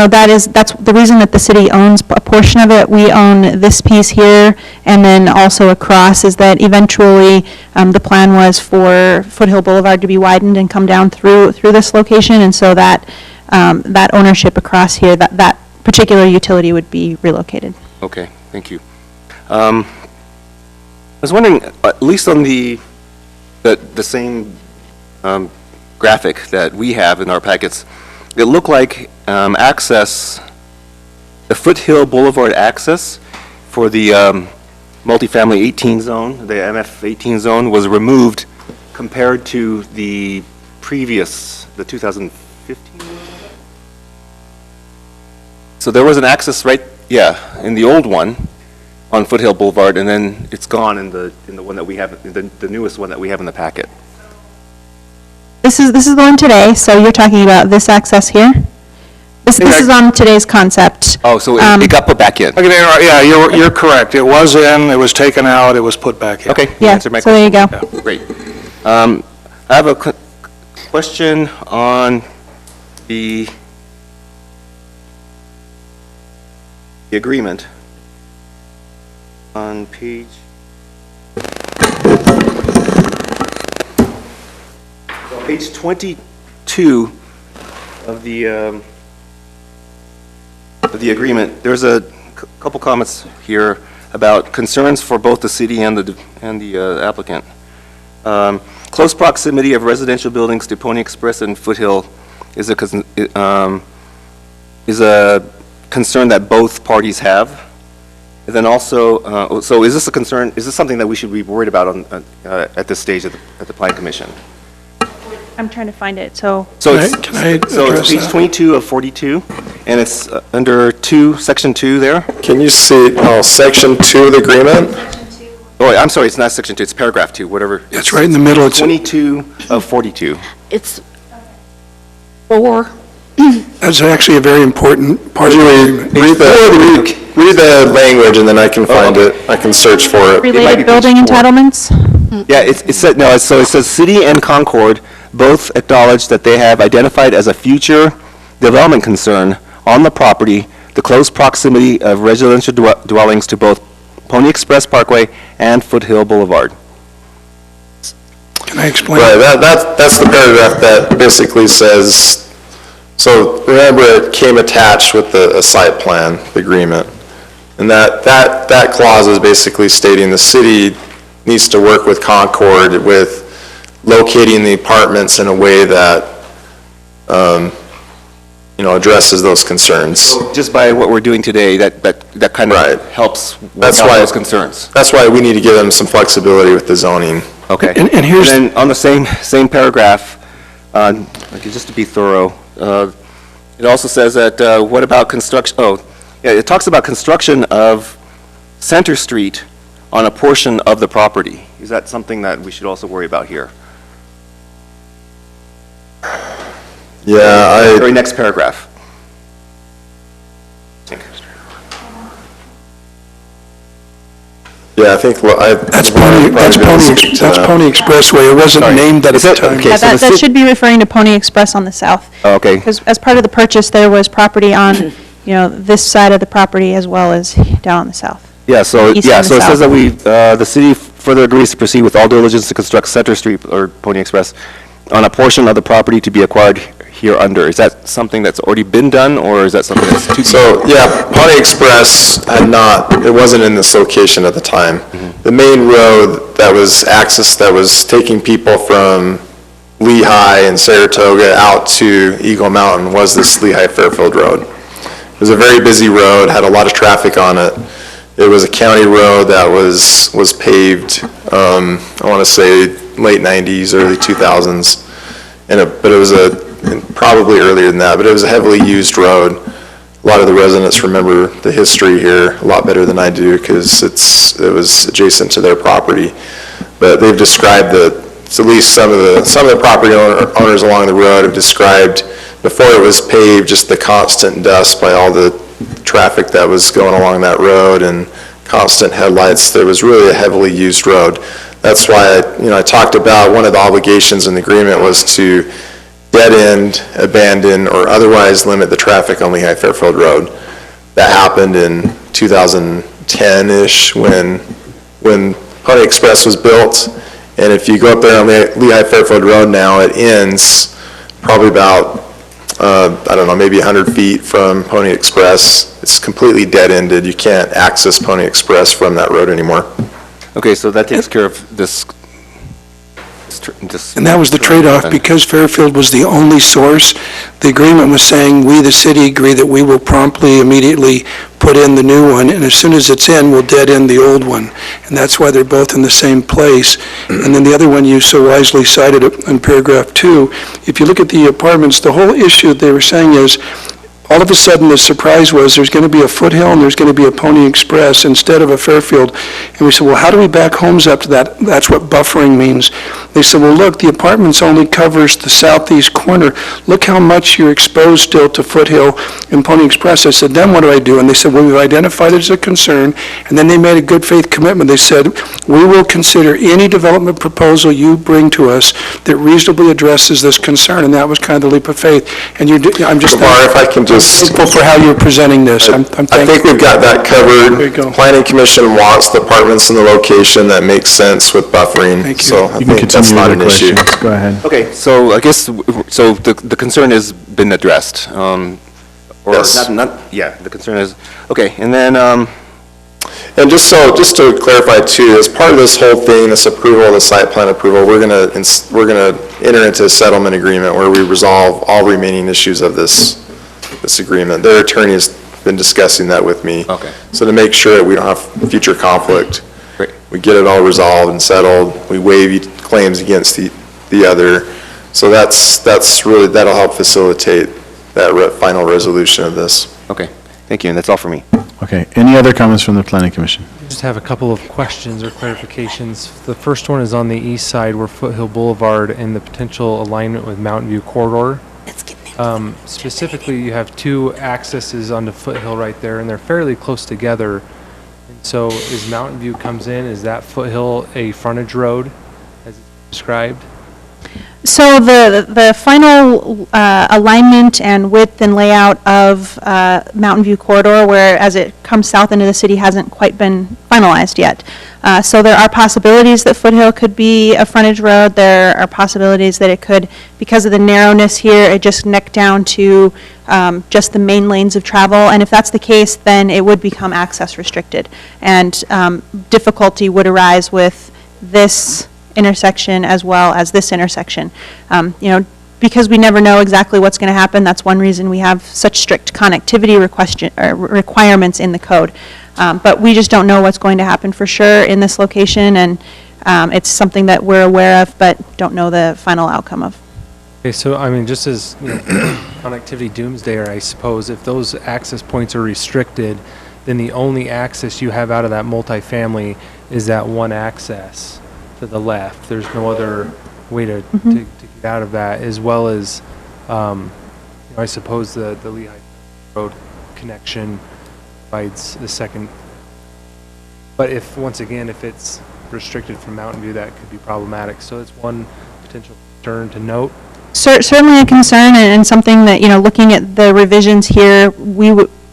that's the reason that the city owns a portion of it. We own this piece here, and then also across, is that eventually, the plan was for Foothill Boulevard to be widened and come down through this location, and so that ownership across here, that particular utility would be relocated. Okay, thank you. I was wondering, at least on the same graphic that we have in our packets, it looked like access, the Foothill Boulevard access for the multifamily 18 zone, the MF 18 zone, was removed compared to the previous, the 2015? So there was an access right, in the old one on Foothill Boulevard, and then it's gone in the one that we have, the newest one that we have in the packet. This is the one today, so you're talking about this access here? This is on today's concept. Oh, so it got put back in? Okay, yeah, you're correct. It was in, it was taken out, it was put back in. Okay. Yeah, so there you go. Yeah, great. I have a question on the agreement on page... Page 22 of the agreement, there's a couple comments here about concerns for both the city and the applicant. Close proximity of residential buildings to Pony Express and Foothill is a concern that both parties have. And then also, so is this a concern? Is this something that we should be worried about at this stage at the Plan Commission? I'm trying to find it, so. So Can I it's page 22 of 42, and it's under section 2 there. Can you see, section 2 of the agreement? Oh, I'm sorry, it's not section 2, it's paragraph 2, whatever. It's right in the middle. It's 22 of 42. It's 4. That's actually a very important part of the agreement. Read the language, and then I can find it. I can search for it. Related building entitlements? Yeah, it said, so it says City and Concord both acknowledge that they have identified as a future development concern on the property the close proximity of residential dwellings to both Pony Express Parkway and Foothill Boulevard. Can I explain? Right, that's the paragraph that basically says, so remember it came attached with a site plan agreement. And that clause is basically stating the city needs to work with Concord with locating the apartments in a way that, addresses those concerns. So just by what we're doing today, that kind of helps work out those concerns. That's why we need to give them some flexibility with the zoning. Okay. And here's... And then on the same paragraph, just to be thorough, it also says that, what about construction, it talks about construction of Center Street on a portion of the property. Is that something that we should also worry about here? Yeah, Very next paragraph. Yeah, I think, That's Pony Expressway. It wasn't named at the time. Yeah, that should be referring to Pony Express on the south. Oh, okay. Because as part of the purchase, there was property on, this side of the property as well as down on the south. Yeah, so East it and the says south. that the city further agrees to proceed with all diligence to construct Center Street or Pony Express on a portion of the property to be acquired here under. Is that something that's already been done, or is that something that's to be? So, yeah, Pony Express it wasn't in this location at the time. Mm-hmm. The main road that was that was taking people from Lehigh and Saratoga out to Eagle Mountain was this Lehigh-Fairfield Road. It was a very busy road, had a lot of traffic on it. It was a county road that was paved, I want to say late 90s, early 2000s. But it was probably earlier than that, but it was a heavily used road. A lot of the residents remember the history here a lot better than I do because it was adjacent to their property. But they've described at least some of the property owners along the road have described before it was paved, just the constant dust by all the traffic that was going along that road and constant headlights. There was really a heavily used road. That's why I talked about one of the obligations in the agreement was to dead end, abandon, or otherwise limit the traffic on Lehigh Fairfield Road. That happened in 2010-ish when Pony Express was built. And if you go up there on Lehigh Fairfield Road now, it ends probably about, I don't know, maybe 100 feet from Pony Express. It's completely dead-ended. You can't access Pony Express from that road anymore. Okay, so that takes care of this. And that was the trade-off, because Fairfield was the only source. The agreement was saying, we, the city, agree that we will promptly, immediately put in the new one, and as soon as it's in, we'll dead end the old one. And that's why they're both in the same place. And then the other one you so wisely cited in paragraph 2, if you look at the apartments, the whole issue they were saying is, all of a sudden, the surprise was there's going to be a Foothill and there's going to be a Pony Express instead of a Fairfield. And we said, well, how do we back homes up to that? That's what buffering means. They said, well, look, the apartments only covers the southeast corner. Look how much you're exposed still to Foothill and Pony Express. I said, then what do I do? And they said, well, we've identified it as a concern. And then they made a good faith commitment. They said, we will consider any development proposal you bring to us that reasonably addresses this concern. And that was kind of the leap of faith. And I'm just... Lamar, if I can just... thankful for how you're presenting this. I think we've got that covered. There you go. Planning Commission wants the apartments in the location that makes sense with buffering. Thank you. So I You can think that's continue not with an the issue. questions. Go ahead. Okay, so I guess, so the concern has been addressed. Or Yes. yeah, the concern is, okay, and then, And just to clarify too, as part of this whole thing, this approval, the site plan approval, we're gonna enter into a settlement agreement where we resolve all remaining issues of this agreement. Their attorney has been discussing that with me. Okay. So to make sure that we don't have future conflict, Great. we get it all resolved and settled, we waive claims against the other. So that's really, that'll help facilitate that final resolution of this. okay, thank you, and that's all for me. Okay, any other comments from the Planning Commission? Just have a couple of questions or clarifications. The first one is on the east side where Foothill Boulevard and the potential alignment with Mountain View corridor. Specifically, you have two accesses onto Foothill right there, and they're fairly close together. And so as Mountain View comes in, is that Foothill a frontage road as it's described? So the final alignment and width and layout of Mountain View corridor, where as it comes south into the city, hasn't quite been finalized yet. So there are possibilities that Foothill could be a frontage road. There are possibilities that it could, because of the narrowness here, it just neck down to just the main lanes of travel. And if that's the case, then it would become access restricted. And difficulty would arise with this intersection as well as this intersection. Because we never know exactly what's going to happen, that's one reason we have such strict connectivity requirements in the code. But we just don't know what's going to happen for sure in this location, and it's something that we're aware of but don't know the final outcome of. Okay, so I mean, just as connectivity doomsdayer, I suppose, if those access points are restricted, then the only access you have out of that multifamily is that one access to the left. There's no other way to get out of that, as well as, I suppose the Lehigh Road connection provides the second. But if, once again, if it's restricted from Mountain View, that could be problematic. So it's one potential concern to note. Certainly a concern, and something that, looking at the revisions here,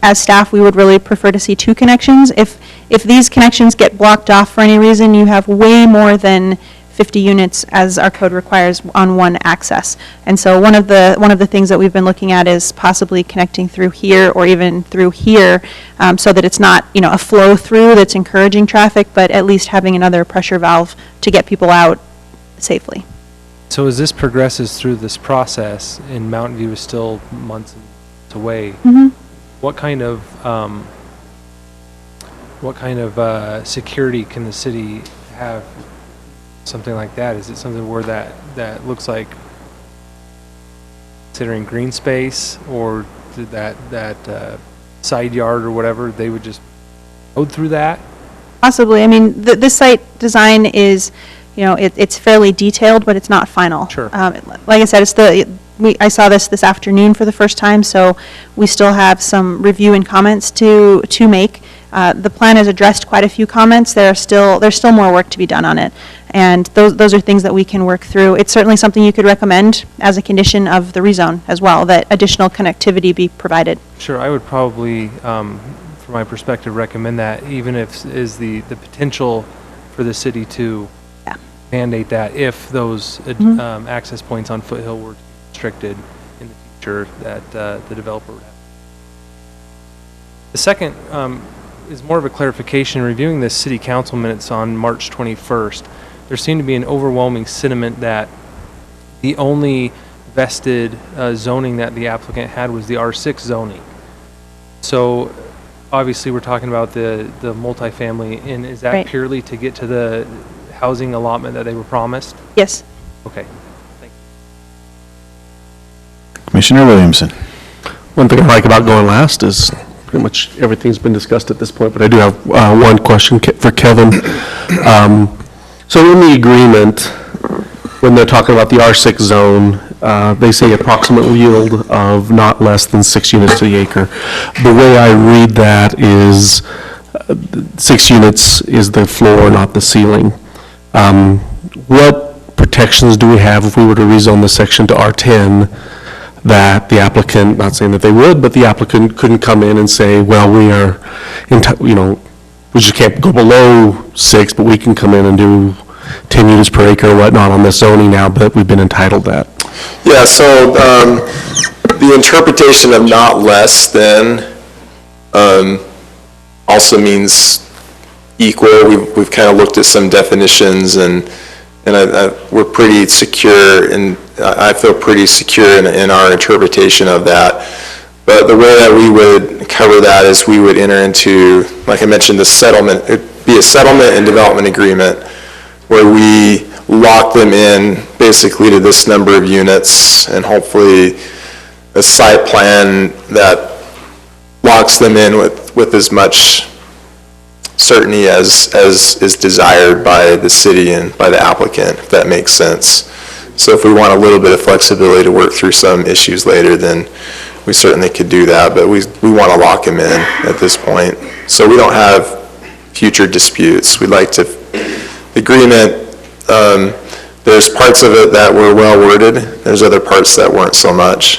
as staff, we would really prefer to see two connections. If these connections get blocked off for any reason, you have way more than 50 units, as our code requires, on one access. And so one of the things that we've been looking at is possibly connecting through here or even through here, so that it's not, a flow through that's encouraging traffic, but at least having another pressure valve to get people out safely. So as this progresses through this process, and Mountain View is still months away, what kind of security can the city have? Something like that? Is it something where that looks like considering green space, or that side yard or whatever, they would just go through that? Possibly. I mean, this site design is, it's fairly detailed, but it's not final. Sure. Like I said, I saw this afternoon for the first time, so we still have some review and comments to make. The plan has addressed quite a few comments. There's still more work to be done on it. And those are things that we can work through. It's certainly something you could recommend as a condition of the rezone as well, that additional connectivity be provided. Sure, I would probably, from my perspective, recommend that, even if is the potential for the city to mandate that if those access points on Foothill were restricted in the future, that the developer would have. The second is more of a clarification. Reviewing the city council minutes on March 21st, there seemed to be an overwhelming sentiment that the only vested zoning that the applicant had was the R6 zoning. So obviously we're talking about the multifamily, and is that Right. purely to get to the housing allotment that they were promised? Yes. Okay. Commissioner Williamson. One thing I like about going last is pretty much everything's been discussed at this point, but I do have one question for Kevin. So in the agreement, when they're talking about the R6 zone, they say approximate yield of not less than 6 units to the acre. The way I read that is 6 units is the floor, not the ceiling. What protections do we have if we were to rezone the section to R10 that the applicant, not saying that they would, but the applicant couldn't come in and say, well, we are, we just can't go below 6, but we can come in and do 10 units per acre or whatnot on this zoning now, but we've been entitled that. Yeah, so the interpretation of not less than also means equal. We've kind of looked at some definitions, and we're pretty secure, and I feel pretty secure in our interpretation of that. But the way that we would cover that is we would enter into, like I mentioned, the settlement. It'd be a settlement and development agreement where we lock them in basically to this number of units, and hopefully a site plan that locks them in with as much certainty as is desired by the city and by the applicant, if that makes sense. So if we want a little bit of flexibility to work through some issues later, then we certainly could do that, but we want to lock them in at this point. So we don't have future disputes. We'd like to, the agreement, there's parts of it that were well worded, there's other parts that weren't so much,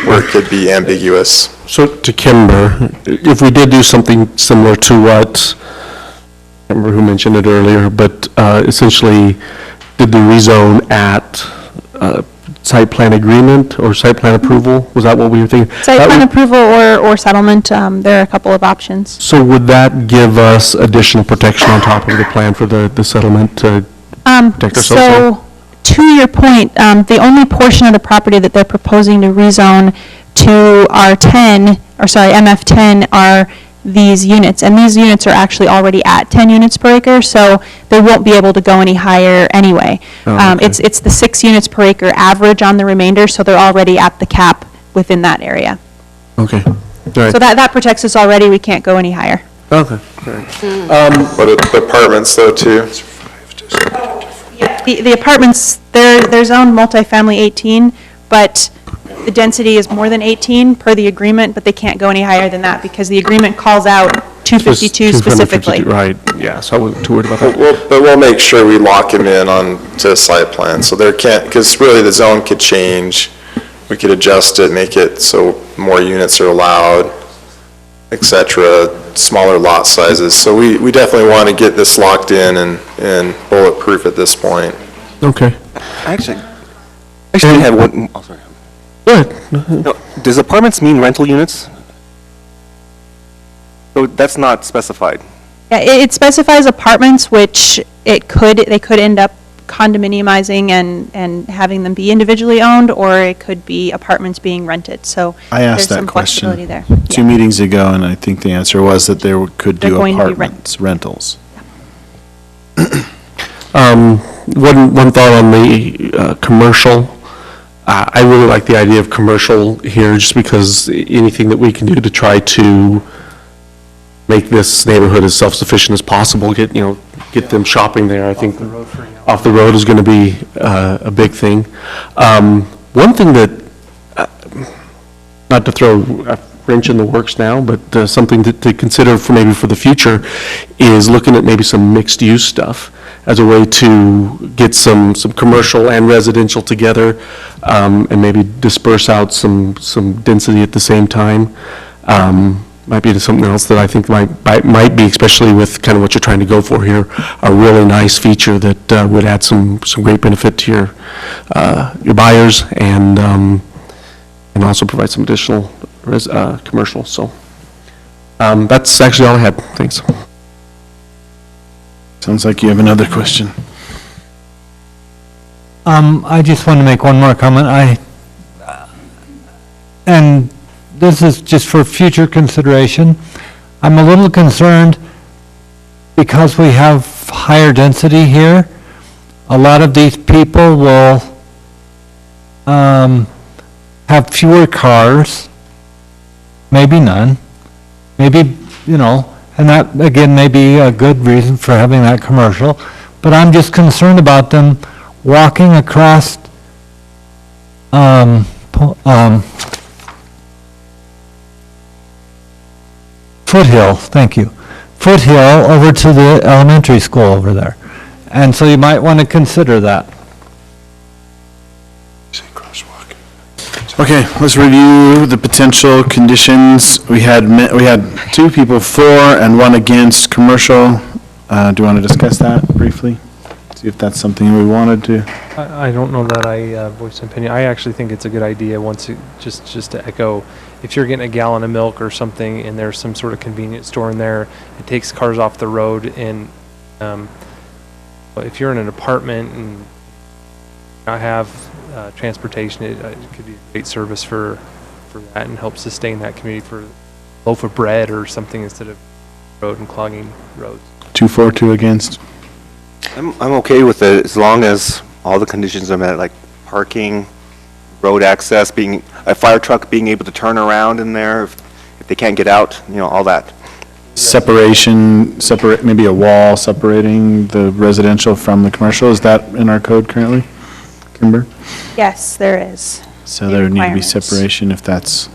where it could be ambiguous. So to Kimber, if we did do something similar to what, I can't remember who mentioned it earlier, but essentially did the rezone at site plan agreement or site plan approval? Was that what we were thinking? Site plan approval or settlement, there are a couple of options. So would that give us additional protection on top of the plan for the settlement to protect ourselves? So, to your point, the only portion of the property that they're proposing to rezone to R10, or sorry, MF10, are these units, and these units are actually already at 10 units per acre, so they won't be able to go any higher anyway. It's the 6 units per acre average on the remainder, so they're already at the cap within that area. Okay. All right. So that protects us already, we can't go any higher. Okay. All right. But the apartments though too? The apartments, they're zoned multifamily 18, but the density is more than 18 per the agreement, but they can't go any higher than that because the agreement calls out 252 specifically. Right, yeah, so I wasn't too worried about that. But we'll make sure we lock them in on to a site plan, so there can't, because really the zone could change. We could adjust it, make it so more units are allowed, et cetera, smaller lot sizes. So we definitely want to get this locked in and bulletproof at this point. Okay. I actually have one, oh, sorry. Go ahead. No, does apartments mean rental units? So that's not specified. Yeah, it specifies apartments, which they could end up condominiumizing and having them be individually owned, or it could be apartments being rented, so I asked there's some that question flexibility there. 2 meetings ago, and I think the answer was that there could They're do going to be apartments, rentals. One thought on the commercial. I really like the idea of commercial here, just because anything that we can do to try to make this neighborhood as self-sufficient as possible, get them shopping there, I think off the road is going to be a big thing. One thing that, not to throw wrench in the works now, but something to consider for maybe for the future is looking at maybe some mixed-use stuff as a way to get some commercial and residential together, and maybe disperse out some density at the same time. Might be something else that I think might be, especially with kind of what you're trying to go for here, a really nice feature that would add some great benefit to your buyers and also provide some additional commercial. So that's actually all I had. Thanks. Sounds like you have another question. I just want to make one more comment. And this is just for future consideration. I'm a little concerned because we have higher density here. A lot of these people will have fewer cars, maybe none, maybe, and that, again, may be a good reason for having that commercial, but I'm just concerned about them walking across Foothill, thank you, Foothill over to the elementary school over there. And so you might want to consider that. Okay, let's review the potential conditions. We had 2 people for and 1 against commercial. Do you want to discuss that briefly? See if that's something we wanted to. I don't know that I voiced an opinion. I actually think it's a good idea just to echo, if you're getting a gallon of milk or something and there's some sort of convenience store in there, it takes cars off the road, and if you're in an apartment and not have transportation, it could be a great service for that and help sustain that community for a loaf of bread or something instead of road and clogging roads. 2 for, 2 against. I'm okay with it as long as all the conditions are met, like parking, road access, being a fire truck being able to turn around in there if they can't get out, all that. Separate, maybe a wall separating the residential from the commercial. Is that in our code currently, Kimber? Yes, there is. So there would need to be Requirements. separation if that's.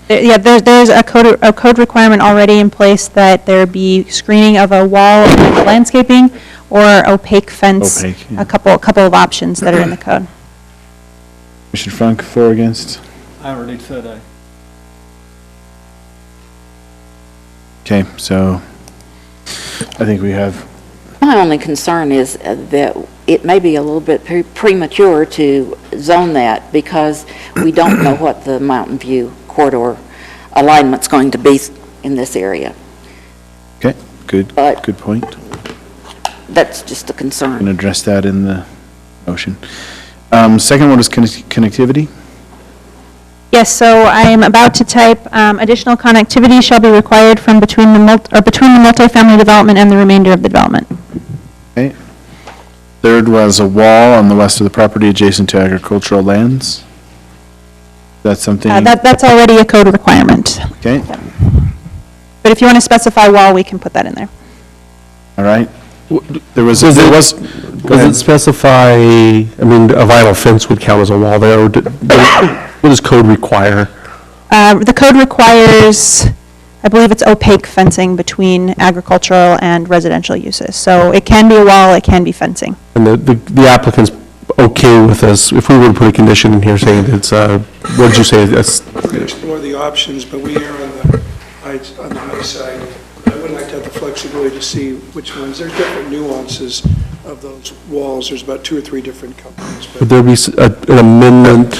Yeah, there's a code requirement already in place that there be screening of a wall of landscaping or opaque fence. Opaque, yeah. A couple of options that are in the code. Commissioner Funk, for or against? I already said I. Okay, so I think we have. My only concern is that it may be a little bit premature to zone that because we don't know what the Mountain View corridor alignment's going to be in this area. Okay, good point. That's just a concern. Can address that in the motion. Second one is connectivity. Yes, so I am about to type, additional connectivity shall be required from between the multifamily development and the remainder of the development. Okay. Third was a wall on the west of the property adjacent to agricultural lands. That's something. That's already a code requirement. Okay. But if you want to specify wall, we can put that in there. All right. Does it specify, a vinyl fence would count as a wall there, or what does code require? The code requires, I believe it's opaque fencing between agricultural and residential uses. So it can be a wall, it can be fencing. And the applicant's okay with us, if we were to put a condition in here saying it's, what did you say? That's Explore the options, but we are on the high side. I would like to have the flexibility to see which ones. There's different nuances of those walls. There's about 2 or 3 different companies. Would there be an amendment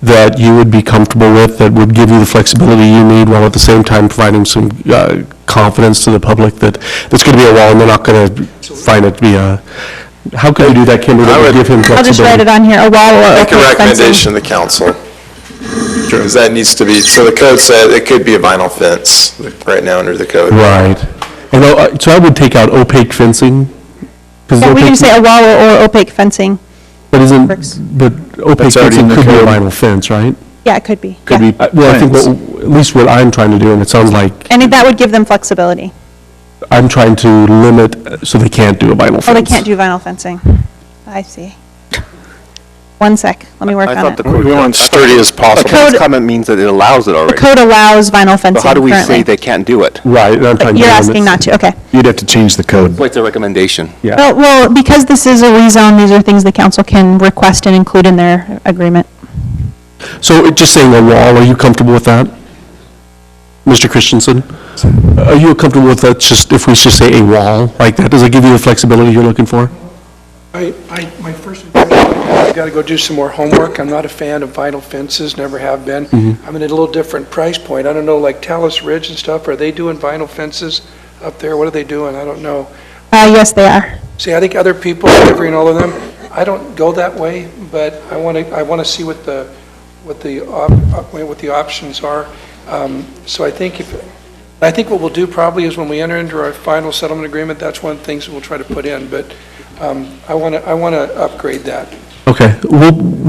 that you would be comfortable with that would give you the flexibility you need while at the same time providing some confidence to the public that there's going to be a wall and they're not going to find it to be a... How could we do that, Kimber, that would give him flexibility? I'll just write it on here, a wall or Make a opaque fencing. recommendation to the council. Because that needs to be, so the code said it could be a vinyl fence right now under the code. Right. And so I would take out opaque fencing. Yeah, we can say a wall or opaque fencing. But opaque fencing could be a vinyl fence, right? Yeah, it could be. Could be. Well, I think at least what I'm trying to do, and it sounds like And that would give them flexibility. I'm trying to limit so they can't do a vinyl fence. Oh, they can't do vinyl fencing. I see. One sec, let me work I on thought it. the code... We want sturdy as possible. The code comment means that it allows it The already. code allows vinyl fencing So how do we say currently. they can't do it? Right, I'm trying to... You're asking not to, okay. You'd have to change the code. It's a recommendation. Yeah. Well, because this is a rezone, these are things the council can request and include in their agreement. So just saying a wall, are you comfortable with that? Mr. Christensen? Are you comfortable with that, just if we just say a wall like that? Does it give you the flexibility you're looking for? My first impression, I've got to go do some more homework. I'm not a fan of vinyl fences, never have been. I'm in a little different price point. I don't know, like Talus Ridge and stuff, are they doing vinyl fences up there? What are they doing? I don't know. Yes, they are. See, I think other people are delivering all of them. I don't go that way, but I want to see what the options are. So I think what we'll do probably is when we enter into our final settlement agreement, that's one of the things that we'll try to put in, but I want to upgrade that. Okay.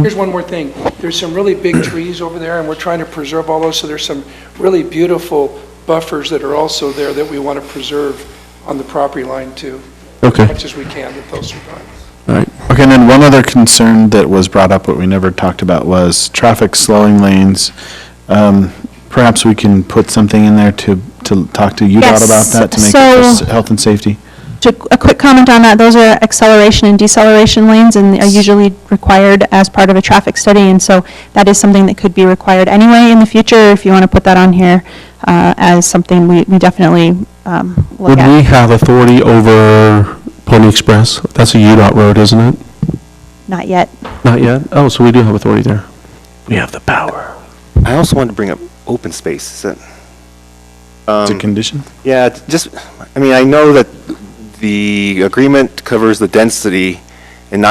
Here's one more thing. There's some really big trees over there, and we're trying to preserve all those, so there's some really beautiful buffers that are also there that we want to preserve on the property line too. Okay. As much as we can with those survive. All right. Okay, and then one other concern that was brought up, but we never talked about, was traffic slowing lanes. Perhaps we can put something in there to talk to UDOT Yes, about that, to make so- it for health and safety. A quick comment on that, those are acceleration and deceleration lanes and are usually required as part of a traffic study, and so that is something that could be required anyway in the future. If you want to put that on here as something we definitely look Would we at. have authority over Pony Express? That's a UDOT road, isn't it? Not yet. Not yet? Oh, so we do have authority there. We have the power. I also wanted to bring up open space. Is that... It's a condition? Yeah, I know that the agreement covers the density and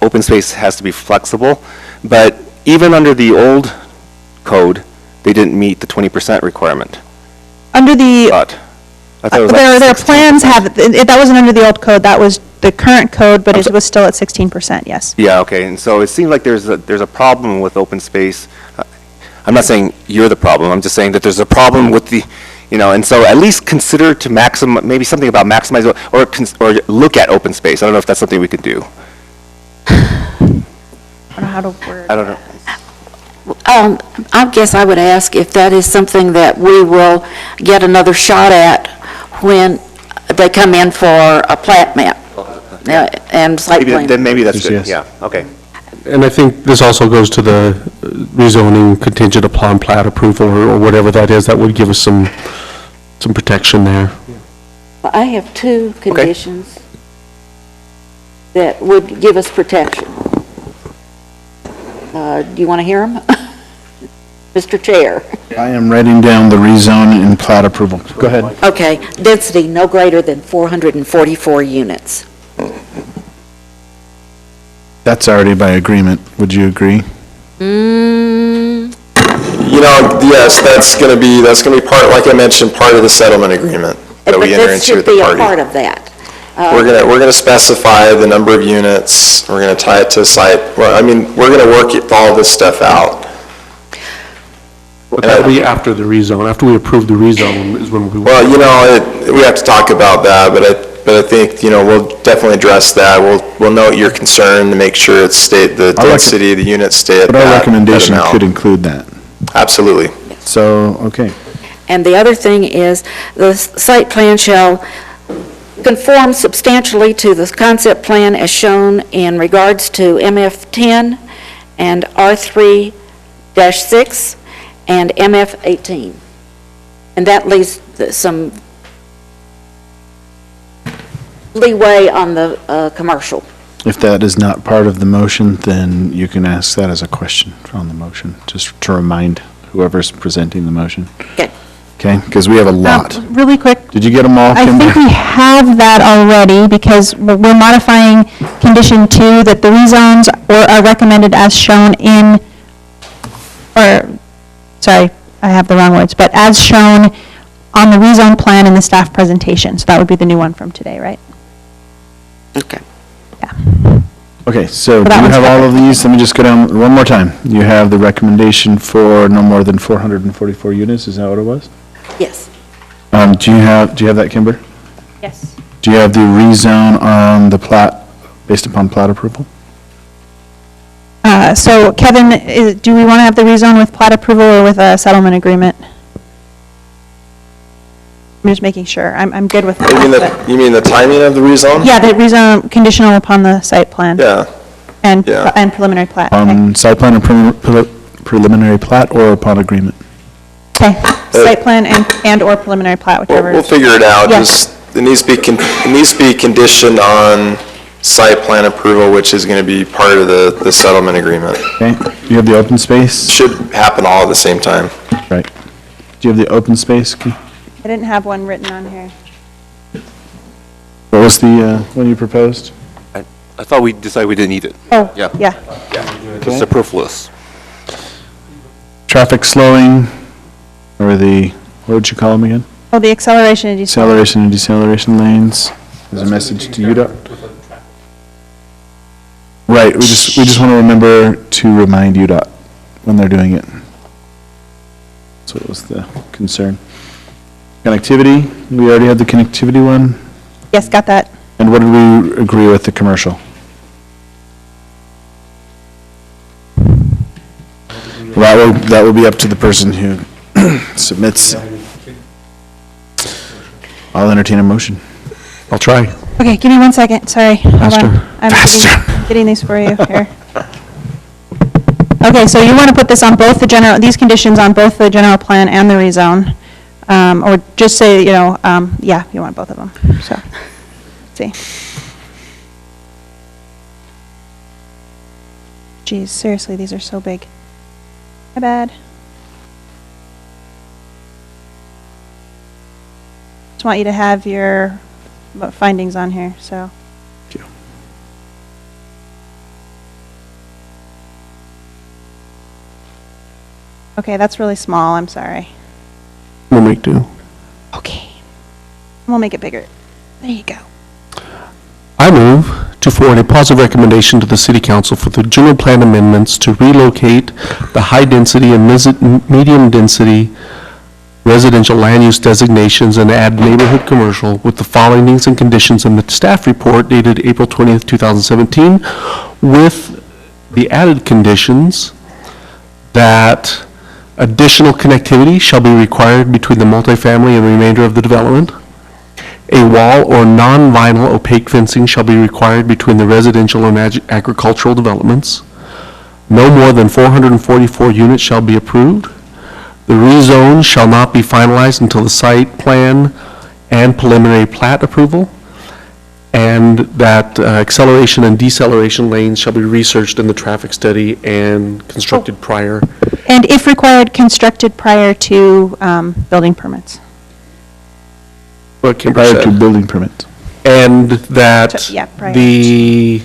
open space has to be flexible, but even under the old code, they didn't meet the 20% requirement. Under the, But I thought it was like their 16%. plans have, that wasn't under the old code, that was the current code, but it was still at 16%, yes. Yeah, okay, and so it seems like there's a problem with open space. I'm not saying you're the problem, I'm just saying that there's a problem with the, and so at least consider to maybe something about maximize, or look at open space. I don't know if that's something we could do. I don't know how to word. I don't know. I guess I would ask if that is something that we will get another shot at when they come in for a plat map and site plan. Then maybe that's Yes, good, yes. yeah, okay. And I think this also goes to the rezoning contingent upon plat approval or whatever that is. That would give us some protection there. I have two conditions that would give us protection. Do you want to hear them? Mr. Chair. I am writing down the rezone and plat approval. Go ahead. Okay, density no greater than 444 units. That's already by agreement. Would you agree? Yes, that's going to be part, like I mentioned, part of the settlement agreement that we enter into with the But party. this should be a part of that. We're going to specify the number of units, we're going to tie it to a site, we're going to work all this stuff out. But that will be after the rezone. After we approve the rezone is when we... Well, we have to talk about that, but I think, we'll definitely address that. We'll note your concern to make sure the density of the units stay at But our that recommendation amount. could include that. Absolutely. So, okay. And the other thing is, the site plan shall conform substantially to the concept plan as shown in regards to MF10 and R3-6 and MF18. And that leaves some leeway on the commercial. If that is not part of the motion, then you can ask that as a question on the motion, just to remind whoever's presenting the motion. Okay. Okay, because we have a lot. Really quick, Did you get them all, I Kimber? think we have that already, because we're modifying condition 2, that the rezones are recommended as shown in, sorry, I have the wrong words, but as shown on the rezone plan in the staff presentation. So that would be the new one from today, right? Okay. Okay, so do that you one's have all of these? Let me just go down one more time. You have the recommendation for no more than 444 units, is that what it was? Yes. Do you have that, Kimber? Yes. Do you have the rezone on the plat, based upon plat approval? So Kevin, do we want to have the rezone with plat approval or with a settlement agreement? I'm just making sure. I'm good with that. You mean the timing of the rezone? Yeah, the rezone conditional upon the site plan. Yeah. And Yeah. and preliminary plat. Okay. On site plan or preliminary plat or upon agreement? Okay, site plan and/or preliminary plat, whichever. We'll figure it out. Yeah. Just, it needs to be conditioned on site plan approval, which is going to be part of the settlement agreement. Okay, you have the open space? Should happen all at the same time. Right. Do you have the open space? I didn't have one written on here. What was the one you proposed? I thought we decided we didn't need it. Oh, Yeah. yeah. It's superfluous. Traffic slowing, or what would you call them again? Oh, the acceleration and deceleration. Acceleration and deceleration lanes. There's a message to UDOT. Right, we just want to remember to remind UDOT when they're doing it. So what was the concern? Connectivity, we already had the connectivity one. Yes, got that. And what did we agree with the commercial? Well, that will be up to the person who submits. I'll entertain a motion. I'll try. Okay, give me 1 second, sorry. Hold on. Faster. I'm getting these for you here. Okay, so you want to put this on both these conditions on both the general plan and the rezone? Or just say, yeah, you want both of them, so, let's see. Geez, seriously, these are so big. My bad. Just want you to have your findings on here, so. Thank you. Okay, that's really small, I'm sorry. We'll make do. Okay. We'll make it bigger. There you go. I move to forward a positive recommendation to the City Council for the general plan amendments to relocate the high-density and medium-density residential land use designations and add neighborhood commercial with the findings and conditions in the staff report dated April 20th, 2017, with the added conditions that additional connectivity shall be required between the multifamily and the remainder of the development. A wall or non-vinyl opaque fencing shall be required between the residential and agricultural developments. No more than 444 units shall be approved. The rezone shall not be finalized until the site plan and preliminary plat approval, and that acceleration and deceleration lanes shall be researched in the traffic study and constructed prior. And if required, constructed prior to building permits. What Kimber Prior to said. building permit. And that Yeah, prior. the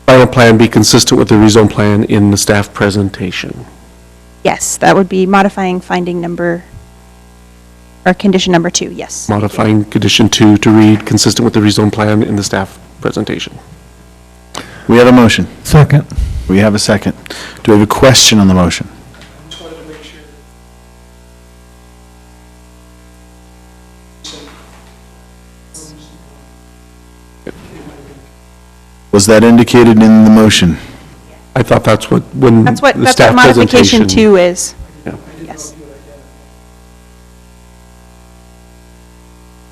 final plan be consistent with the rezone plan in the staff presentation. Yes, that would be modifying finding number, or condition number 2, yes. Modifying condition 2 to read consistent with the rezone plan in the staff presentation. We have a motion. Second. We have a second. Do we have a question on the motion? Was that indicated in the motion? I thought that's what, when That's what, the that's what staff modification presentation. 2 is. Yeah. Yes.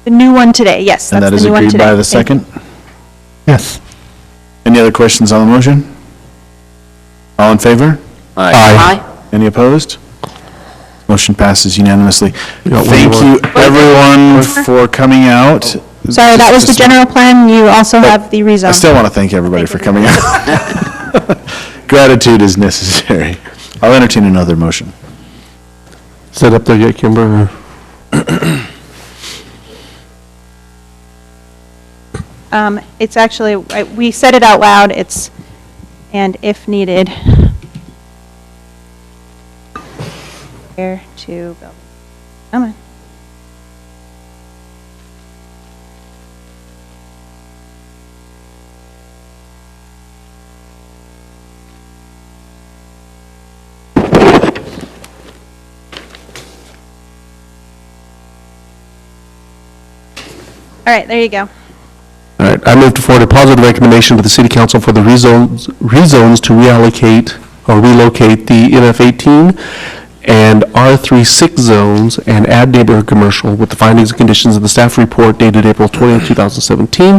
The new one today, yes, And that's that is the new one agreed today. by the Thank you. second? Yes. Any other questions on the motion? All in favor? Aye. Any opposed? Motion passes unanimously. got one Thank more. you, everyone, for coming out. Sorry, that was the general plan, you also have the rezone. I still want to thank everybody for coming out. Gratitude is necessary. I'll entertain another motion. Is that up there yet, Kimber? It's actually, we said it out loud, it's, and if needed. Prior to building. Come on. All right, there you go. All right, right, I move to forward a positive recommendation to the city council for the rezones to reallocate or relocate the NF-18 and R36 zones and add neighborhood commercial with the findings and conditions of the staff report dated April 20th, 2017,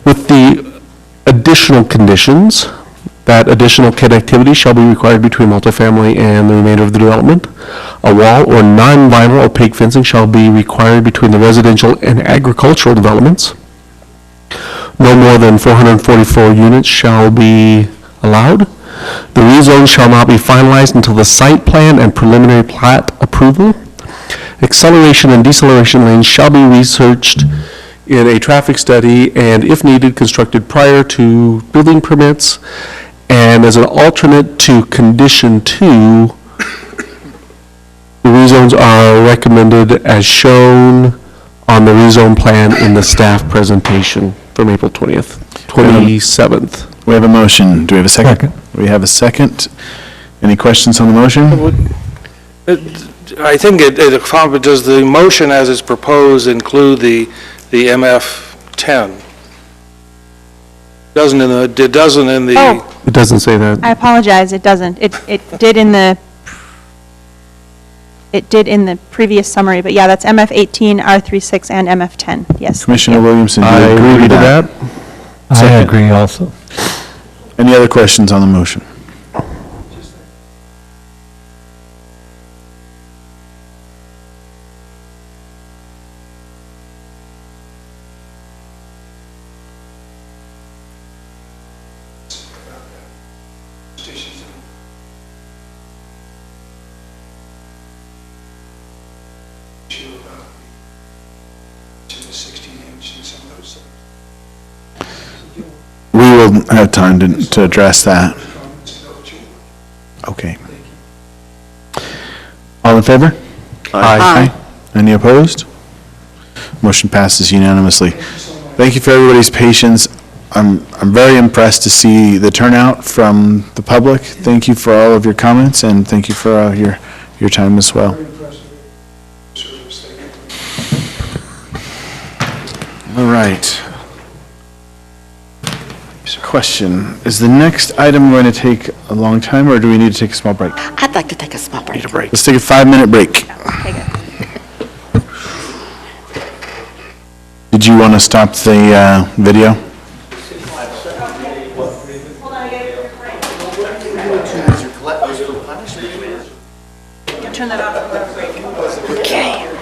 with the additional conditions that additional connectivity shall be required between multifamily and the remainder of the development. A wall or non-vinyl opaque fencing shall be required between the residential and agricultural developments. No more than 444 units shall be allowed. The rezone shall not be finalized until the site plan and preliminary plat approval. Acceleration and deceleration lanes shall be researched in a traffic study and, if needed, constructed prior to building permits. And as an alternate to condition 2, the rezones are recommended as shown on the rezone plan in the staff presentation from April 27th. We have a motion. Do we have a second? We have a second. Any questions on the motion? I think does the motion as it's proposed include the MF10? It doesn't in the... Oh. It doesn't say that. I apologize, it doesn't. It did in the previous summary, but yeah, that's MF18, R36, and MF10, yes. Commissioner Williamson, do you I agree to that. I agree also. Any other questions on the motion? We will have time to address that. Okay. All in favor? Aye. Any opposed? Motion passes unanimously. Thank you for everybody's patience. I'm very impressed to see the turnout from the public. Thank you for all of your comments, and thank you for your time as well. All right. Question, is the next item going to take a long time, or do we need to take a small break? I'd like to take a small break. Let's take a 5-minute break. Did you want to stop the video? Turn that off. Okay.